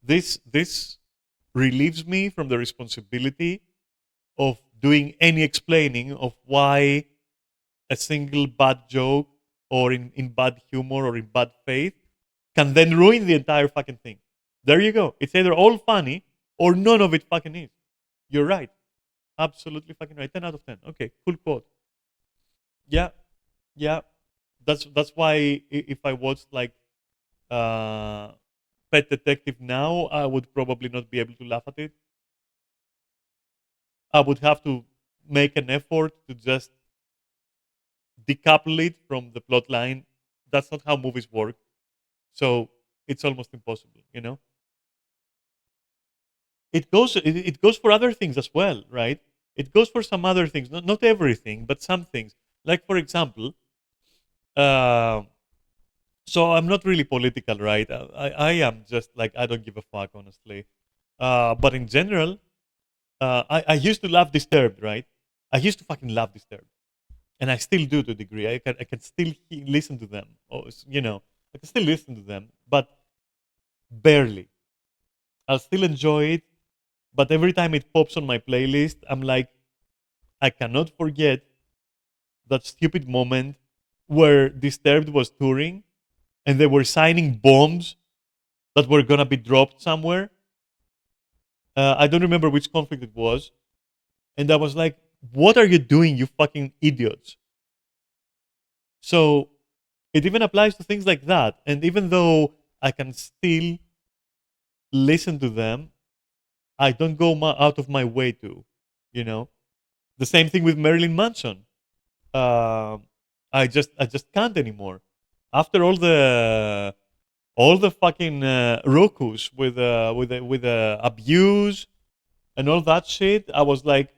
This relieves me from the responsibility of doing any explaining of why a single bad joke or in bad humor or in bad faith can then ruin the entire fucking thing. There you go. It's either all funny or none of it fucking is. You're right. Absolutely fucking right. 10 out of 10. Okay, cool quote. Yeah, yeah. That's why if I watched like uh, Pet Detective now, I would probably not be able to laugh at it. I would have to make an effort to just decouple it from the plot line. That's not how movies work. So it's almost impossible, you know? It goes for other things as well, right? It goes for some other things, not everything, but some things. Like for example, uh, so I'm not really political, right? I am just like I don't give a fuck, honestly. But in general, I used to love Disturbed, right? I used to fucking love Disturbed, and I still do to a degree. I can still listen to them, I can still listen to them, but barely. I'll still enjoy it, but every time it pops on my playlist, I'm like, I cannot forget that stupid moment where Disturbed was touring and they were signing bombs that were gonna be dropped somewhere. I don't remember which conflict it was, and I was like, "What are you doing, you fucking idiots?" So it even applies to things like that. And even though I can still listen to them, I don't go out of my way to, you know. The same thing with Marilyn Manson. Uh, I just can't anymore. After all the fucking Rokus with abuse and all that shit, I was like,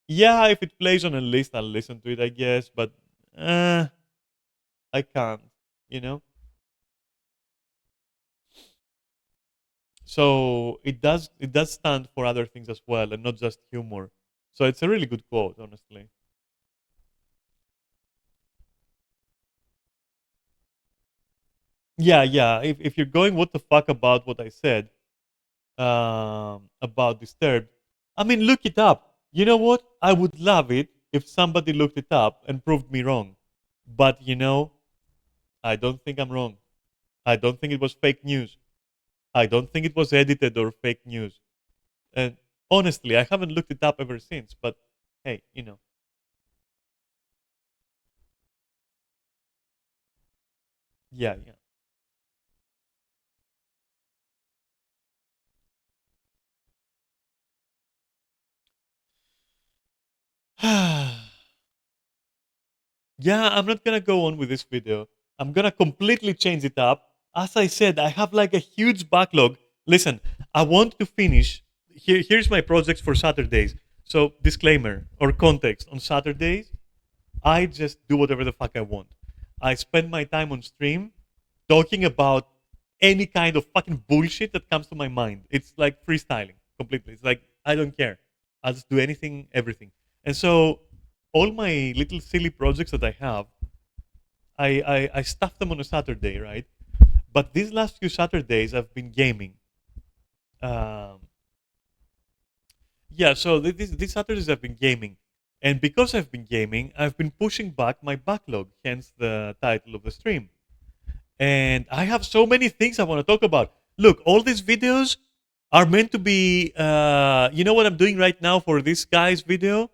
yeah, if it plays on a list, I'll listen to it, I guess. But uh, I can't, you know. So it does stand for other things as well, and not just humor. So it's a really good quote, honestly. Yeah, yeah. If you're going, what the fuck about what I said about Disturbed? I mean, look it up. You know what? I would love it if somebody looked it up and proved me wrong. But I don't think I'm wrong. I don't think it was fake news. I don't think it was edited or fake news. And honestly, I haven't looked it up ever since. But hey, yeah, yeah. Yeah, I'm not gonna go on with this video. I'm gonna completely change it up. As I said, I have like a huge backlog. Listen, I want to finish. Here's my projects for Saturdays. So, disclaimer or context on Saturdays, I just do whatever the fuck I want. I spend my time on stream talking about any kind of fucking bullshit that comes to my mind. It's like freestyling completely. It's like I don't care. I'll just do anything, everything. And so all my little silly projects that I have, I stuff them on a Saturday, right? But these last few Saturdays I've been gaming. Um, yeah, so these Saturdays I've been gaming. And because I've been gaming, I've been pushing back my backlog, hence the title of the stream. And I have so many things I want to talk about. Look, all these videos are meant to be. You know what I'm doing right now for this guy's video?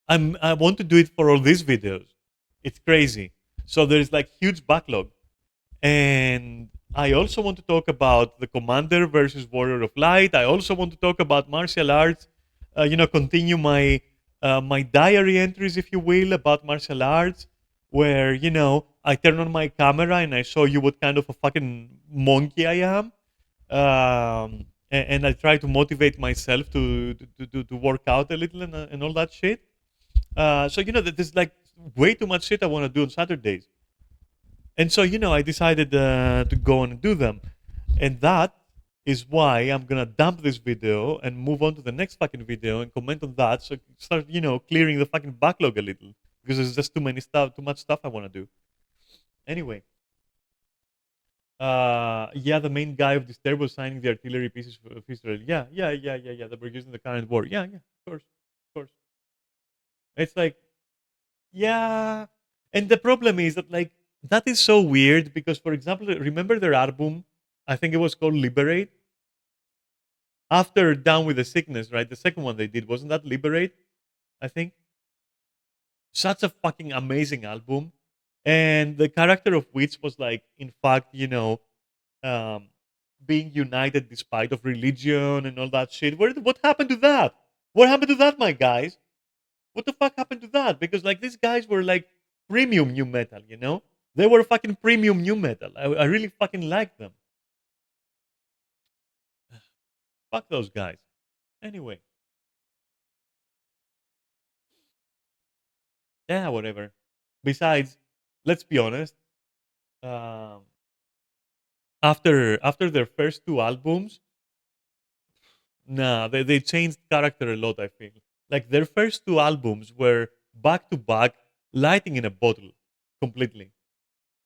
I want to do it for all these videos. It's crazy. So there's like huge backlog, and I also want to talk about the Commander versus Warrior of Light. I also want to talk about martial arts. Continue my diary entries, if you will, about martial arts. where I turn on my camera and I show you what kind of a fucking monkey I am, and I try to motivate myself to work out a little and all that shit. So that there's like way too much shit I want to do on Saturdays, and so I decided to go on and do them, and that is why I'm gonna dump this video and move on to the next fucking video and comment on that. So start clearing the fucking backlog a little because there's just too much stuff I want to do. Anyway, yeah, the main guy of Disturb was signing the artillery pieces of Israel. Yeah, yeah, yeah, yeah, yeah. That were used in the current war. Yeah, yeah, of course. It's like, yeah, and the problem is that like that is so weird because, for example, remember their album? I think it was called Liberate. After Down with the Sickness, right? The second one they did wasn't that Liberate? I think such a fucking amazing album, and the character of which was like, in fact, um, being united despite of religion and all that shit. What happened to that? What happened to that, my guys? What the fuck happened to that? Because like these guys were like premium new metal, They were fucking premium new metal. I really fucking like them. Fuck those guys. Anyway, yeah, whatever. Besides, let's be honest. Um, after their first two albums, nah, they changed character a lot. I feel like their first two albums were back to back, lighting in a bottle, completely.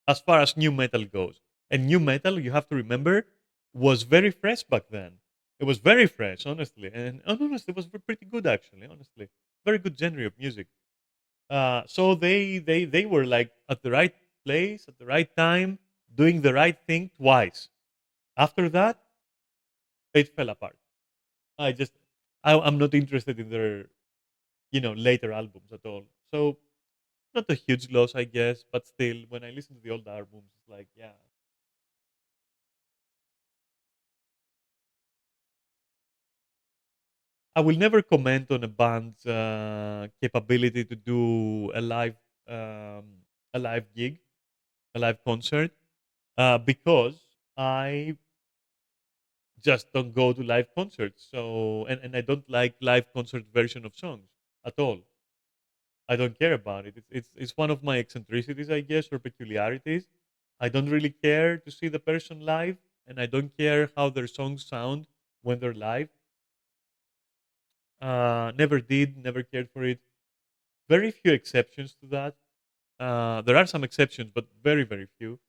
As far as new metal goes, and new metal, you have to remember, was very fresh back then. It was very fresh, honestly, and honestly, it was pretty good actually. Honestly, very good genre of music. So they were like at the right place at the right time, doing the right thing twice. After that, it fell apart. I just I'm not interested in their later albums at all. So not a huge loss, I guess, but still, when I listen to the old albums, it's like, yeah, I will never comment on a band's capability to do um, a live gig, a live concert, because I just don't go to live concerts. So and I don't like live concert version of songs at all. I don't care about it. It's one of my eccentricities, I guess, or peculiarities. I don't really care to see the person live, and I don't care how their songs sound when they're live. Never did, never cared for it. Very few exceptions to that. There are some exceptions, but very, very few.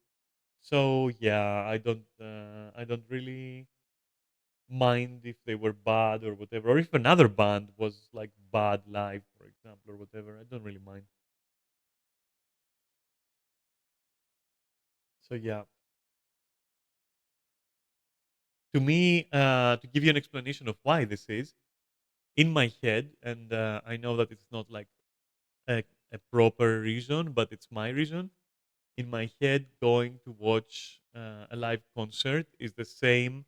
So yeah, I don't really mind if they were bad or whatever, or if another band was like bad live, for example, or whatever. I don't really mind. So yeah, to me, to give you an explanation of why this is in my head, and I know that it's not like a, a proper reason, but it's my reason. In my head, going to watch a live concert is the same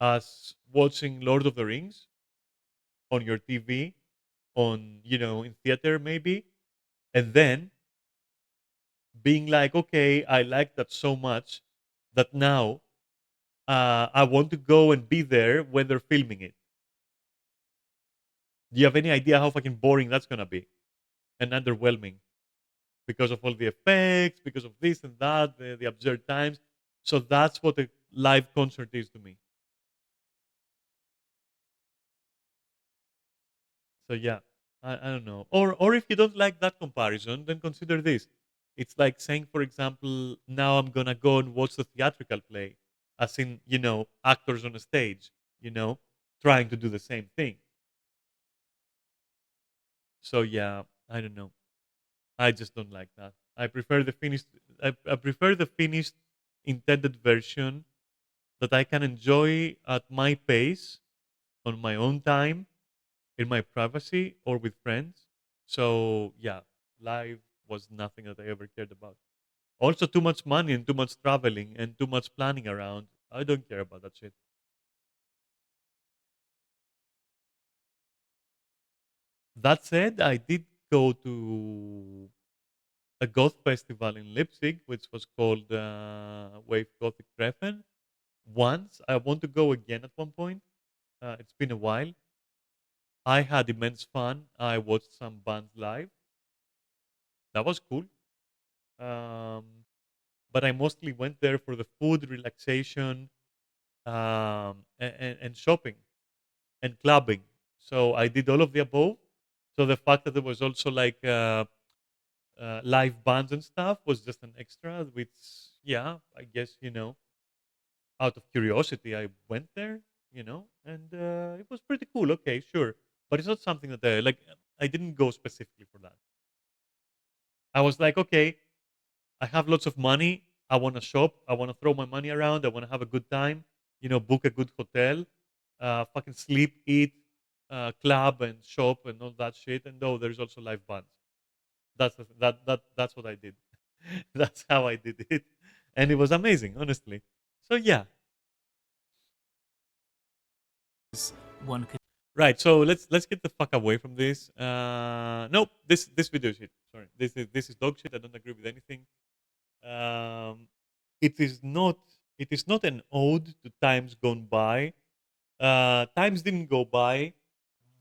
as watching Lord of the Rings on your TV, on in theater maybe, and then being like, okay, I like that so much that now I want to go and be there when they're filming it. Do you have any idea how fucking boring that's gonna be and underwhelming because of all the effects, because of this and that, the absurd times? So that's what a live concert is to me. So yeah, I don't know. Or if you don't like that comparison, then consider this. It's like saying, for example, now I'm gonna go and watch the theatrical play, as in actors on a stage, trying to do the same thing. So yeah, I don't know. I just don't like that. I prefer the finished. I prefer the finished intended version that I can enjoy at my pace, on my own time, in my privacy, or with friends. So yeah, live was nothing that I ever cared about. Also, too much money and too much traveling and too much planning around. I don't care about that shit. That said, I did go to a goth festival in Leipzig, which was called Wave Gothic Treffen. Once I want to go again at one point. It's been a while. I had immense fun. I watched some bands live. That was cool. Um, but I mostly went there for the food, relaxation, and shopping and clubbing. So I did all of the above. So the fact that there was also like live bands and stuff was just an extra. Which, yeah, I guess out of curiosity, I went there. And it was pretty cool. Okay, sure, but it's not something that I like. I didn't go specifically for that. I was like, okay, I have lots of money. I want to shop. I want to throw my money around. I want to have a good time. Book a good hotel. Fucking sleep, eat, club, and shop, and all that shit. And oh, there's also live bands. That's what I did. That's how I did it, and it was amazing, honestly. So yeah, One could right. So let's get the fuck away from this. Nope. This video is shit. Sorry. This is dog shit. I don't agree with anything. Um, it is not. It is not an ode to times gone by. Times didn't go by.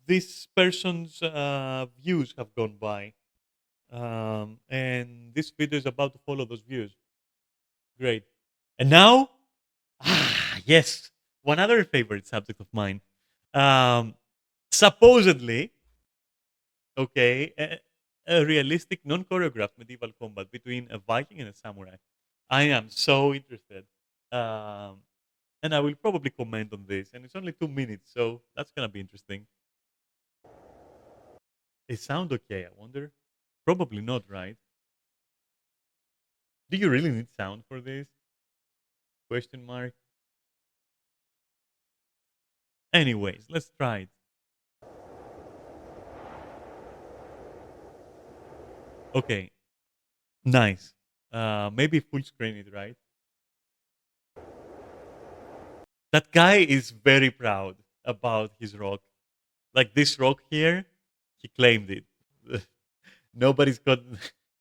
This person's views have gone by, and this video is about to follow those views. Great. And now, yes, one other favorite subject of mine. Um, Supposedly, okay, a realistic, non-choreographed medieval combat between a Viking and a samurai. I am so interested, um, and I will probably comment on this. And it's only 2 minutes, so that's gonna be interesting. It sound okay? I wonder. Probably not, right? Do you really need sound for this? Question mark. Anyways, let's try it. Okay, nice. Maybe full screen it, right? That guy is very proud about his rock. Like this rock here, he claimed it. nobody's got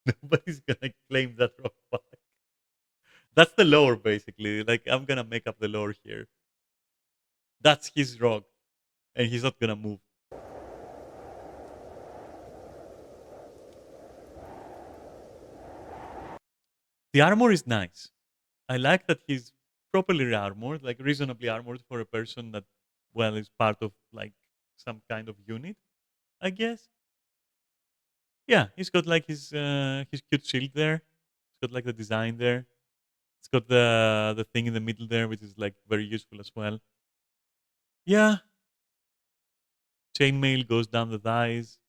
nobody's gonna claim that rock back. That's the lore basically. Like I'm gonna make up the lore here. That's his rock, and he's not gonna move. The armor is nice. I like that he's properly armored, like reasonably armored for a person that, well, is part of like some kind of unit, I guess. Yeah, he's got like his cute shield there. It's got like the design there. It's got the thing in the middle there, which is like very useful as well. Yeah, chainmail goes down the thighs.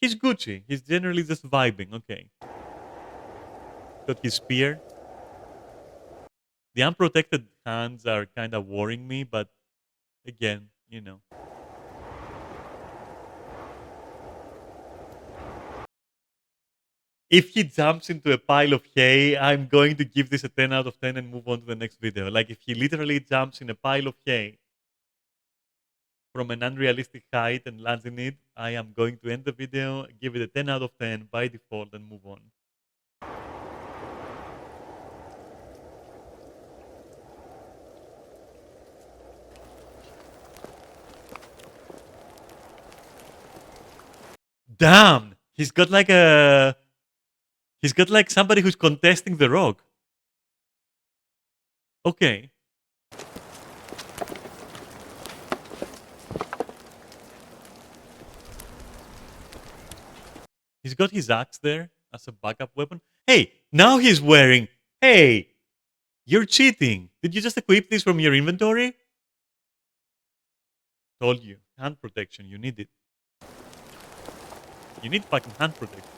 He's Gucci. He's generally just vibing. Okay, got his spear. The unprotected hands are kind of worrying me, but again. If he jumps into a pile of hay, I'm going to give this a 10 out of 10 and move on to the next video. Like, if he literally jumps in a pile of hay from an unrealistic height and lands in it, I am going to end the video, give it a 10 out of 10 by default, and move on. Damn! He's got like somebody who's contesting the rock. Okay. He's got his axe there as a backup weapon. Hey, now he's wearing. Hey, you're cheating. Did you just equip this from your inventory? Told you. Hand protection. You need it. You need fucking hand protection.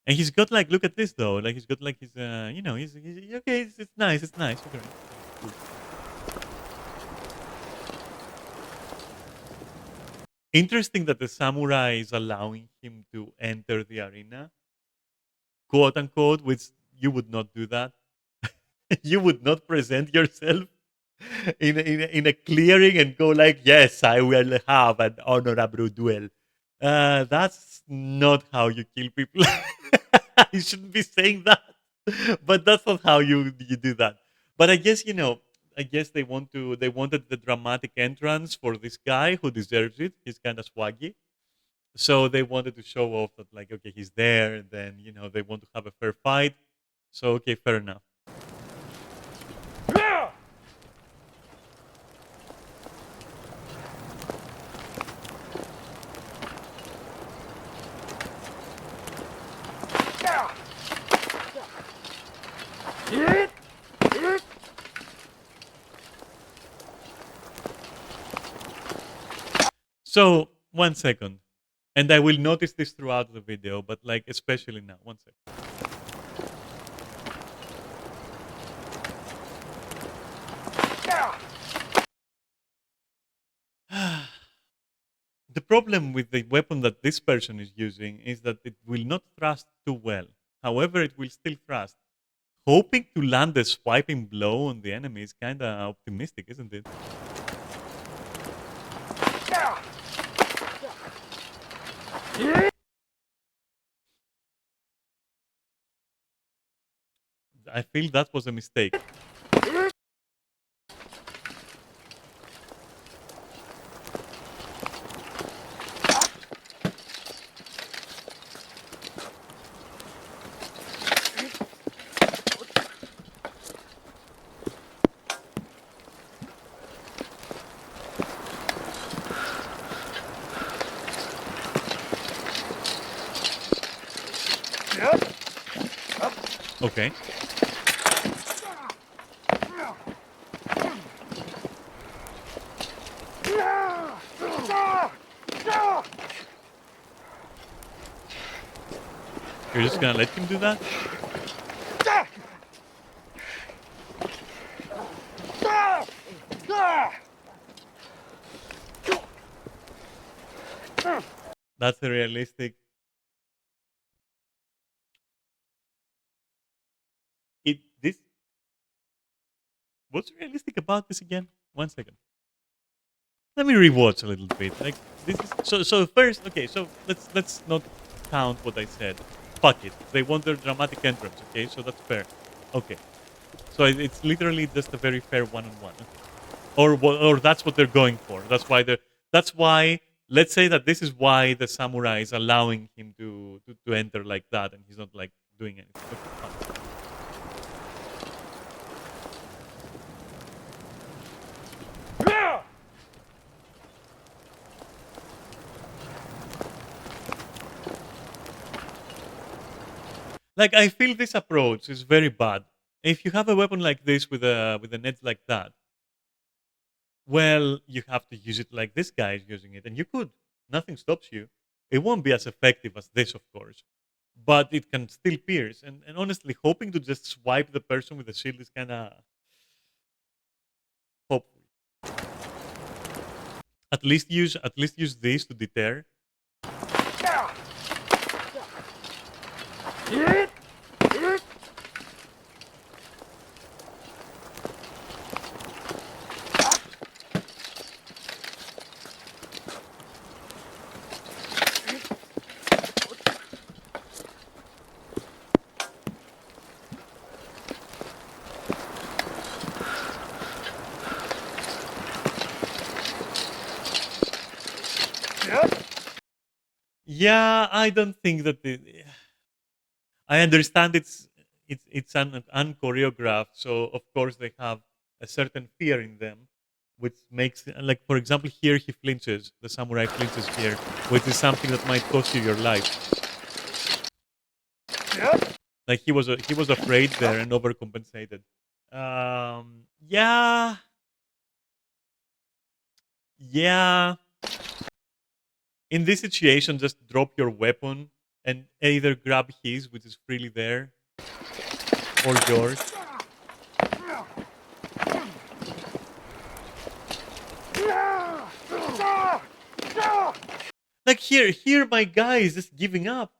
And he's got like, look at this though. Like he's got like his, he's okay. It's nice. It's nice. Okay. Cool. Interesting that the samurai is allowing him to enter the arena, quote unquote, which you would not do that. You would not present yourself in a clearing and go like, yes, I will have an honorable duel. That's not how you kill people. You shouldn't be saying that. But that's not how you do that. But I guess I guess they wanted the dramatic entrance for this guy who deserves it. He's kind of swaggy. So they wanted to show off that like okay, he's there, and then they want to have a fair fight. So okay, fair enough. So 1 second. And I will notice this throughout the video, but like especially now. 1 second. The problem with the weapon that this person is using is that it will not thrust too well. However, it will still thrust. Hoping to land a swiping blow on the enemy is kind of optimistic, isn't it? I feel that was a mistake. Okay. You're just gonna let him do that? That's a realistic. This. What's realistic about this again? 1 second. Let me rewatch a little bit. Like this is so first. Okay, so let's not count what I said. Fuck it. They want their dramatic entrance. Okay, so that's fair. Okay, so it's literally just a very fair one-on-one, or that's what they're going for. That's why they're. That's why. Let's say that this is why the samurai is allowing him to enter like that, and he's not like doing anything. Okay, fine. Like I feel this approach is very bad. If you have a weapon like this with an edge like that, well, you have to use it like this guy is using it, and you could. Nothing stops you. It won't be as effective as this, of course, but it can still pierce. And honestly, hoping to just swipe the person with the shield is kind of hopeful. At least use this to deter. Yeah, I don't think that I understand it's an unchoreographed, so of course they have a certain fear in them, which makes like for example here he flinches, the samurai flinches here, which is something that might cost you your life. Like he was afraid there and overcompensated. Yeah, yeah. In this situation, just drop your weapon and either grab his, which is freely there, or yours. Like here, my guy is just giving up.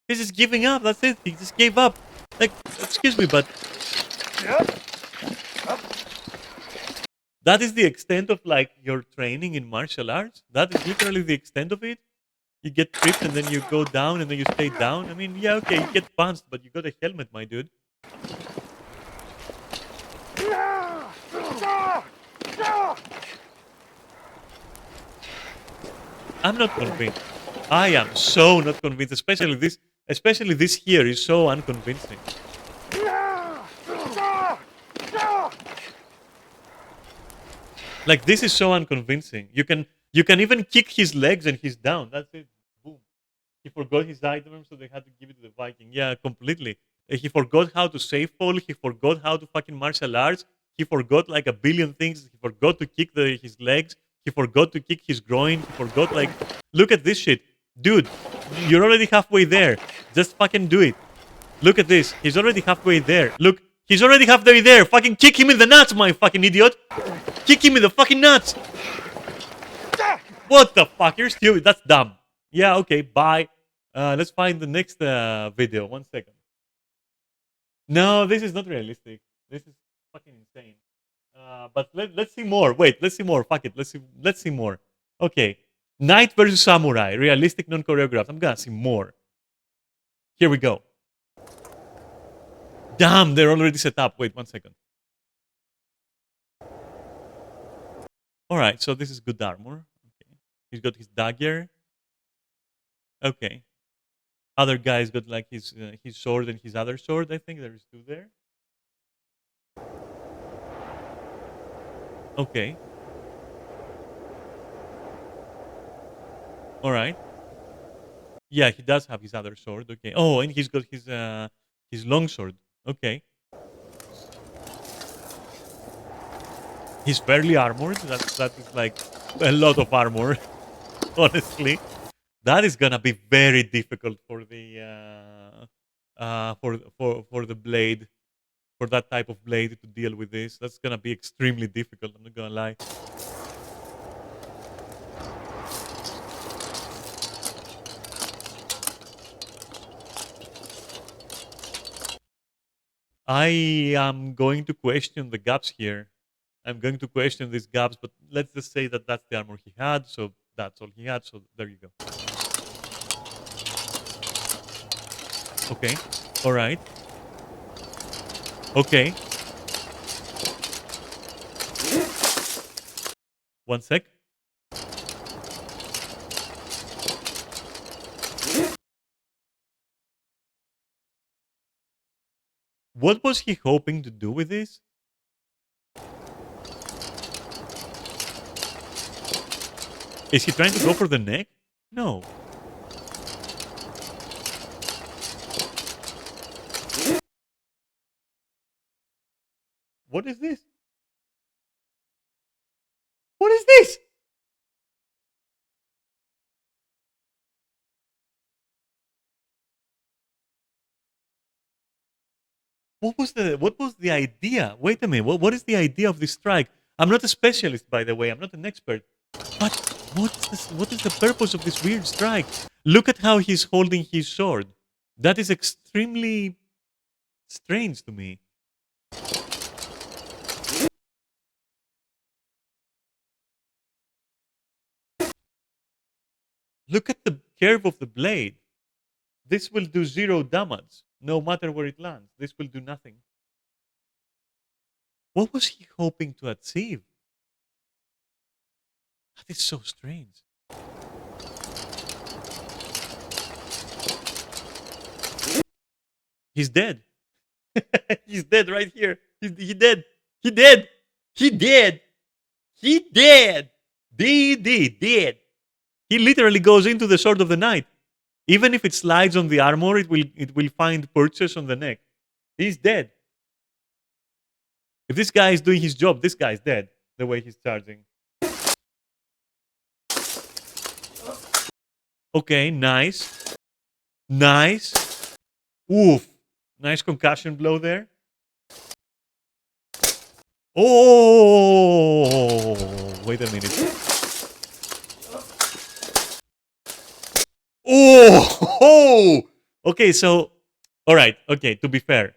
He's just giving up. That's it. He just gave up. Like, excuse me, but that is the extent of like your training in martial arts. That is literally the extent of it. You get tripped and then you go down and then you stay down. I mean, yeah, okay, you get punched, but you got a helmet, my dude. I'm not convinced. I am so not convinced, especially this here is so unconvincing. Like this is so unconvincing. You can even kick his legs and he's down. That's it. Boom. He forgot his item, so they had to give it to the Viking. Yeah, completely. He forgot how to safe fall. He forgot how to fucking martial arts. He forgot like a billion things. He forgot to kick his legs. He forgot to kick his groin. He forgot like, look at this shit, dude. You're already halfway there. Just fucking do it. Look at this. He's already halfway there. Look, he's already halfway there. Fucking kick him in the nuts, my fucking idiot. Kick him in the fucking nuts. What the fuck? You're stupid. That's dumb. Yeah, okay, bye. Let's find the next video. 1 second. No, this is not realistic. This is fucking insane. But let's see more. Wait, let's see more. Fuck it. Let's see more. Okay. Knight versus Samurai. Realistic, non-choreographed. I'm gonna see more. Here we go. Damn, they're already set up. Wait 1 second. Alright, so this is good armor. Okay. He's got his dagger. Okay. Other guy's got like his sword and his other sword. I think there is two there. Okay. All right. Yeah, he does have his other sword. Okay. Oh, and he's got his long sword. Okay. He's fairly armored. That is like a lot of armor. Honestly, that is gonna be very difficult for the for the blade, for that type of blade to deal with this. That's gonna be extremely difficult. I'm not gonna lie. I am going to question the gaps here. I'm going to question these gaps, but let's just say that that's the armor he had, so that's all he had. So there you go. Okay. All right. Okay. 1 sec. What was he hoping to do with this? Is he trying to go for the neck? No. What is this? What is this? What was the idea? Wait a minute. What is the idea of this strike? I'm not a specialist, by the way. I'm not an expert. But what is the purpose of this weird strike? Look at how he's holding his sword. That is extremely strange to me. Look at the curve of the blade. This will do 0 damage, no matter where it lands. This will do nothing. What was he hoping to achieve? That is so strange. He's dead. He's dead right here. He dead. He dead. He dead. He dead. Dead. He literally goes into the sword of the knight. Even if it slides on the armor, it will find purchase on the neck. He's dead. If this guy is doing his job, this guy is dead. The way he's charging. Okay, nice. Nice. Oof. Nice concussion blow there. Oh, wait a minute. Oh, okay. So, all right. Okay. To be fair,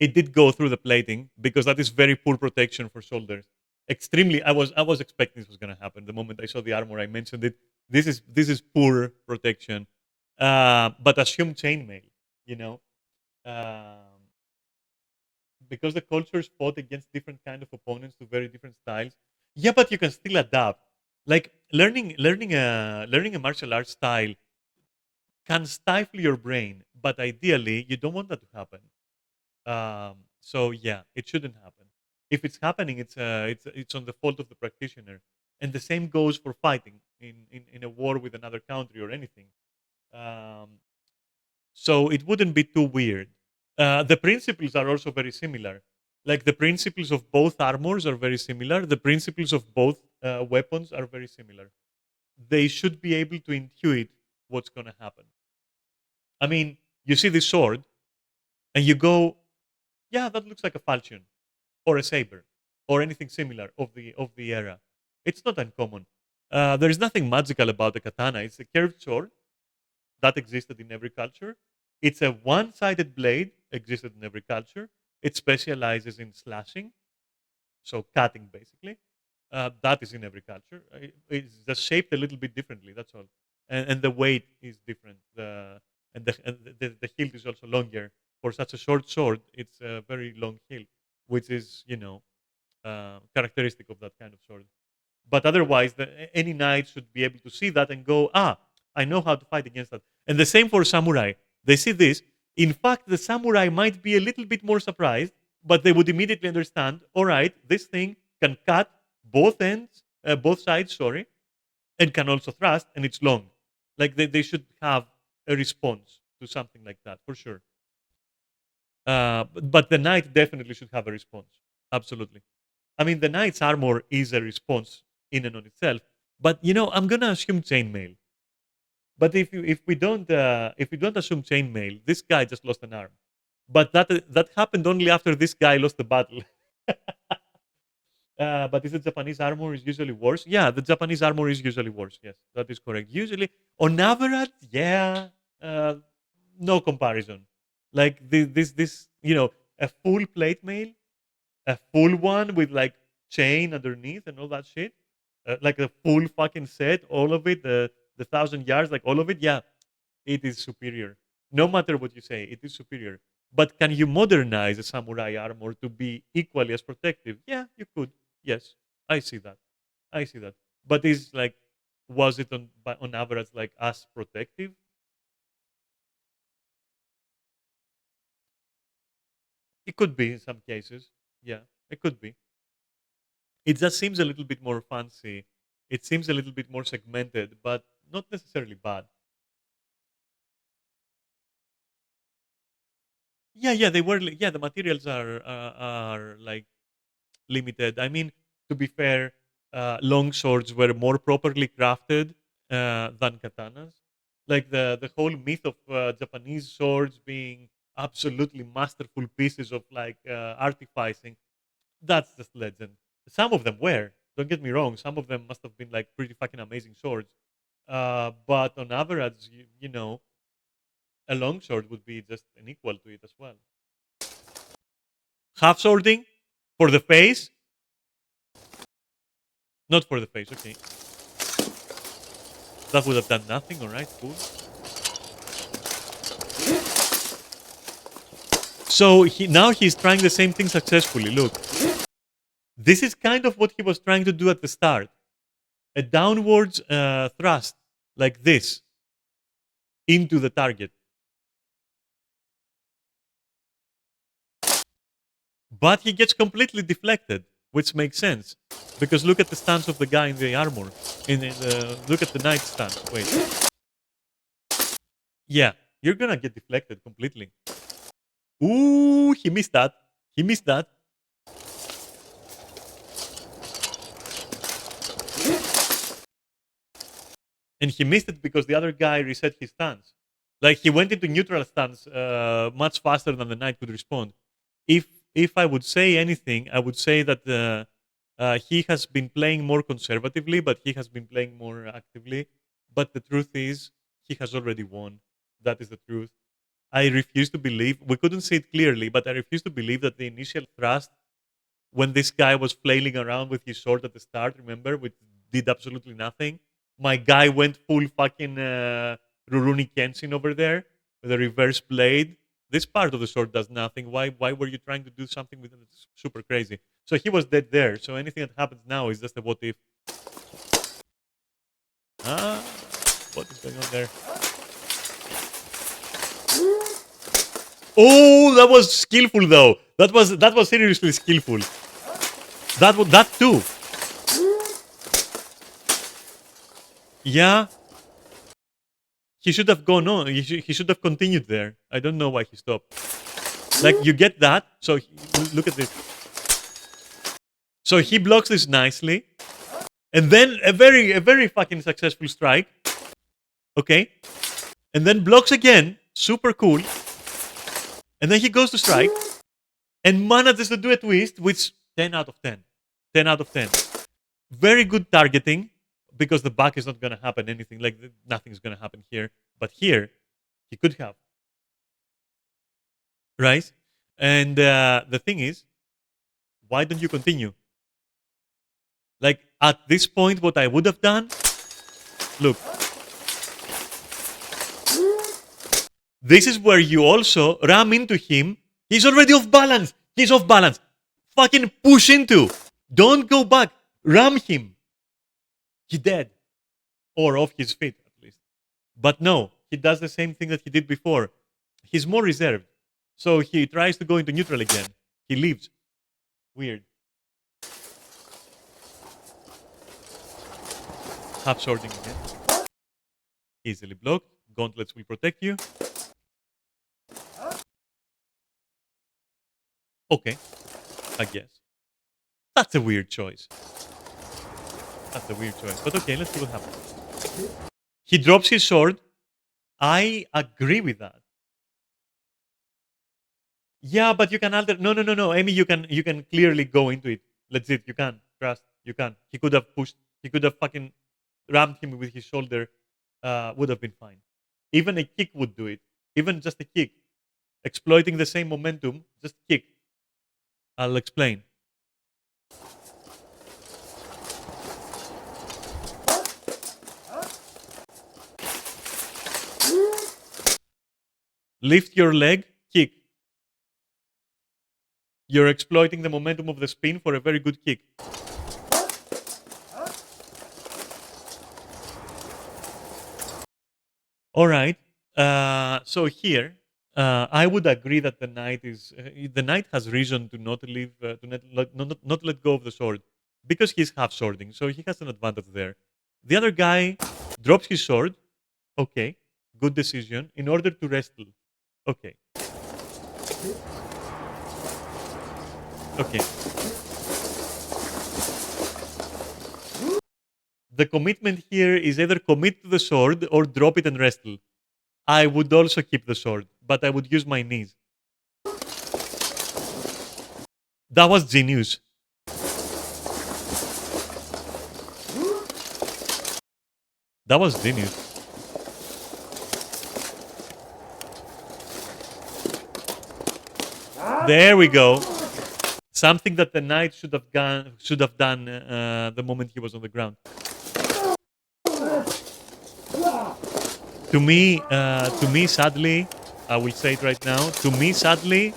it did go through the plating because that is very poor protection for shoulders. Extremely. I was expecting this was gonna happen. The moment I saw the armor, I mentioned it. This is poor protection. But assume chainmail, you know, um, because the cultures fought against different kind of opponents to very different styles. Yeah, but you can still adapt. Like learning a martial arts style can stifle your brain, but ideally you don't want that to happen. So yeah, it shouldn't happen. If it's happening, it's on the fault of the practitioner, and the same goes for fighting in a war with another country or anything. Um, so it wouldn't be too weird. The principles are also very similar. Like the principles of both armors are very similar. The principles of both weapons are very similar. They should be able to intuit what's going to happen. I mean, you see this sword and you go, yeah, that looks like a falchion or a saber or anything similar of the era. It's not uncommon. There is nothing magical about the katana. It's a curved sword that existed in every culture. It's a one-sided blade, existed in every culture. It specializes in slashing, so cutting basically. That is in every culture. It's just shaped a little bit differently. That's all, and the weight is different. The hilt is also longer. For such a short sword, it's a very long hilt, which is characteristic of that kind of sword. But otherwise, any knight should be able to see that and go, I know how to fight against that. And the same for samurai. They see this. In fact, the samurai might be a little bit more surprised, but they would immediately understand, all right, this thing can cut both sides, sorry, and can also thrust, and it's long. Like they should have a response to something like that, for sure. But the knight definitely should have a response. Absolutely. I mean, the knight's armor is a response in and on itself. But I'm gonna assume chainmail. But if we don't assume chainmail, this guy just lost an arm. But that happened only after this guy lost the battle. But is the Japanese armor is usually worse? Yeah, the Japanese armor is usually worse. Yes, that is correct. Usually, on average, yeah, uh, no comparison. Like this, a full plate mail, a full one with like chain underneath and all that shit, like a full fucking set, all of it, the 1,000 yards, like all of it. Yeah, it is superior. No matter what you say, it is superior. But can you modernize a samurai armor to be equally as protective? Yeah, you could. Yes, I see that. I see that. But is like, was it on average like as protective? It could be in some cases. Yeah, it could be. It just seems a little bit more fancy. It seems a little bit more segmented, but not necessarily bad. Yeah, yeah, they were. Yeah, the materials are like limited. I mean, to be fair, long swords were more properly crafted than katanas. Like the whole myth of Japanese swords being absolutely masterful pieces of like artificing, that's just legend. Some of them were. Don't get me wrong. Some of them must have been like pretty fucking amazing swords. But on average, a long sword would be just an equal to it as well. Half swording for the face, not for the face. Okay, that would have done nothing. All right, cool. So now he's trying the same thing successfully. Look, this is kind of what he was trying to do at the start. A downwards thrust like this into the target. But he gets completely deflected, which makes sense. Because look at the stance of the guy in the armor. Look at the knight stance. Wait. Yeah, you're gonna get deflected completely. Ooh, he missed that. He missed that. And he missed it because the other guy reset his stance. Like he went into neutral stance much faster than the knight could respond. If if I would say anything, I would say that he has been playing more conservatively, but he has been playing more actively. But the truth is, he has already won. That is the truth. I refuse to believe. We couldn't see it clearly, but I refuse to believe that the initial thrust, when this guy was flailing around with his sword at the start, remember, which did absolutely nothing. My guy went full fucking Rurouni Kenshin over there with a reverse blade. This part of the sword does nothing. Why were you trying to do something with it? It's super crazy. So he was dead there. So anything that happens now is just a what if. Ah, what is going on there? Oh, that was skillful though. That was seriously skillful. That too. Yeah, he should have gone on. He should have continued there. I don't know why he stopped. Like you get that. So look at this. So he blocks this nicely, and then a very fucking successful strike. Okay, and then blocks again. Super cool. And then he goes to strike and manages to do a twist, which 10 out of 10. 10 out of 10. Very good targeting because the back is not going to happen anything. Like nothing's going to happen here. But here, he could have. Right? And the thing is, why don't you continue? Like at this point, what I would have done, look. This is where you also ram into him. He's already off balance. He's off balance. Fucking push into. Don't go back. Ram him. He's dead. Or off his feet, at least. But no, he does the same thing that he did before. He's more reserved. So he tries to go into neutral again. He leaves. Weird. Half swording again. Easily blocked. Gauntlets will protect you. Okay, I guess. That's a weird choice. That's a weird choice. But okay, let's see what happens. He drops his sword. I agree with that. Yeah, but you can alter. No. Amy, you can clearly go into it. Legit, you can. Trust, you can. He could have pushed. He could have fucking rammed him with his shoulder. Would have been fine. Even a kick would do it. Even just a kick. Exploiting the same momentum, just kick. I'll explain. Lift your leg, kick. You're exploiting the momentum of the spin for a very good kick. All right. So here, I would agree that the knight has reason to not leave, not let go of the sword because he's half swording, so he has an advantage there. The other guy drops his sword. Okay, good decision. In order to wrestle. Okay. Okay. The commitment here is either commit to the sword or drop it and wrestle. I would also keep the sword, but I would use my knees. That was genius. That was genius. There we go. Something that the knight should have done the moment he was on the ground. To me, sadly, I will say it right now. To me, sadly,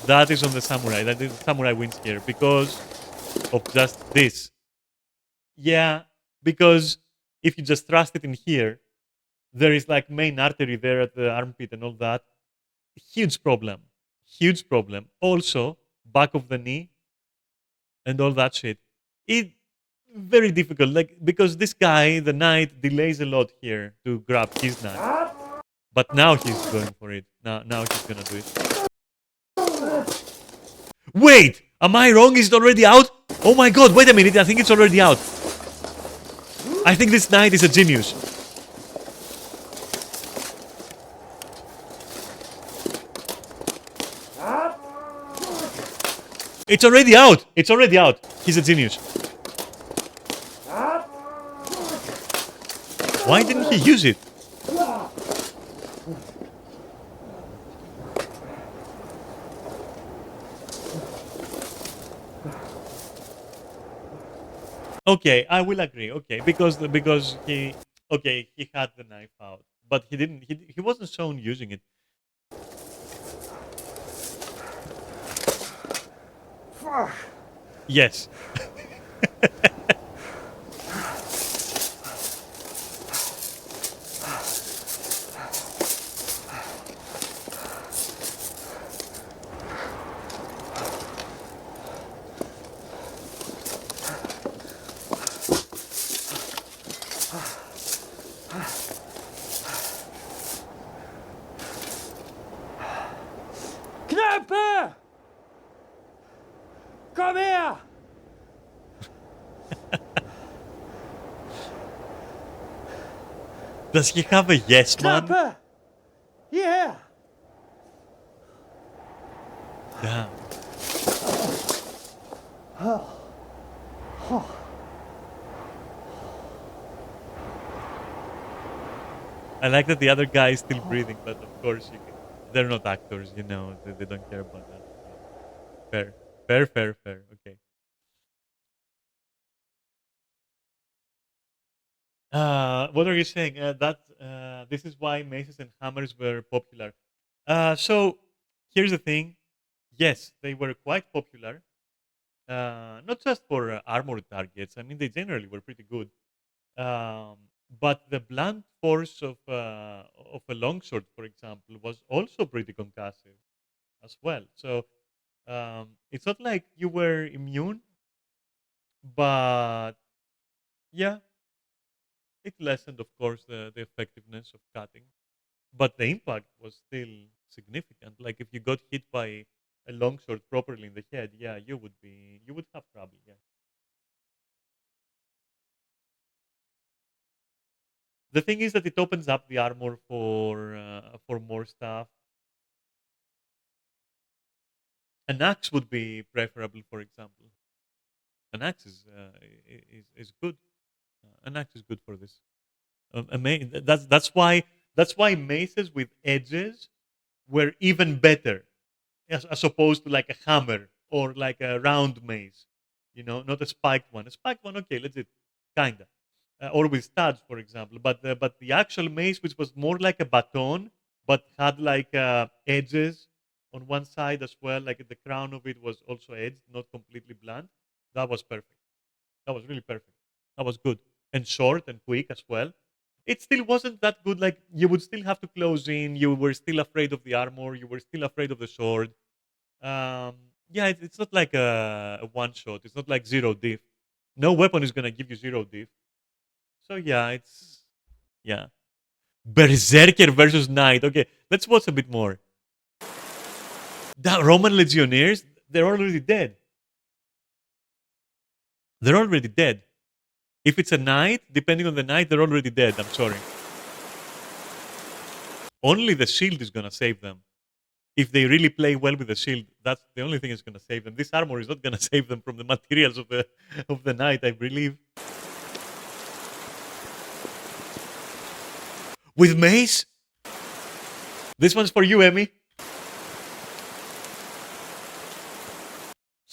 that is on the samurai. That is the samurai wins here because of just this. Yeah, because if you just thrust it in here, there is like main artery there at the armpit and all that. Huge problem. Huge problem. Also, back of the knee and all that shit. It very difficult, like because this guy, the knight, delays a lot here to grab his knife. But now he's going for it. Now he's gonna do it. Wait! Am I wrong? Is it already out? Oh my god, wait a minute, I think it's already out. I think this knight is a genius. It's already out. It's already out. He's a genius. Why didn't he use it? Okay, I will agree. Okay, because he had the knife out, but he didn't. He wasn't shown using it. Yes. Knapper! Come here! Does he have a yes man? Knapper! Yeah! Damn. I like that the other guy is still breathing, but of course they're not actors, you know. They don't care about that. Fair, fair, fair, fair. Okay. What are you saying? That this is why maces and hammers were popular. So here's the thing. Yes, they were quite popular. Not just for armored targets. I mean, they generally were pretty good. Um, but the blunt force of a longsword, for example, was also pretty concussive as well. So it's not like you were immune, but yeah, it lessened, of course, the effectiveness of cutting. But the impact was still significant. Like if you got hit by a longsword properly in the head, yeah, you would have trouble. Yeah. The thing is that it opens up the armor for more stuff. An axe would be preferable, for example. An axe is good. An axe is good for this. That's why maces with edges were even better, as opposed to like a hammer or like a round mace. You know, not a spiked one. A spiked one, okay, let's it kinda, or with studs, for example. But the actual mace, which was more like a baton, but had like edges on one side as well, like the crown of it was also edged, not completely blunt. That was perfect. That was really perfect. That was good and short and quick as well. It still wasn't that good. Like you would still have to close in. You were still afraid of the armor. You were still afraid of the sword. Um, yeah, it's not like a one shot. It's not like zero diff. No weapon is gonna give you zero diff. So yeah, it's yeah. Berserker versus Knight. Okay, let's watch a bit more. The Roman legionnaires, they're already dead. They're already dead. If it's a knight, depending on the knight, they're already dead. I'm sorry. Only the shield is gonna save them. If they really play well with the shield, that's the only thing that's gonna save them. This armor is not gonna save them from the materials of the knight, I believe. With mace? This one's for you, Emmy.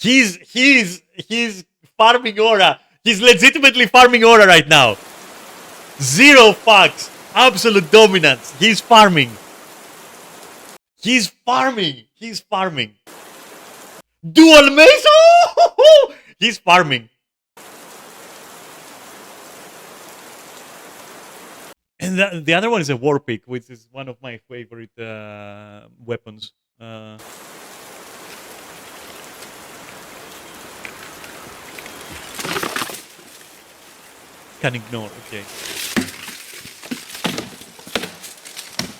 He's farming aura. He's legitimately farming aura right now. Zero fucks. Absolute dominance. He's farming. He's farming. He's farming. Dual mace. He's farming. And the other one is a war pick, which is one of my favorite weapons. Can ignore. Okay.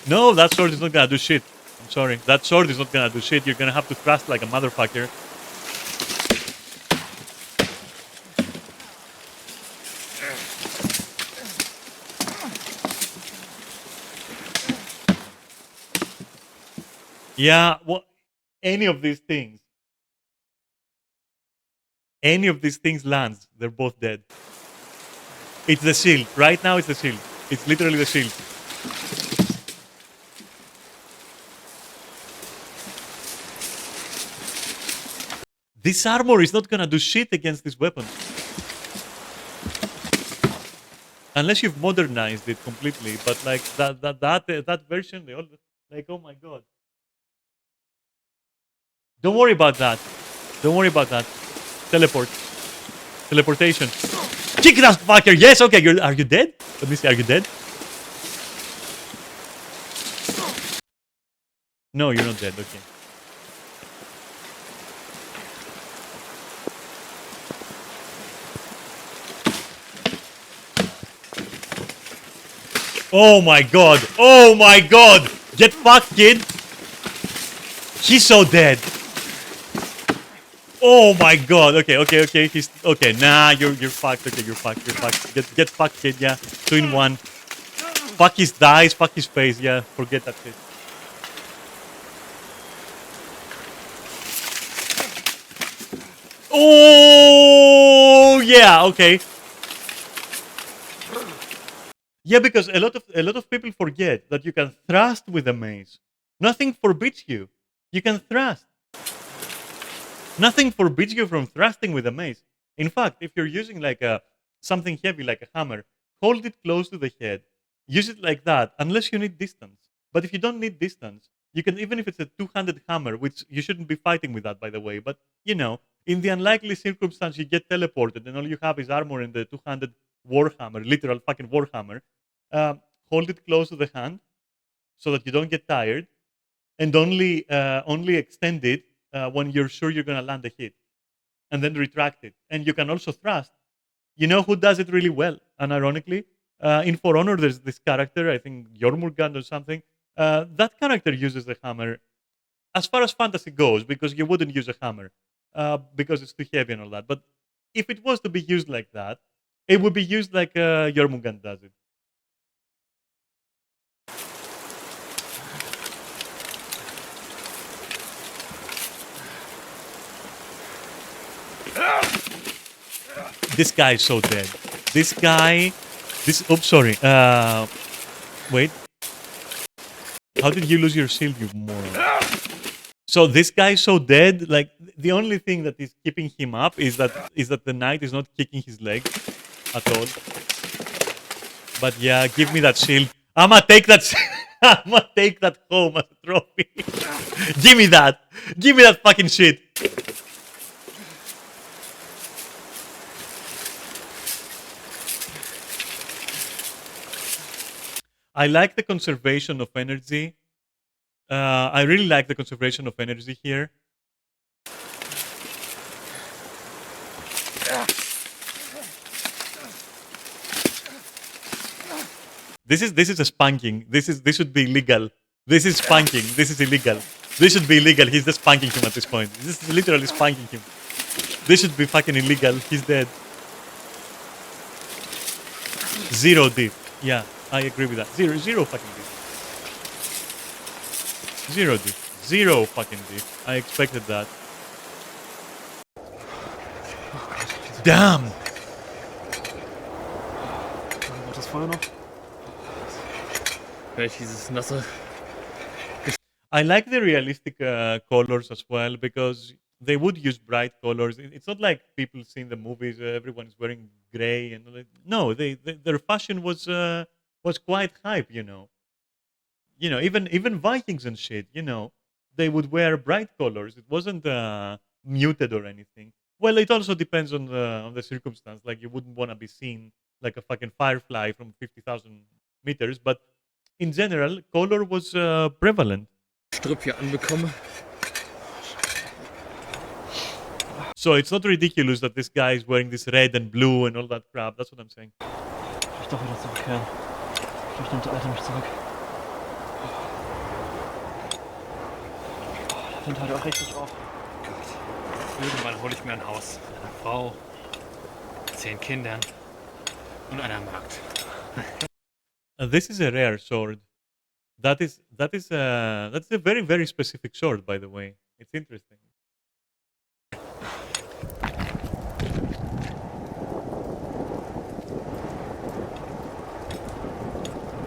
No, that sword is not gonna do shit. I'm sorry. That sword is not gonna do shit. You're gonna have to thrust like a motherfucker. Yeah, well, any of these things, any of these things lands, they're both dead. It's the shield. Right now, it's the shield. It's literally the shield. This armor is not gonna do shit against this weapon. Unless you've modernized it completely, but like that version, they all like, oh my god. Don't worry about that. Don't worry about that. Teleport. Teleportation. Kick that fucker! Yes, okay, are you dead? Let me see, are you dead? No, you're not dead, okay. Oh my god! Oh my god! Get fucked, kid! He's so dead! Oh my god! Okay. He's okay. Nah, you're fucked. Okay, you're fucked. You're fucked. Get fucked, kid. Yeah, 2 in 1. Fuck his thighs. Fuck his face. Yeah, forget that shit. Oh yeah. Okay. Yeah, because a lot of people forget that you can thrust with a mace. Nothing forbids you. You can thrust. Nothing forbids you from thrusting with a mace. In fact, if you're using like a something heavy like a hammer, hold it close to the head. Use it like that, unless you need distance. But if you don't need distance, you can, even if it's a two-handed hammer, which you shouldn't be fighting with that, by the way. But in the unlikely circumstance you get teleported and all you have is armor and the two-handed warhammer, literal fucking warhammer, hold it close to the hand so that you don't get tired, and only extend it when you're sure you're gonna land a hit, and then retract it. And you can also thrust. You know who does it really well? And ironically, in For Honor, there's this character, I think Jormungand or something. That character uses the hammer as far as fantasy goes, because you wouldn't use a hammer because it's too heavy and all that. But if it was to be used like that, it would be used like Jormungand does it. This guy is so dead. This guy. Oops, sorry. Wait. How did you lose your shield, you moron? So this guy is so dead. Like the only thing that is keeping him up is that the knight is not kicking his leg at all. But yeah, give me that shield. I'ma take that. I'ma take that home as a trophy. Give me that. Give me that fucking shit. I like the conservation of energy. I really like the conservation of energy here. This is a spanking. This should be illegal. This is spanking. This is illegal. This should be illegal. He's just spanking him at this point. This is literally spanking him. This should be fucking illegal. He's dead. 0 diff. Yeah, I agree with that. Zero fucking diff. 0 diff. 0 fucking diff. I expected that. Damn! War das Feuer noch? Vielleicht dieses nasse. I like the realistic colors as well, because they would use bright colors. It's not like people see in the movies. Everyone is wearing gray and all that. No, their fashion was quite hype. Even Vikings and shit. They would wear bright colors. It wasn't muted or anything. Well, it also depends on the circumstance. Like you wouldn't want to be seen like a fucking firefly from 50,000 meters, but in general, color was prevalent. Strip hier anbekomme. So it's not ridiculous that this guy is wearing this red and blue and all that crap. That's what I'm saying. Vielleicht doch wieder zurückkehren. Vielleicht nimmt der Alte mich zurück. Der Wind hört auch richtig auf. Gut. Irgendwann hole ich mir ein Haus. Eine Frau, 10 Kindern und einer Magd. This is a rare sword. That's a very, very specific sword, by the way. It's interesting.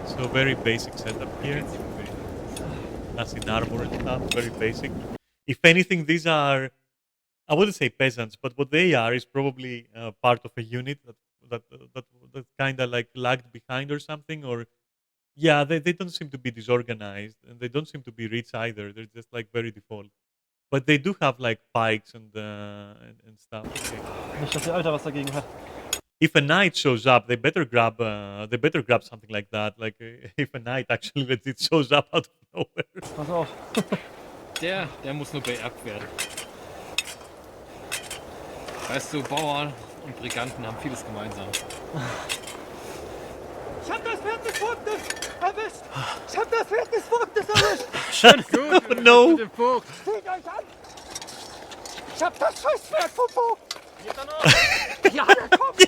So very basic setup here. That's in armor and stuff. Very basic. If anything, these are, I wouldn't say peasants, but what they are is probably part of a unit that that kind of like lagged behind or something, or yeah, they don't seem to be disorganized and they don't seem to be rich either. They're just like very default. But they do have like pikes and stuff. Okay. Nicht, dass ihr Alter was dagegen hat. If a knight shows up, they better grab something like that. Like if a knight actually legit shows up out of nowhere. Pass auf. Der muss nur beerbt werden. Weißt du, Bauern und Briganten haben vieles gemeinsam. Ich hab das Pferd des Vogtes erwischt! Ich hab das Pferd des Vogtes erwischt! Schön gut. No. Mit dem Vogt. Seht euch an! Ich hab das Scheißpferd vom Vogt! Geht er noch? Ja, der kommt!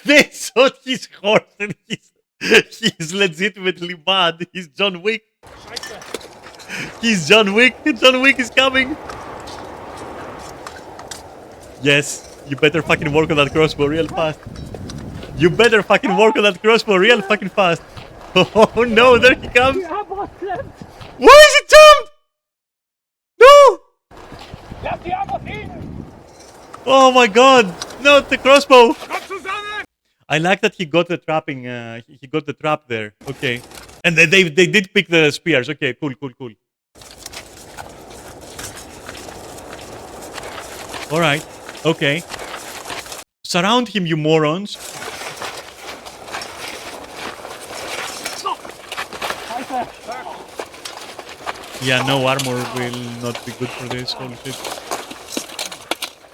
They shot his horse and he's legitimately mad. He's John Wick. Scheiße! He's John Wick. John Wick is coming. Yes, you better fucking work on that crossbow real fast. You better fucking work on that crossbow real fucking fast. Oh no, there he comes. Die Armbrust klemmt! Why is he jumped? No! Lass die Armbrust liegen! Oh my god! Not the crossbow! Komm zusammen! I like that he got the trapping. He got the trap there. Okay, and they did pick the spears. Okay, cool. All right. Okay. Surround him, you morons. Scheiße! Yeah, no armor will not be good for this. Holy shit.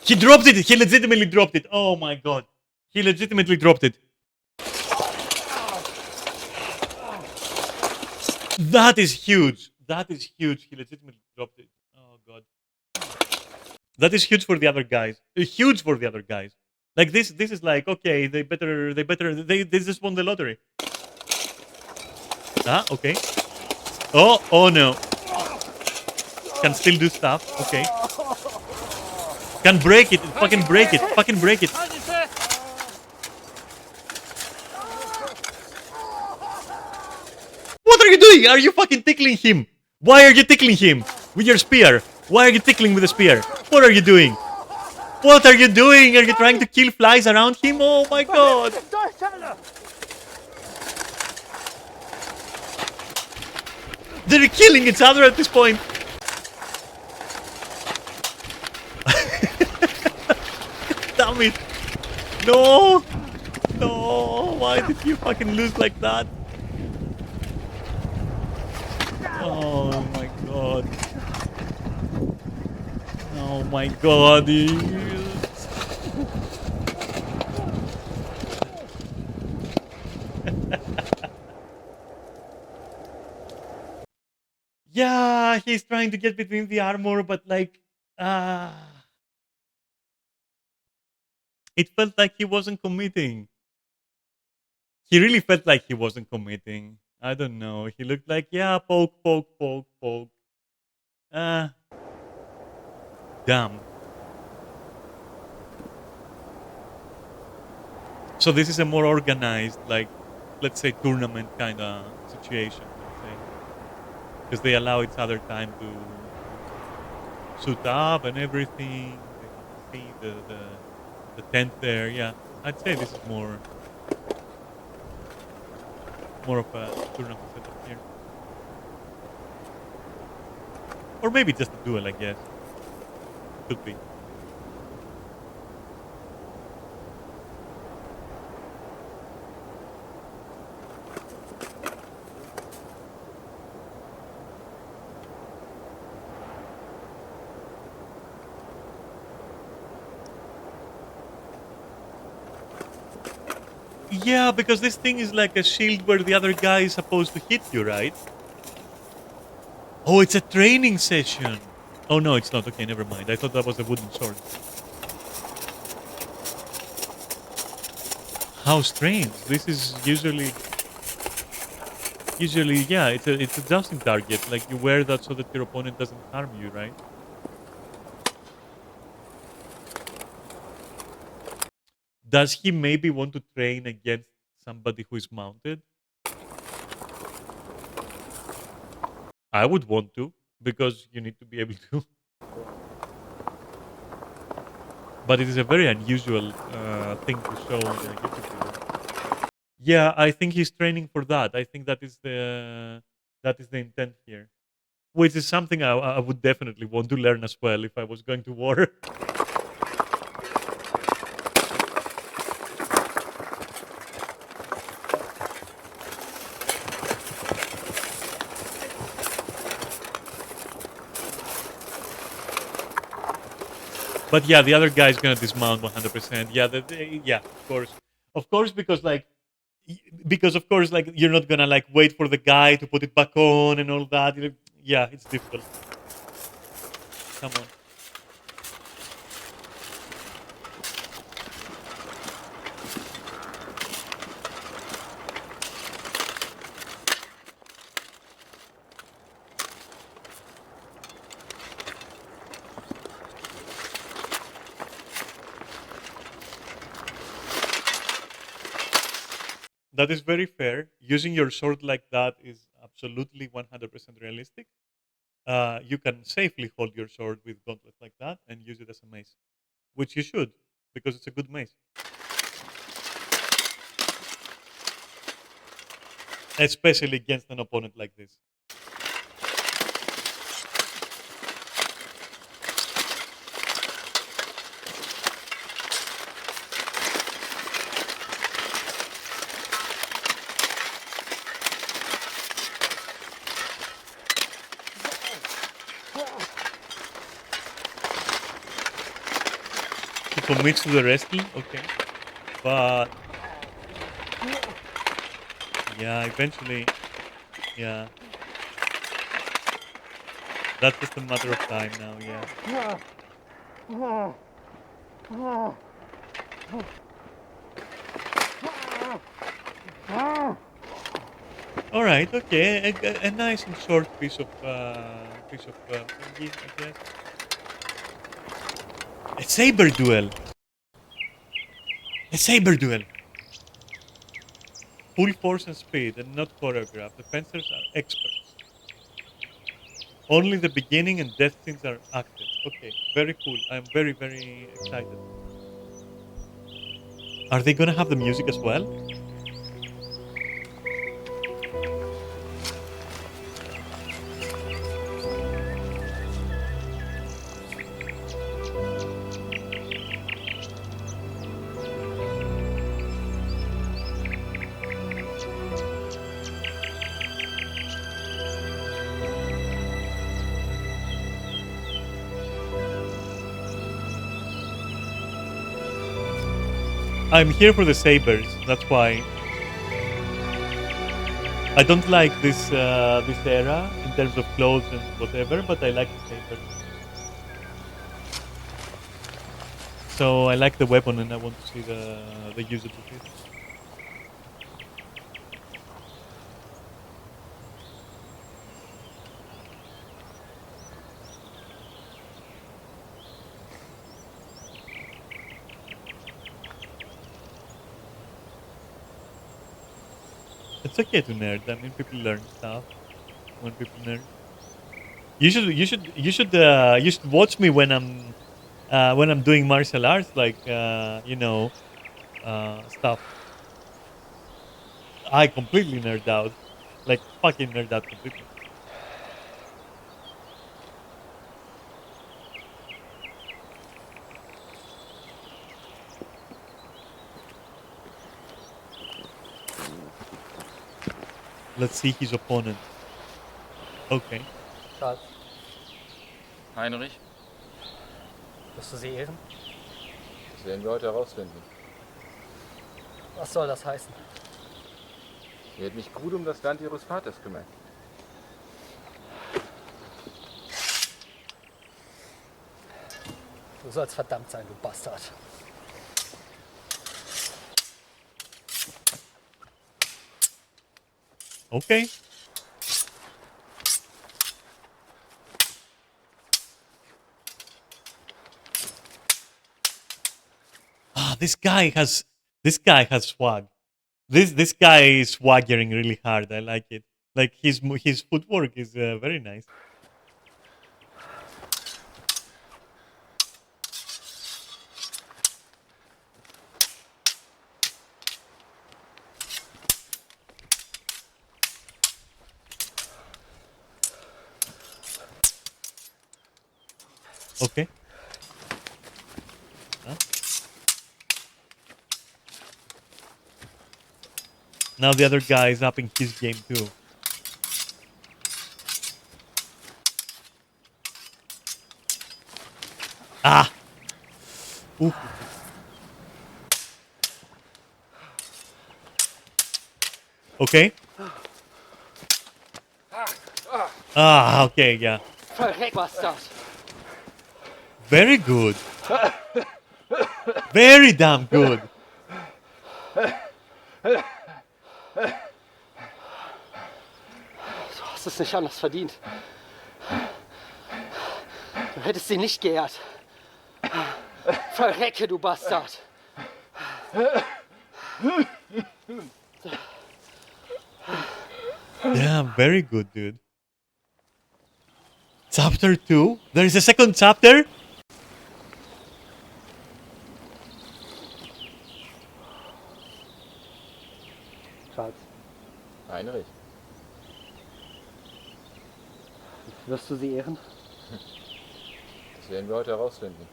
He dropped it! He legitimately dropped it. Oh my god. He legitimately dropped it. That is huge. That is huge. He legitimately dropped it. Oh god. That is huge for the other guys. Huge for the other guys. Like this is like, okay, they just won the lottery. Ah, okay. Oh no. Can still do stuff. Okay. Can break it. Fucking break it. Fucking break it. Halt ihn fest! What are you doing? Are you fucking tickling him? Why are you tickling him? With your spear. Why are you tickling with a spear? What are you doing? What are you doing? Are you trying to kill flies around him? Oh my god. Dolchhalle! They're killing each other at this point. Damn it. No. No. Why did you fucking lose like that? Oh my god. Oh my god. Yeah, he's trying to get between the armor, but like, it felt like he wasn't committing. He really felt like he wasn't committing. I don't know. He looked like, yeah, poke. Damn. So this is a more organized, like, let's say, tournament kind of situation. Because they allow each other time to suit up and everything. They can see the tent there. Yeah, I'd say this is more of a tournament setup here. Or maybe just a duel, I guess. Could be. Yeah, because this thing is like a shield where the other guy is supposed to hit you, right? Oh, it's a training session. Oh no, it's not. Okay, never mind. I thought that was a wooden sword. How strange. This is usually yeah, it's a jousting target. Like you wear that so that your opponent doesn't harm you, right? Does he maybe want to train against somebody who is mounted? I would want to, because you need to be able to. But it is a very unusual thing to show in a YouTube video. Yeah, I think he's training for that. I think that is the intent here, which is something I would definitely want to learn as well if I was going to war. But yeah, the other guy's gonna dismount 100%. Yeah, yeah, of course, because like, because of course, like you're not gonna like wait for the guy to put it back on and all that. Yeah, it's difficult. Come on. That is very fair. Using your sword like that is absolutely 100% realistic. You can safely hold your sword with gauntlets like that and use it as a mace, which you should because it's a good mace, especially against an opponent like this. He commits to the wrestling, okay, but yeah, eventually, yeah, that's just a matter of time now. Yeah. All right. Okay. A nice and short piece of thingy, I guess. A saber duel. A saber duel. Full force and speed, and not choreographed. The fencers are experts. Only the beginning and death scenes are acted. Okay. Very cool. I'm very very excited. Are they gonna have the music as well? I'm here for the sabers. That's why I don't like this era in terms of clothes and whatever, but I like the sabers. So I like the weapon, and I want to see the usage of it. It's okay to nerd. I mean, people learn stuff when people nerd. You should watch me when I'm doing martial arts, like stuff. I completely nerd out, like fucking nerd out completely. Let's see his opponent. Okay. Schatz, Heinrich? wirst du sie ehren? Das werden wir heute herausfinden. Was soll das heißen? Ich werde mich gut um das Land Ihres Vaters kümmern. Du sollst verdammt sein, du Bastard. Okay. Ah, this guy has swag. This guy is swaggering really hard. I like it. Like his footwork is very nice. Okay. Huh? Now the other guy is upping his game too. Ah! Oof. Okay. Ah, okay, yeah. Verreck, Bastard! Very good. Very damn good. Du hast es nicht anders verdient. Du hättest sie nicht geehrt. Verrecke, du Bastard! Damn, very good, dude. Chapter 2? There is a second chapter? Schatz, Heinrich, wirst du sie ehren? das werden wir heute herausfinden.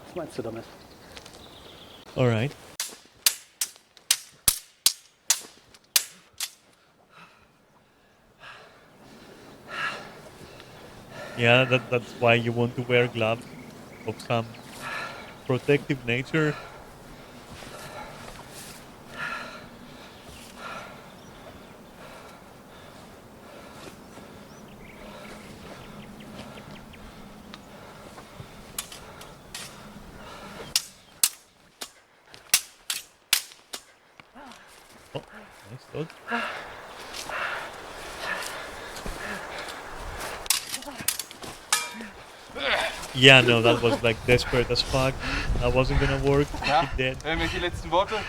Was meinst du damit? Alright. Yeah, that's why you want to wear gloves of some protective nature. Oh, nice dodge. Yeah, no, that was like desperate as fuck. That wasn't gonna work. Ja, He dead. irgendwelche letzten Worte?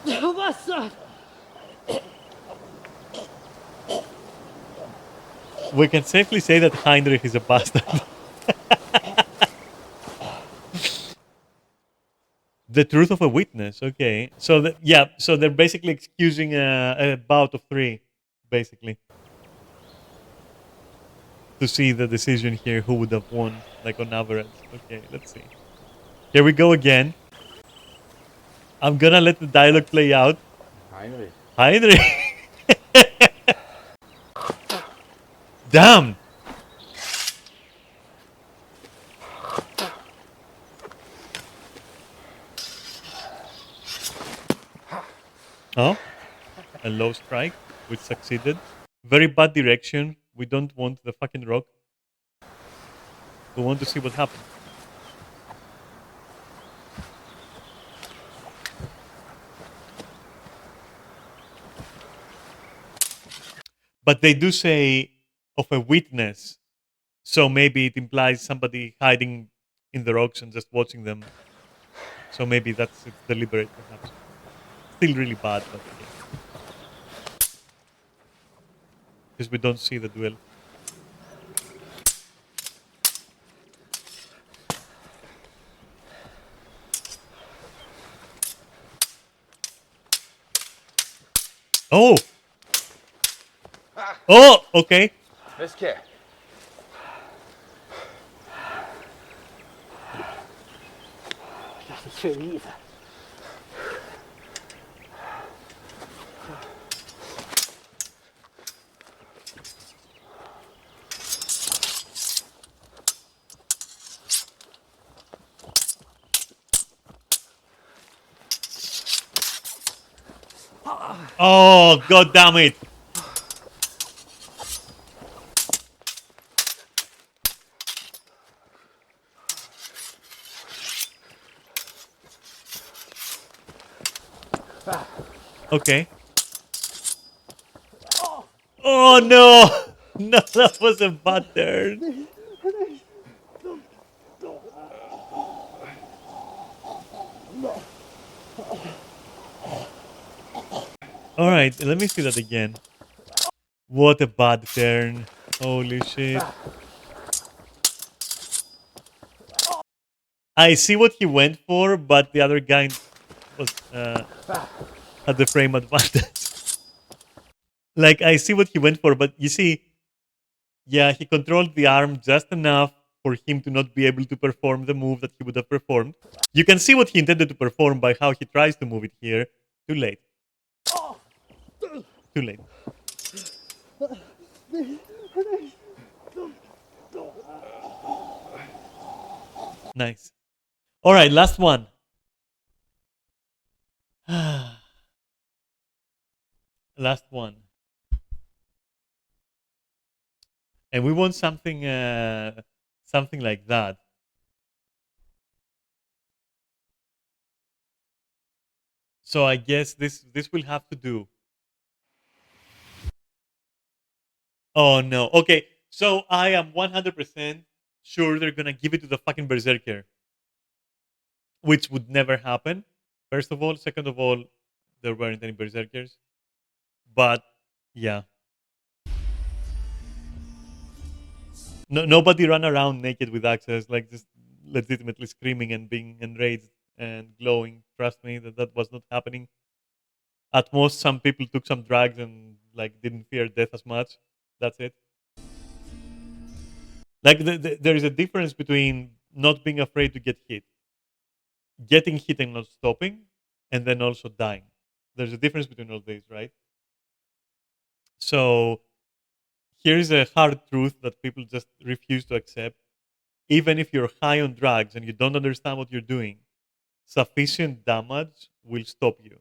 Du Bastard! We can safely say that Heinrich is a bastard. The truth of a witness. Okay, so so they're basically excusing a bout of three, basically, to see the decision here who would have won, like on average. Okay, let's see. Here we go again. I'm gonna let the dialogue play out. Heinrich. Heinrich. Damn. Oh, a low strike, which succeeded. Very bad direction. We don't want the fucking rock. We want to see what happens. But they do say of a witness, so maybe it implies somebody hiding in the rocks and just watching them. So maybe it's deliberate, perhaps. Still really bad, but yeah. Because we don't see the duel. Oh! Oh, okay. Riskier. Das ist für Liebe. Oh, god damn it. Okay. Oh no! No, that was a bad turn. Alright, let me see that again. What a bad turn. Holy shit. I see what he went for, but the other guy was had the frame advantage. Like, I see what he went for, but you see, yeah, he controlled the arm just enough for him to not be able to perform the move that he would have performed. You can see what he intended to perform by how he tries to move it here. Too late. Too late. Nice. All right, last one. Last one. And we want something something like that. So I guess this will have to do. Oh no. Okay. So I am 100% sure they're gonna give it to the fucking berserker, which would never happen. First of all, second of all, there weren't any berserkers. But yeah, nobody ran around naked with axes, like just legitimately screaming and being enraged and glowing. Trust me, that was not happening. At most, some people took some drugs and like didn't fear death as much. That's it. Like there is a difference between not being afraid to get hit, getting hit and not stopping, and then also dying. There's a difference between all these, right? So here's a hard truth that people just refuse to accept. Even if you're high on drugs and you don't understand what you're doing, sufficient damage will stop you.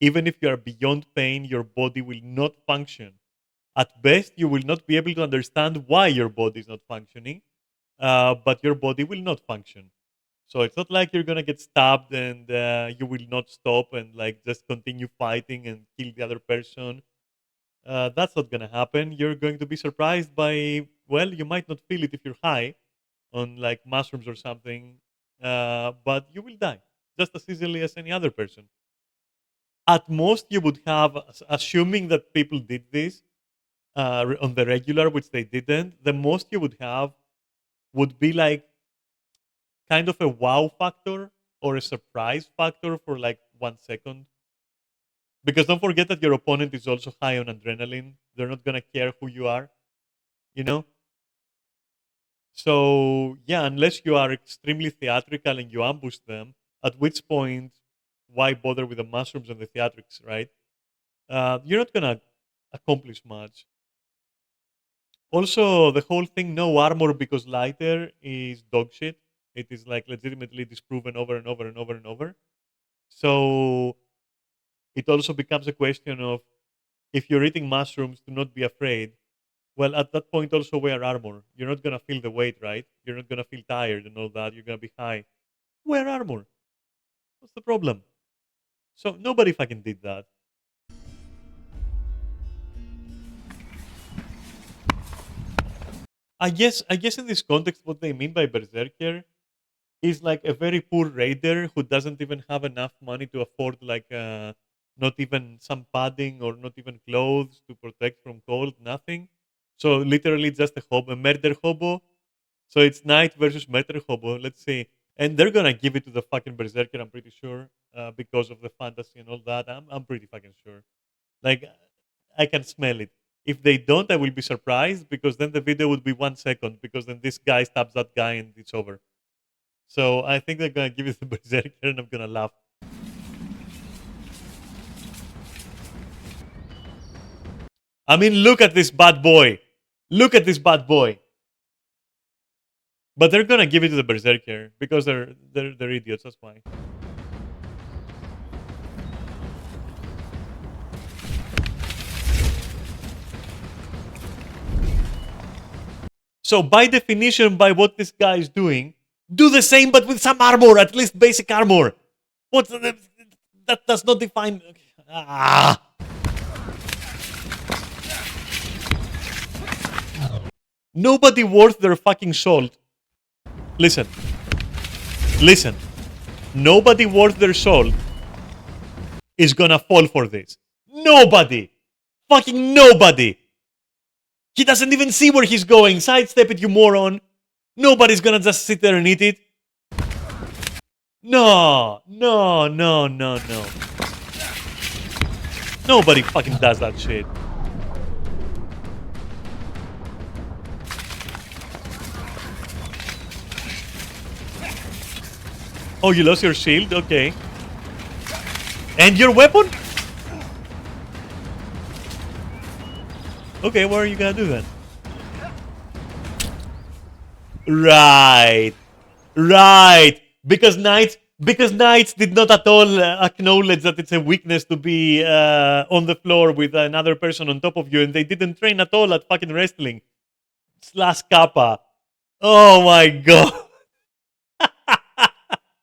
Even if you are beyond pain, your body will not function. At best, you will not be able to understand why your body is not functioning, but your body will not function. So it's not like you're gonna get stabbed and you will not stop and like just continue fighting and kill the other person. That's not gonna happen. You're going to be surprised by, well, you might not feel it if you're high on like mushrooms or something, but you will die just as easily as any other person. At most, you would have, assuming that people did this on the regular, which they didn't, the most you would have would be like kind of a wow factor or a surprise factor for like 1 second. Because don't forget that your opponent is also high on adrenaline. They're not going to care who you are, you know? So, yeah, unless you are extremely theatrical and you ambush them, at which point, why bother with the mushrooms and the theatrics, right? You're not going to accomplish much. Also, the whole thing, no armor because lighter, is dog shit. It is like legitimately disproven over and over and over and over. So it also becomes a question of if you're eating mushrooms, to not be afraid. Well, at that point, also wear armor. You're not gonna feel the weight, right? You're not gonna feel tired and all that. You're gonna be high. Wear armor. What's the problem? So nobody fucking did that. I guess in this context, what they mean by berserker is like a very poor raider who doesn't even have enough money to afford like not even some padding or not even clothes to protect from cold, nothing. So literally just a hobo, a murder hobo. So it's knight versus murder hobo. Let's see, and they're gonna give it to the fucking berserker. I'm pretty sure because of the fantasy and all that. I'm pretty fucking sure. Like I can smell it. If they don't, I will be surprised because then the video would be 1 second because then this guy stabs that guy and it's over. So I think they're gonna give it to Berserker, and I'm gonna laugh. I mean, look at this bad boy. Look at this bad boy. But they're gonna give it to the Berserker because they're idiots. That's why. So by definition, by what this guy is doing, do the same but with some armor, at least basic armor. What that does not define. Ah. Nobody worth their fucking salt. Listen. Listen. Nobody worth their salt is gonna fall for this. Nobody. Fucking nobody. He doesn't even see where he's going. Sidestep it, you moron. Nobody's gonna just sit there and eat it. No, no, no, no, no. Nobody fucking does that shit. Oh, you lost your shield? Okay. And your weapon? Okay, what are you gonna do then? Right. Right. Because knights did not at all acknowledge that it's a weakness to be on the floor with another person on top of you, and they didn't train at all at fucking wrestling. Slash kappa. Oh my god.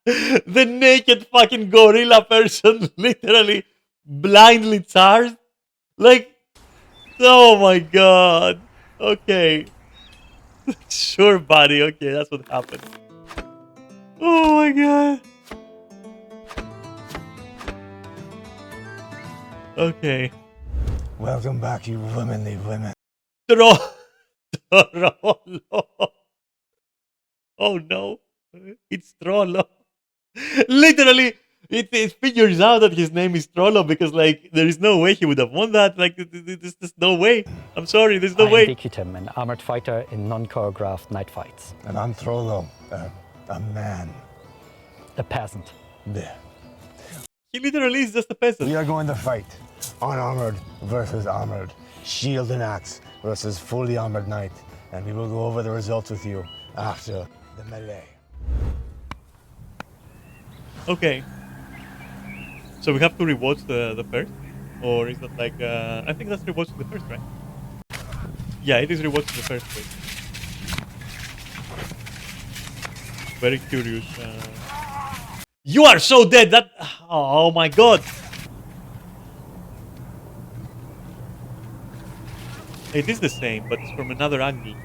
The naked fucking gorilla person literally blindly charged. Like, oh my god. Okay. Sure, buddy. Okay, that's what happened. Oh my god. Okay. Welcome back, you womanly women. Trollo. Oh no. It's Trollo. Literally, it figures out that his name is Trollo because, like, there is no way he would have won that. Like, there's no way. I'm sorry, there's no way. I'm Vikitim, an armored fighter in non-choreographed night fights. And I'm Trollo, a man. A peasant. There. He literally is just a peasant. We are going to fight. Unarmored versus armored. Shield and axe versus fully armored knight. And we will go over the results with you after the melee. Okay. So we have to rewatch the first? Or is that like... I think that's rewatching the first, right? Yeah, it is rewatching the first bit. Very curious. You are so dead! That... Oh my god! It is the same, but it's from another angle.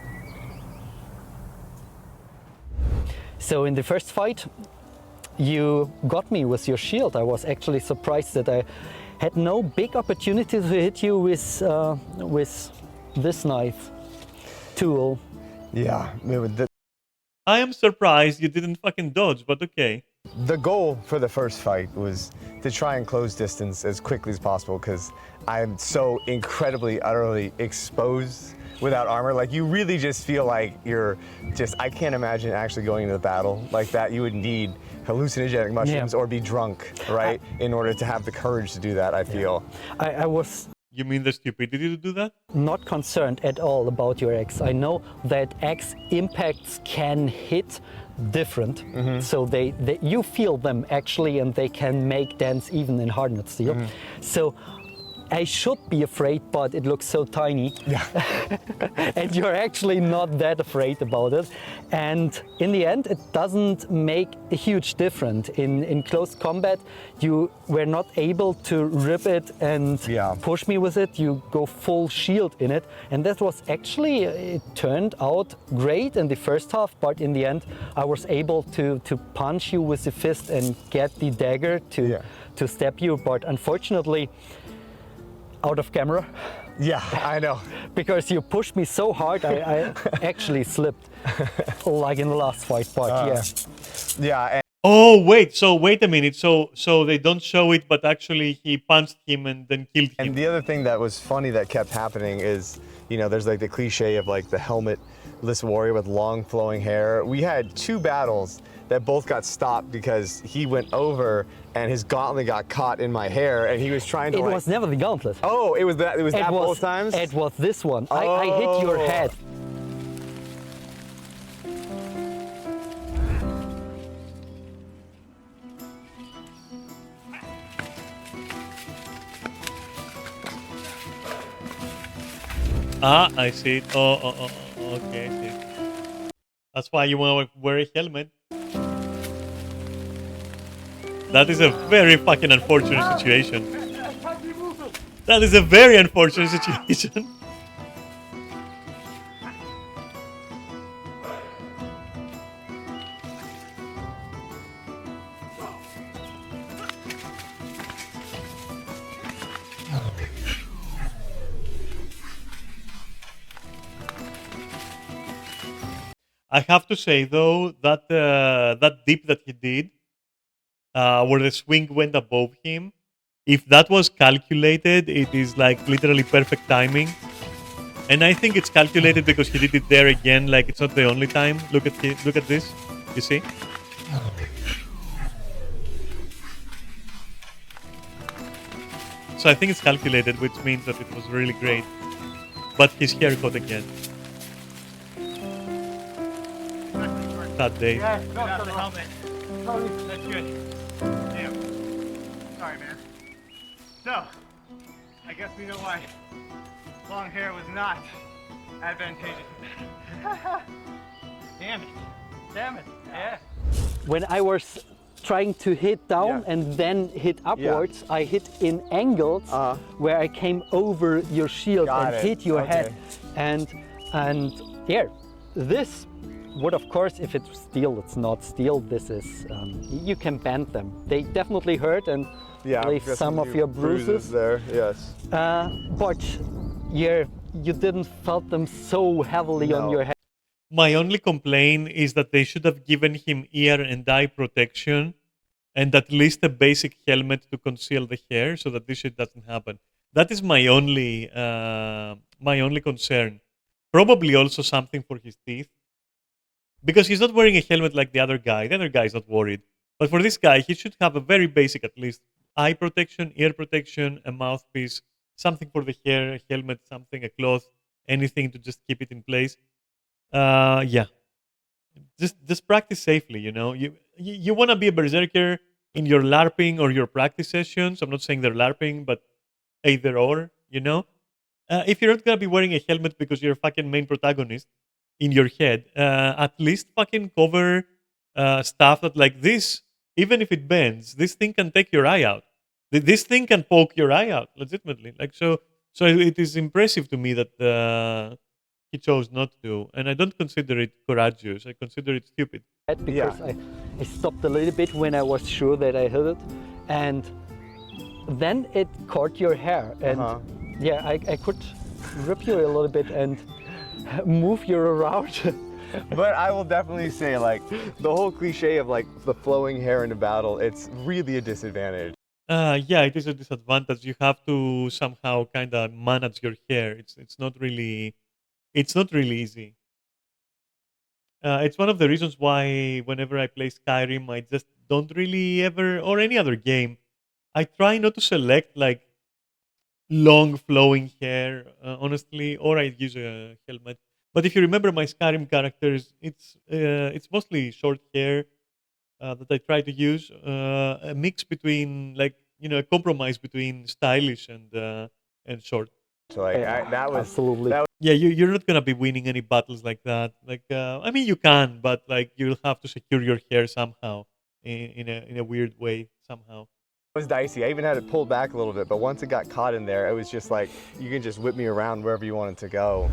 So in the first fight, you got me with your shield. I was actually surprised that I had no big opportunity to hit you with this knife tool. Yeah, I am surprised you didn't fucking dodge, but okay. the goal for the first fight was to try and close distance as quickly as possible because I'm so incredibly, utterly exposed without armor. Like, you really just feel like you're just, I can't imagine actually going into the battle like that. You would need hallucinogenic mushrooms or be drunk, right? In order to have the courage to do that, I feel. I was You mean the stupidity to do that? not concerned at all about your axe. I know that axe impacts can hit different, so they you feel them actually, and they can make dents even in hardened steel. So I should be afraid, but it looks so tiny. Yeah. And you're actually not that afraid about it. And in the end, it doesn't make a huge difference. In close combat, you were not able to rip it and push me with it. You go full shield in it. And that was actually, it turned out great in the first half, but in the end, I was able to punch you with the fist and get the dagger to stab you. But unfortunately, out of camera. Yeah, I know. Because you pushed me so hard, I actually slipped, like in the last fight. But Yeah. Oh wait, so wait a minute. So they don't show it, but actually he punched him and then killed him. And the other thing that was funny that kept happening is, you know, there's like the cliche of like the helmetless warrior with long flowing hair. We had two battles that both got stopped because he went over and his gauntlet got caught in my hair and he was trying to it was never the gauntlet. Oh, it was that both times? It was this one. I hit your head. Ah, I see it. Oh, okay, I see it. That's why you want to wear a helmet. That is a very fucking unfortunate situation. That is a very unfortunate situation. I have to say though that that dip that he did where the swing went above him. If that was calculated, it is like literally perfect timing. And I think it's calculated because he did it there again. Like it's not the only time. Look at this. You see? So I think it's calculated, which means that it was really great. But his haircut again. That day. Yeah, no, Got no, the no. helmet. That's good. Damn. Sorry, man. So, I guess we know why long hair was not advantageous. Damn it. Damn it. Yeah. When I was trying to hit down Yeah. and then hit upwards, I hit in angles where I came over your shield Got and it. hit your head. Okay. And yeah, this would, of course, if it's steel, it's not steel. This is you can bend them. They definitely hurt and Yeah, leave I've got some of few your bruises. there. Yes. But yeah, you didn't felt them so heavily on No. your head. My only complaint is that they should have given him ear and eye protection and at least a basic helmet to conceal the hair so that this shit doesn't happen. That is my only concern. Probably also something for his teeth. Because he's not wearing a helmet like the other guy. The other guy is not worried. But for this guy, he should have a very basic, at least, eye protection, ear protection, a mouthpiece, something for the hair, a helmet, something, a cloth, anything to just keep it in place. Yeah. Just practice safely, you know. You want to be a berserker in your LARPing or your practice sessions. I'm not saying they're LARPing, but either or, you know. If you're not gonna be wearing a helmet because you're a fucking main protagonist in your head, at least fucking cover stuff that like this. Even if it bends, this thing can take your eye out. This thing can poke your eye out, legitimately. Like so it is impressive to me that he chose not to, and I don't consider it courageous. I consider it stupid. Because I stopped a little bit when I was sure that I hit it, and then it caught your hair, and yeah, I could rip you a little bit and move you around. But I will definitely say, like, the whole cliche of like the flowing hair in a battle, it's really a disadvantage. Yeah, it is a disadvantage. You have to somehow kind of manage your hair. It's not really easy. It's one of the reasons why whenever I play Skyrim, I just don't really ever, or any other game, I try not to select like long flowing hair, honestly, or I use a helmet. But if you remember my Skyrim characters, it's mostly short hair that I try to use, a mix between like a compromise between stylish and short. So like that was Absolutely. Yeah, you're not gonna be winning any battles like that. Like, I mean, you can, but like you'll have to secure your hair somehow, in a weird way somehow. was dicey. I even had it pulled back a little bit, but once it got caught in there, it was just like you can just whip me around wherever you wanted to go.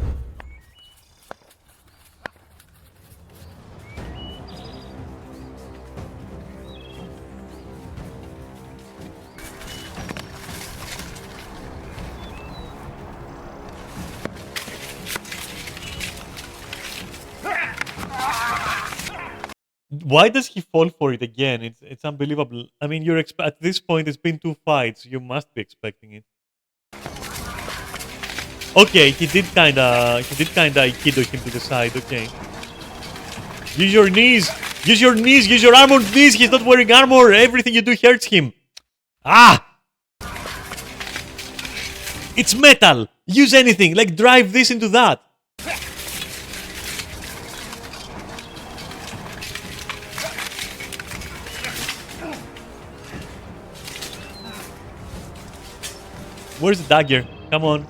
Why does he fall for it again? It's unbelievable. I mean, at this point, it's been 2 fights. You must be expecting it. Okay, he did kinda aikido him to the side. Okay, use your knees. Use your knees. Use your armored knees. He's not wearing armor. Everything you do hurts him. Ah! It's metal. Use anything. Like drive this into that. Where's the dagger? Come on.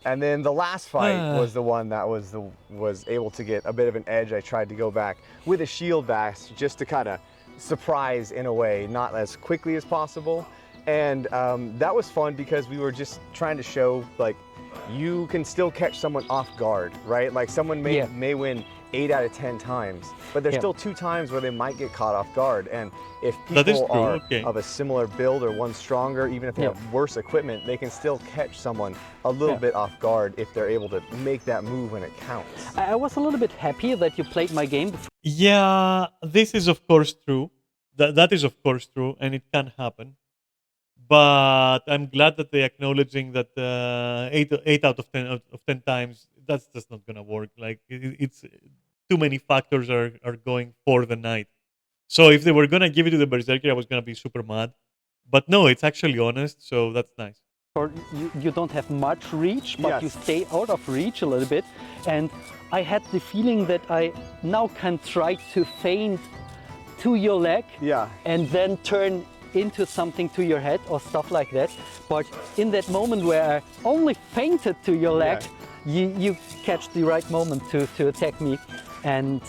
And then the last fight was the one that was able to get a bit of an edge. I tried to go back with a shield bash just to kind of surprise in a way, not as quickly as possible. And that was fun because we were just trying to show like you can still catch someone off guard, right? Like someone may win 8 out of 10 times. But there's Yeah. still 2 times where they might get caught off guard. And if That is people true, are okay. of a similar build or one stronger, even if they Yeah. have worse equipment, they can still catch someone a little Yeah. bit off guard if they're able to make that move when it counts. I was a little bit happy that you played my game before. Yeah, this is of course true. That is of course true, and it can happen. But I'm glad that they're acknowledging that eight out of 10 times that's just not gonna work. Like it's too many factors are going for the knight. So if they were gonna give it to the berserker, I was gonna be super mad. But no, it's actually honest, so that's nice. Or you don't have much reach, but you Yes. stay out of reach a little bit. And I had the feeling that I now can try to feint to your leg Yeah. and then turn into something to your head or stuff like that. But in that moment where I only feinted to your leg, you catch the right moment to attack me and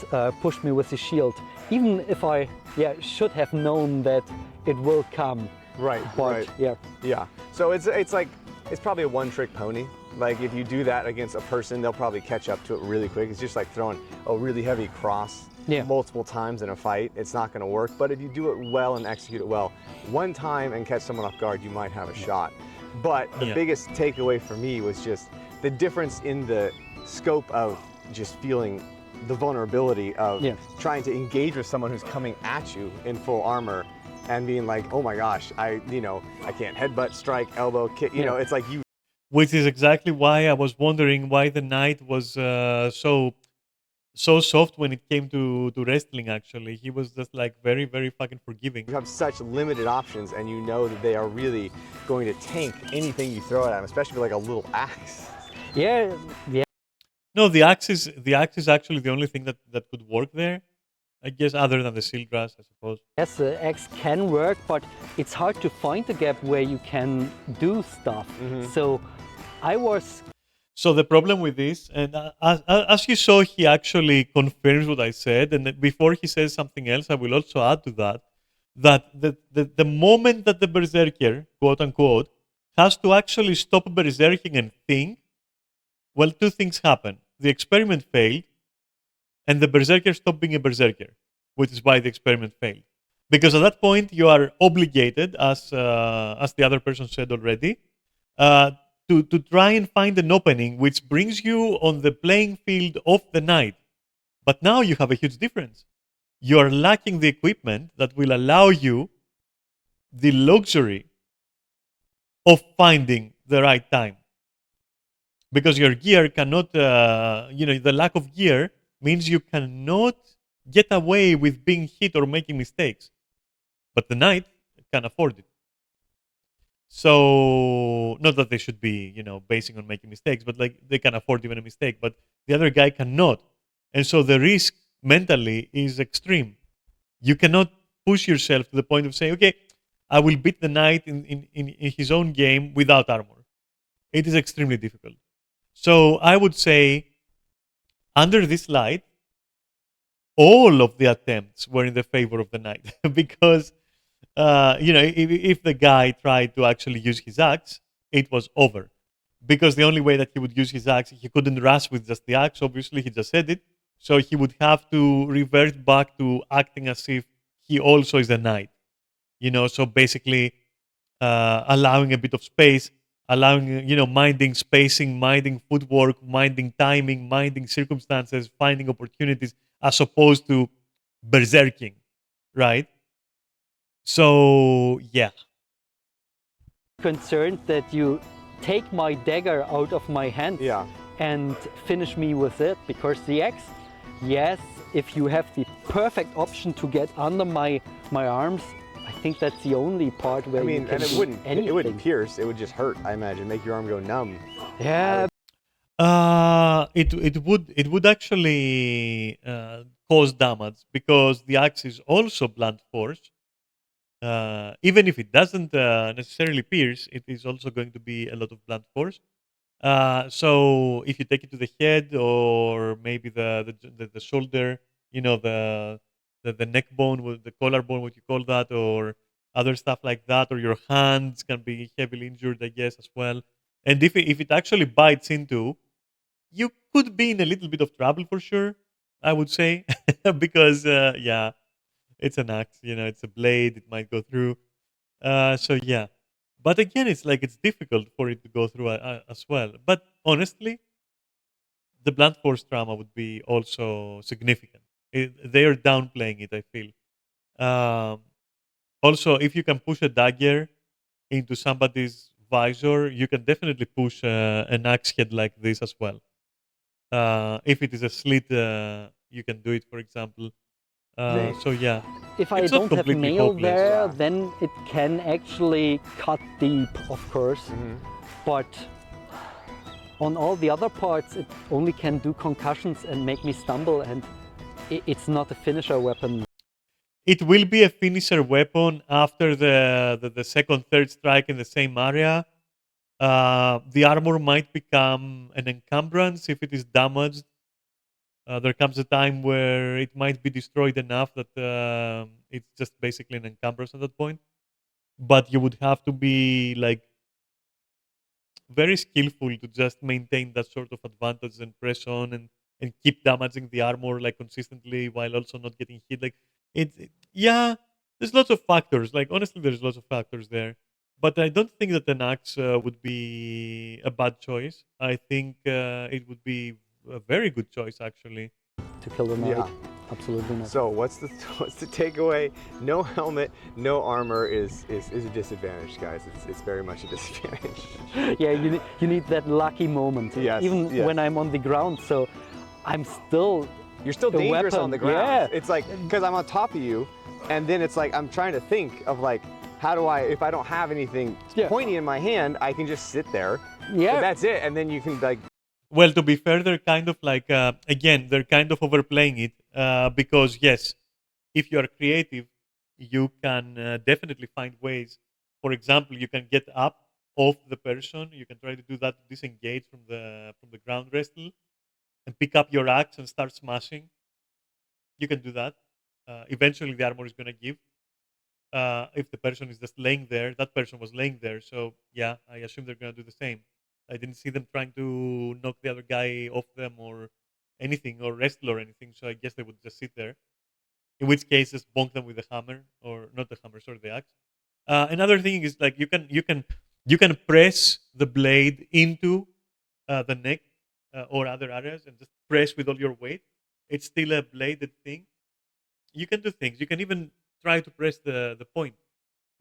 push me with the shield. Even if I should have known that it will come. Right, But right. yeah. Yeah. So it's like it's probably a one-trick pony. Like if you do that against a person, they'll probably catch up to it really quick. It's just like throwing a really heavy cross Yeah. multiple times in a fight. It's not going to work. But if you do it well and execute it well, one time and catch someone off guard, you might have a shot. But the Yeah. biggest takeaway for me was just the difference in the scope of just feeling the vulnerability of Yeah. trying to engage with someone who's coming at you in full armor and being like, oh my gosh, I can't headbutt, strike, elbow, kick. You know, it's like you Which is exactly why I was wondering why the knight was so soft when it came to wrestling. Actually, he was just like very very fucking forgiving. have such limited options, and you know that they are really going to tank anything you throw at them, especially with like a little axe. Yeah, yeah. No, the axe is actually the only thing that could work there. I guess other than the seal grass, I suppose. Yes, the X can work, but it's hard to find a gap where you can do stuff. So I was So the problem with this, and as you saw, he actually confirms what I said. And before he says something else, I will also add to that the moment that the berserker, quote unquote, has to actually stop berserking and think, well, two things happen. The experiment failed, and the berserker stopped being a berserker, which is why the experiment failed. Because at that point, you are obligated, as the other person said already, to try and find an opening which brings you on the playing field of the knight. But now you have a huge difference. You are lacking the equipment that will allow you the luxury of finding the right time. Because your gear cannot, the lack of gear means you cannot get away with being hit or making mistakes. But the knight can afford it. So, not that they should be, basing on making mistakes, but like they can afford even a mistake, but the other guy cannot. And so the risk mentally is extreme. You cannot push yourself to the point of saying, okay, I will beat the knight in his own game without armor. It is extremely difficult. So I would say, under this light, all of the attempts were in the favor of the knight because, if the guy tried to actually use his axe, it was over. Because the only way that he would use his axe, he couldn't rush with just the axe, obviously, he just said it. So he would have to revert back to acting as if he also is a knight. So basically allowing a bit of space, allowing, minding spacing, minding footwork, minding timing, minding circumstances, finding opportunities, as opposed to berserking, right? So, yeah. concerned that you take my dagger out of my hand Yeah. and finish me with it, because the axe, yes, if you have the perfect option to get under my arms, I think that's the only part where I mean, you can and it do wouldn't anything. pierce. It would just hurt. I imagine, make your arm go numb. Yeah, It would actually cause damage because the axe is also blunt force. Even if it doesn't necessarily pierce, it is also going to be a lot of blunt force. So if you take it to the head or maybe the shoulder, the neck bone, the collarbone, what you call that, or other stuff like that, or your hands can be heavily injured, I guess, as well. And if it actually bites into, you could be in a little bit of trouble for sure. I would say, because yeah, it's an axe. You know, it's a blade. It might go through. So yeah, but again, it's like it's difficult for it to go through as well. But honestly, the blunt force trauma would be also significant. They are downplaying it, I feel. Um, Also, if you can push a dagger into somebody's visor, you can definitely push an axe head like this as well. If it is a slit, you can do it, for example. So yeah, If I it's not don't have completely mail hopeless. there, then it can actually cut deep, of course. But on all the other parts, it only can do concussions and make me stumble, and it's not a finisher weapon. It will be a finisher weapon after the second, third strike in the same area. The armor might become an encumbrance if it is damaged. There comes a time where it might be destroyed enough that it's just basically an encumbrance at that point. But you would have to be like very skillful to just maintain that sort of advantage and press on and keep damaging the armor like consistently while also not getting hit. Like yeah, there's lots of factors. Like honestly, there's lots of factors there. But I don't think that an axe would be a bad choice. I think it would be a very good choice actually. To kill the knight. Yeah. Absolutely not. So what's the takeaway? No helmet, no armor is a disadvantage, guys. It's very much a disadvantage. Yeah, you need that lucky moment. Yes, Even yes. when I'm on the ground, so I'm still. You're still The dangerous weapon, on the ground. yeah. It's like, because I'm on top of you, and then it's like, I'm trying to think of like, how do I, if I don't have anything Yeah. pointy in my hand, I can just sit there. Yeah. And that's it. And then you can like, Well, to be fair, they're kind of like again, they're kind of overplaying it because yes, if you are creative, you can definitely find ways. For example, you can get up off the person. You can try to do that to disengage from the ground wrestle and pick up your axe and start smashing. You can do that. Eventually, the armor is going to give. If the person is just laying there, that person was laying there. So yeah, I assume they're going to do the same. I didn't see them trying to knock the other guy off them or anything or wrestle or anything. So I guess they would just sit there. In which case, just bonk them with the hammer or not the hammer, sorry, the axe. Another thing is like you can press the blade into the neck or other areas and just press with all your weight. It's still a bladed thing. You can do things. You can even try to press the point.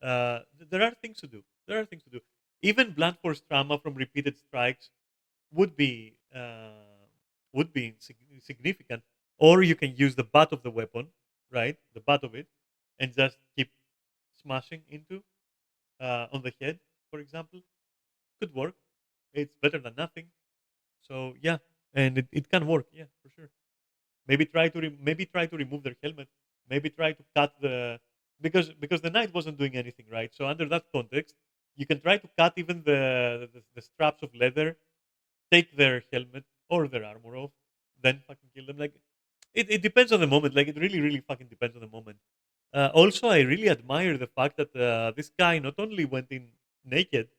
There are things to do. There are things to do. Even blunt force trauma from repeated strikes would be significant. Or you can use the butt of the weapon, right? The butt of it, and just keep smashing into on the head, for example. Could work. It's better than nothing. So yeah, and it can work. Yeah, for sure. Maybe try to remove their helmet. Maybe try to cut the because the knight wasn't doing anything, right? So under that context, you can try to cut even the straps of leather, take their helmet or their armor off, then fucking kill them. Like it depends on the moment. Like it really fucking depends on the moment. Also, I really admire the fact that this guy not only went in naked,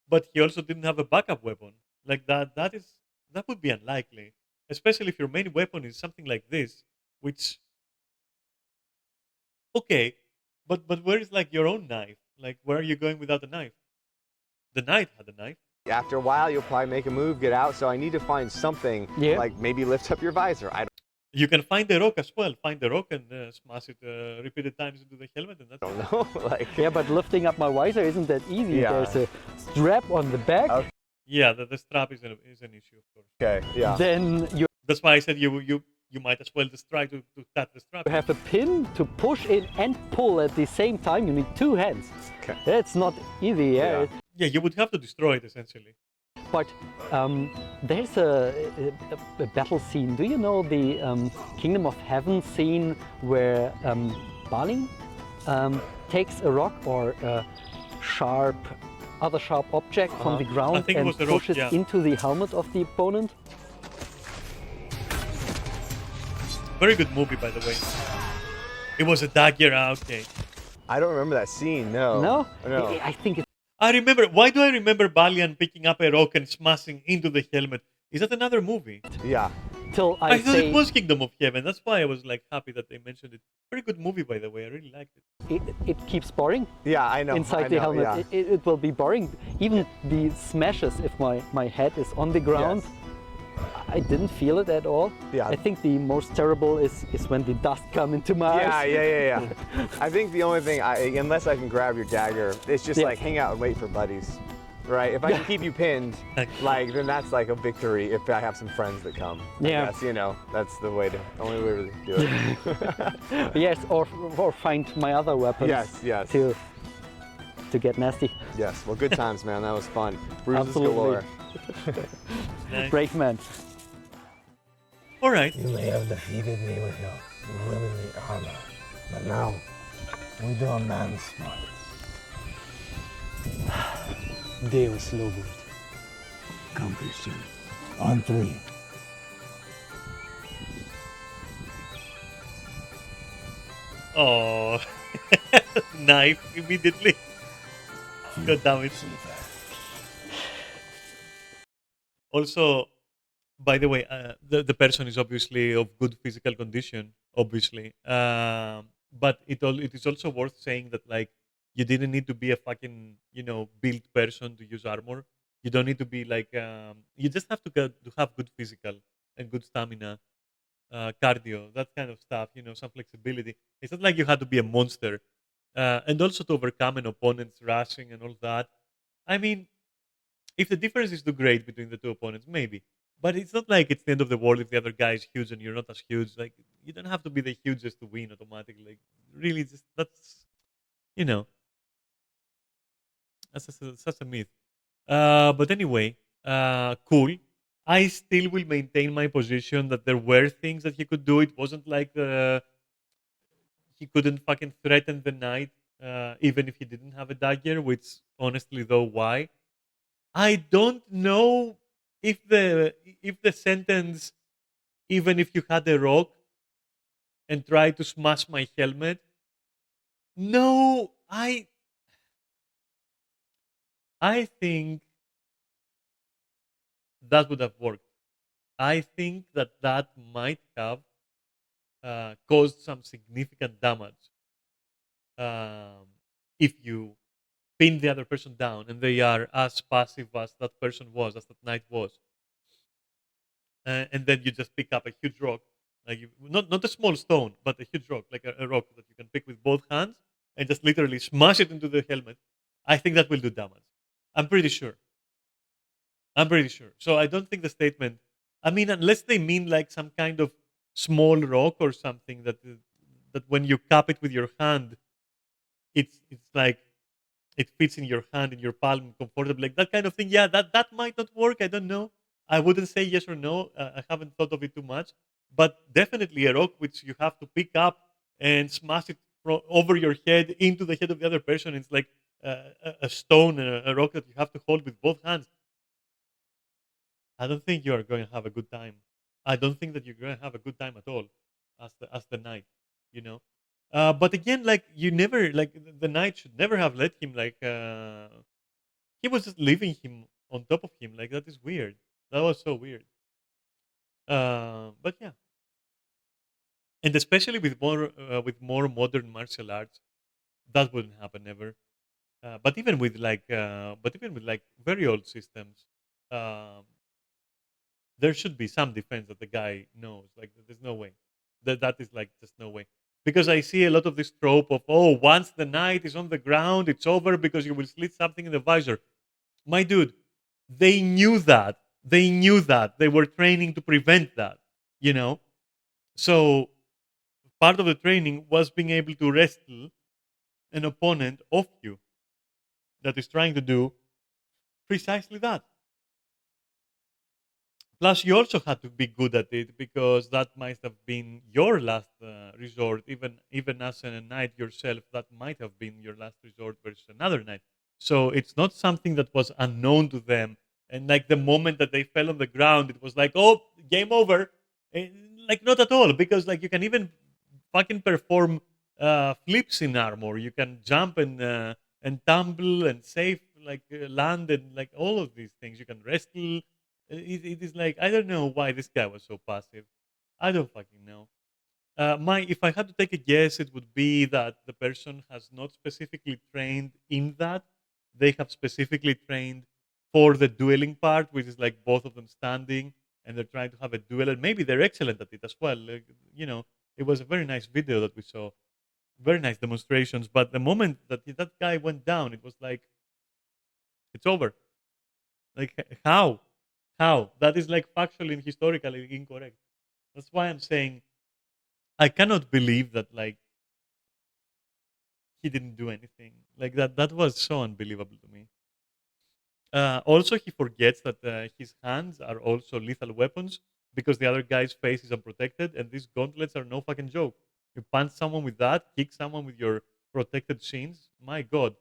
but he also didn't have a backup weapon. Like that would be unlikely, especially if your main weapon is something like this, which okay, but where is like your own knife? Like where are you going without a knife? The knight had a knife. after a while, you'll probably make a move, get out. So I need to find something like maybe lift up your visor. I You can find the rock as well. Find the rock and smash it repeated times into the helmet, and that's don't know. Like, Yeah, but lifting up my visor isn't that easy. Yeah. There's a strap on the back. Okay. yeah. The strap is an issue, of course. okay, yeah. Then you That's why I said you might as well just try to cut the strap. have a pin to push in and pull at the same time. You need two hands. Okay. That's not easy. Yeah. Yeah, you would have to destroy it essentially. But there's a battle scene. Do you know the Kingdom of Heaven scene where Balin takes a rock or a other sharp object from the I ground think it and was the rock, pushes yeah. into the helmet of the opponent? Very good movie, by the way. It was a dagger. Okay. I don't remember that scene. No. No? No. I think it's I remember. Why do I remember Balian picking up a rock and smashing into the helmet? Is that another movie? Yeah. till I I thought say it was Kingdom of Heaven. That's why I was like happy that they mentioned it. Very good movie, by the way. I really liked it. it keeps boring Yeah, I know. inside I the know, helmet. yeah. It will be boring. Even the smashes, if my head is on the ground, Yes. I didn't feel it at all. Yeah. I think the most terrible is when the dust come into my Yeah, eyes. yeah. I think the only thing, unless I can grab your dagger, it's just Yeah. like hang out and wait for buddies, right? If I can keep you pinned, like then that's like a victory. If I have some friends that come, Yeah. I guess, you know, that's the way to only way to do it. Yes, or find my other weapons. Yes. To get nasty. Yes. Well, good times, man. That was fun. Bruises Absolutely. galore. Nice. Brave man. All right. You may have defeated me with your womanly armor, but now we do a man's sport. Deus Lobut. Come, Christian. On three. Oh, knife immediately. God damn it. Also, by the way, the person is obviously of good physical condition, obviously. But it is also worth saying that like you didn't need to be a fucking built person to use armor. You don't need to be like you just have to have good physical and good stamina, cardio, that kind of stuff. Some flexibility. It's not like you had to be a monster, and also to overcome an opponent's rushing and all that. I mean, if the difference is too great between the two opponents, maybe. But it's not like it's the end of the world if the other guy is huge and you're not as huge. Like you don't have to be the hugest to win automatically. Like really, just you know that's such a myth. But anyway, cool. I still will maintain my position that there were things that he could do. It wasn't like he couldn't fucking threaten the knight, even if he didn't have a dagger. Which honestly, though, why? I don't know if the sentence, even if you had a rock and tried to smash my helmet. No, I think that would have worked. I think that might have caused some significant damage if you pin the other person down and they are as passive as that person was, as that knight was. And then you just pick up a huge rock, like not a small stone, but a huge rock, like a rock that you can pick with both hands and just literally smash it into the helmet. I think that will do damage. I'm pretty sure. I'm pretty sure. So I don't think the statement. I mean, unless they mean like some kind of small rock or something that when you cup it with your hand, it's like it fits in your hand in your palm comfortably, like that kind of thing. Yeah, that might not work. I don't know. I wouldn't say yes or no. I haven't thought of it too much, but definitely a rock which you have to pick up and smash it over your head into the head of the other person. It's like a stone and a rock that you have to hold with both hands. I don't think you are going to have a good time. I don't think that you're going to have a good time at all as the knight, you know. But again, like you never like the knight should never have let him like he was just leaving him on top of him. Like that is weird. That was so weird. But yeah, and especially with more modern martial arts, that wouldn't happen ever. But even with like very old systems, um, there should be some defense that the guy knows. Like there's no way that is like just no way. Because I see a lot of this trope of once the knight is on the ground, it's over because you will slit something in the visor. My dude, they knew that. They knew that. They were training to prevent that. You know, so part of the training was being able to wrestle an opponent off you that is trying to do precisely that. Plus, you also had to be good at it because that might have been your last resort. Even as a knight yourself, that might have been your last resort versus another knight. So it's not something that was unknown to them. And like the moment that they fell on the ground, it was like, oh, game over. Eh, Like not at all, because like you can even fucking perform flips in armor. You can jump and tumble and save, like land and like all of these things. You can wrestle. It is like I don't know why this guy was so passive. I don't fucking know. My if I had to take a guess, it would be that the person has not specifically trained in that. They have specifically trained for the dueling part, which is like both of them standing and they're trying to have a duel, and maybe they're excellent at it as well. Like, it was a very nice video that we saw, very nice demonstrations. But the moment that that guy went down, it was like it's over. Like how? How? That is like factually and historically incorrect. That's why I'm saying I cannot believe that like he didn't do anything. Like that was so unbelievable to me. Also, he forgets that his hands are also lethal weapons because the other guy's face is unprotected, and these gauntlets are no fucking joke. You punch someone with that, kick someone with your protected shins. My God,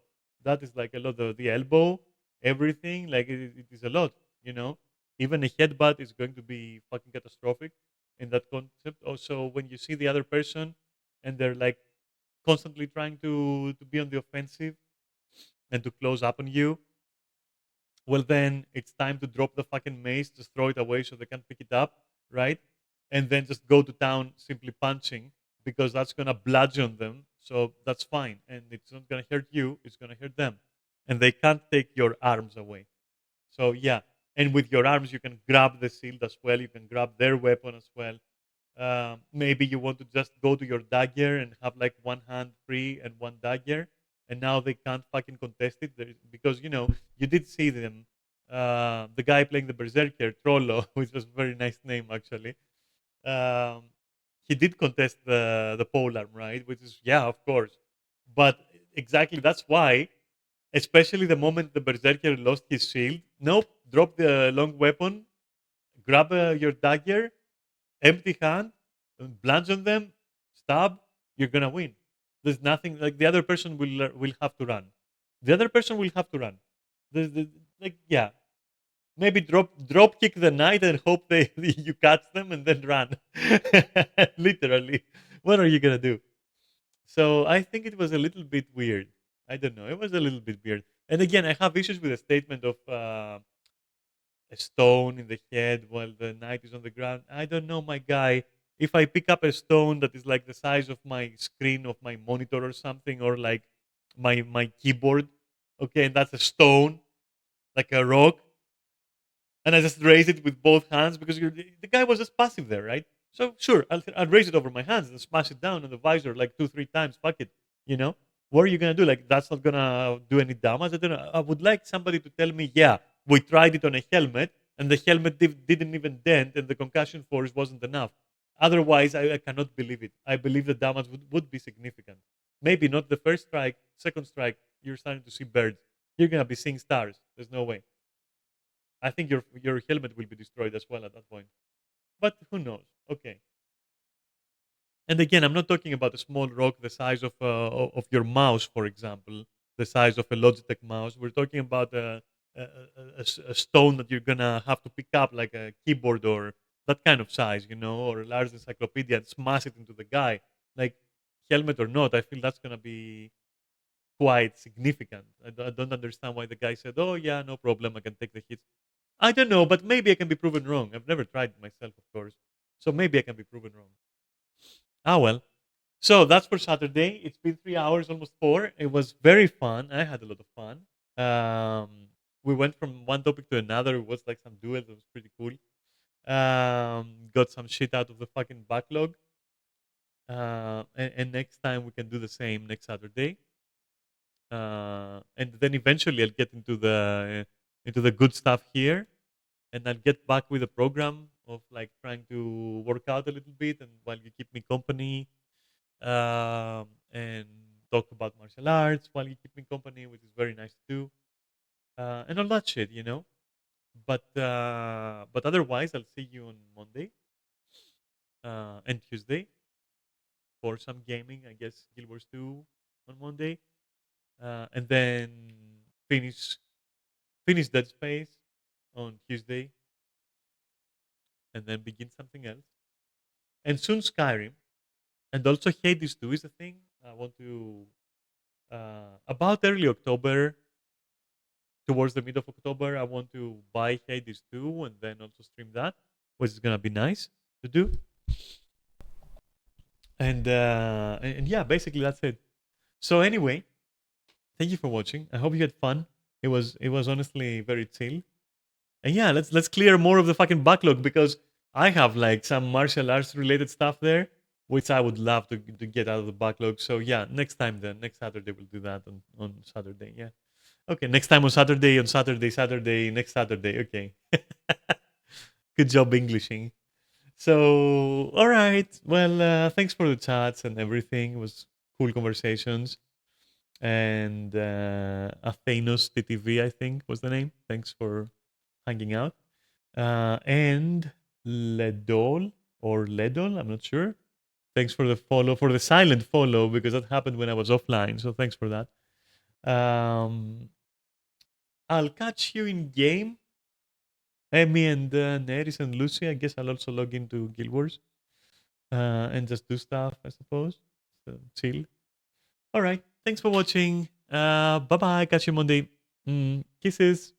that is like a lot of the elbow, everything. Like it is a lot, you know. Even a headbutt is going to be fucking catastrophic in that concept. Also, when you see the other person and they're like constantly trying to be on the offensive and to close up on you, well then it's time to drop the fucking mace, just throw it away so they can't pick it up, right? And then just go to town simply punching because that's gonna bludgeon them. So that's fine, and it's not gonna hurt you; it's gonna hurt them, and they can't take your arms away. So yeah, and with your arms you can grab the shield as well. You can grab their weapon as well. Maybe you want to just go to your dagger and have like one hand free and one dagger, and now they can't fucking contest it because you did see them. The guy playing the berserker Trollo, which was a very nice name actually. Um, he did contest the polearm, right? Which is yeah, of course, but exactly that's why. Especially the moment the berserker lost his shield. Nope, drop the long weapon, grab your dagger, empty hand, and bludgeon them, stab, you're gonna win. There's nothing like the other person will have to run. The other person will have to run. Like yeah, maybe drop kick the knight and hope they you catch them and then run. Literally, what are you gonna do? So I think it was a little bit weird. I don't know. It was a little bit weird. And again, I have issues with the statement of a stone in the head while the knight is on the ground. I don't know, my guy. If I pick up a stone that is like the size of my screen of my monitor or something, or like my keyboard, okay, and that's a stone, like a rock, and I just raise it with both hands because the guy was just passive there, right? So sure, I'll raise it over my hands and smash it down on the visor like 2 3 times. Fuck it, you know. What are you gonna do? Like that's not gonna do any damage. I don't know. I would like somebody to tell me, yeah, we tried it on a helmet and the helmet didn't even dent and the concussion force wasn't enough. Otherwise, I cannot believe it. I believe the damage would be significant. Maybe not the first strike, second strike. You're starting to see birds. You're gonna be seeing stars. There's no way. I think your helmet will be destroyed as well at that point. But who knows? Okay. And again, I'm not talking about a small rock the size of your mouse, for example, the size of a Logitech mouse. We're talking about a stone that you're gonna have to pick up, like a keyboard or that kind of size, or a large encyclopedia and smash it into the guy. Like helmet or not, I feel that's gonna be quite significant. I don't understand why the guy said, "Oh yeah, no problem, I can take the hits." I don't know, but maybe I can be proven wrong. I've never tried it myself, of course. So maybe I can be proven wrong. Ah, well. So that's for Saturday. It's been 3 hours, almost four. It was very fun. I had a lot of fun. We went from one topic to another. It was like some duels. It was pretty cool. Got some shit out of the fucking backlog. And next time we can do the same next Saturday. And then eventually I'll get into the good stuff here, and I'll get back with a program of like trying to work out a little bit, and while you keep me company, and talk about martial arts while you keep me company, which is very nice to do, and all that shit. But otherwise, I'll see you on Monday and Tuesday for some gaming. I guess Guild Wars 2 on Monday, and then finish finish Dead Space on Tuesday, and then begin something else, and soon Skyrim, and also Hades 2 is a thing. I want to about early October. towards the mid of October, I want to buy Hades 2 and then also stream that, which is gonna be nice to do. And yeah, basically that's it. So anyway, thank you for watching. I hope you had fun. It was honestly very chill. And yeah, let's clear more of the fucking backlog because I have like some martial arts related stuff there, which I would love to get out of the backlog. So yeah, next time then, next Saturday we'll do that on Saturday. Yeah. Okay, next time on Saturday, Saturday, next Saturday. Okay. Good job Englishing. So, all right. Well, thanks for the chats and everything. It was cool conversations. And Athenos TTV, I think was the name. Thanks for hanging out. And Ledol or Ledol, I'm not sure. Thanks for the follow, for the silent follow, because that happened when I was offline. So thanks for that. I'll catch you in game. Emmy and Neris and Lucy. I guess I'll also log into Guild Wars and just do stuff, I suppose. So chill. All right. Thanks for watching. Bye bye. Catch you Monday. Kisses.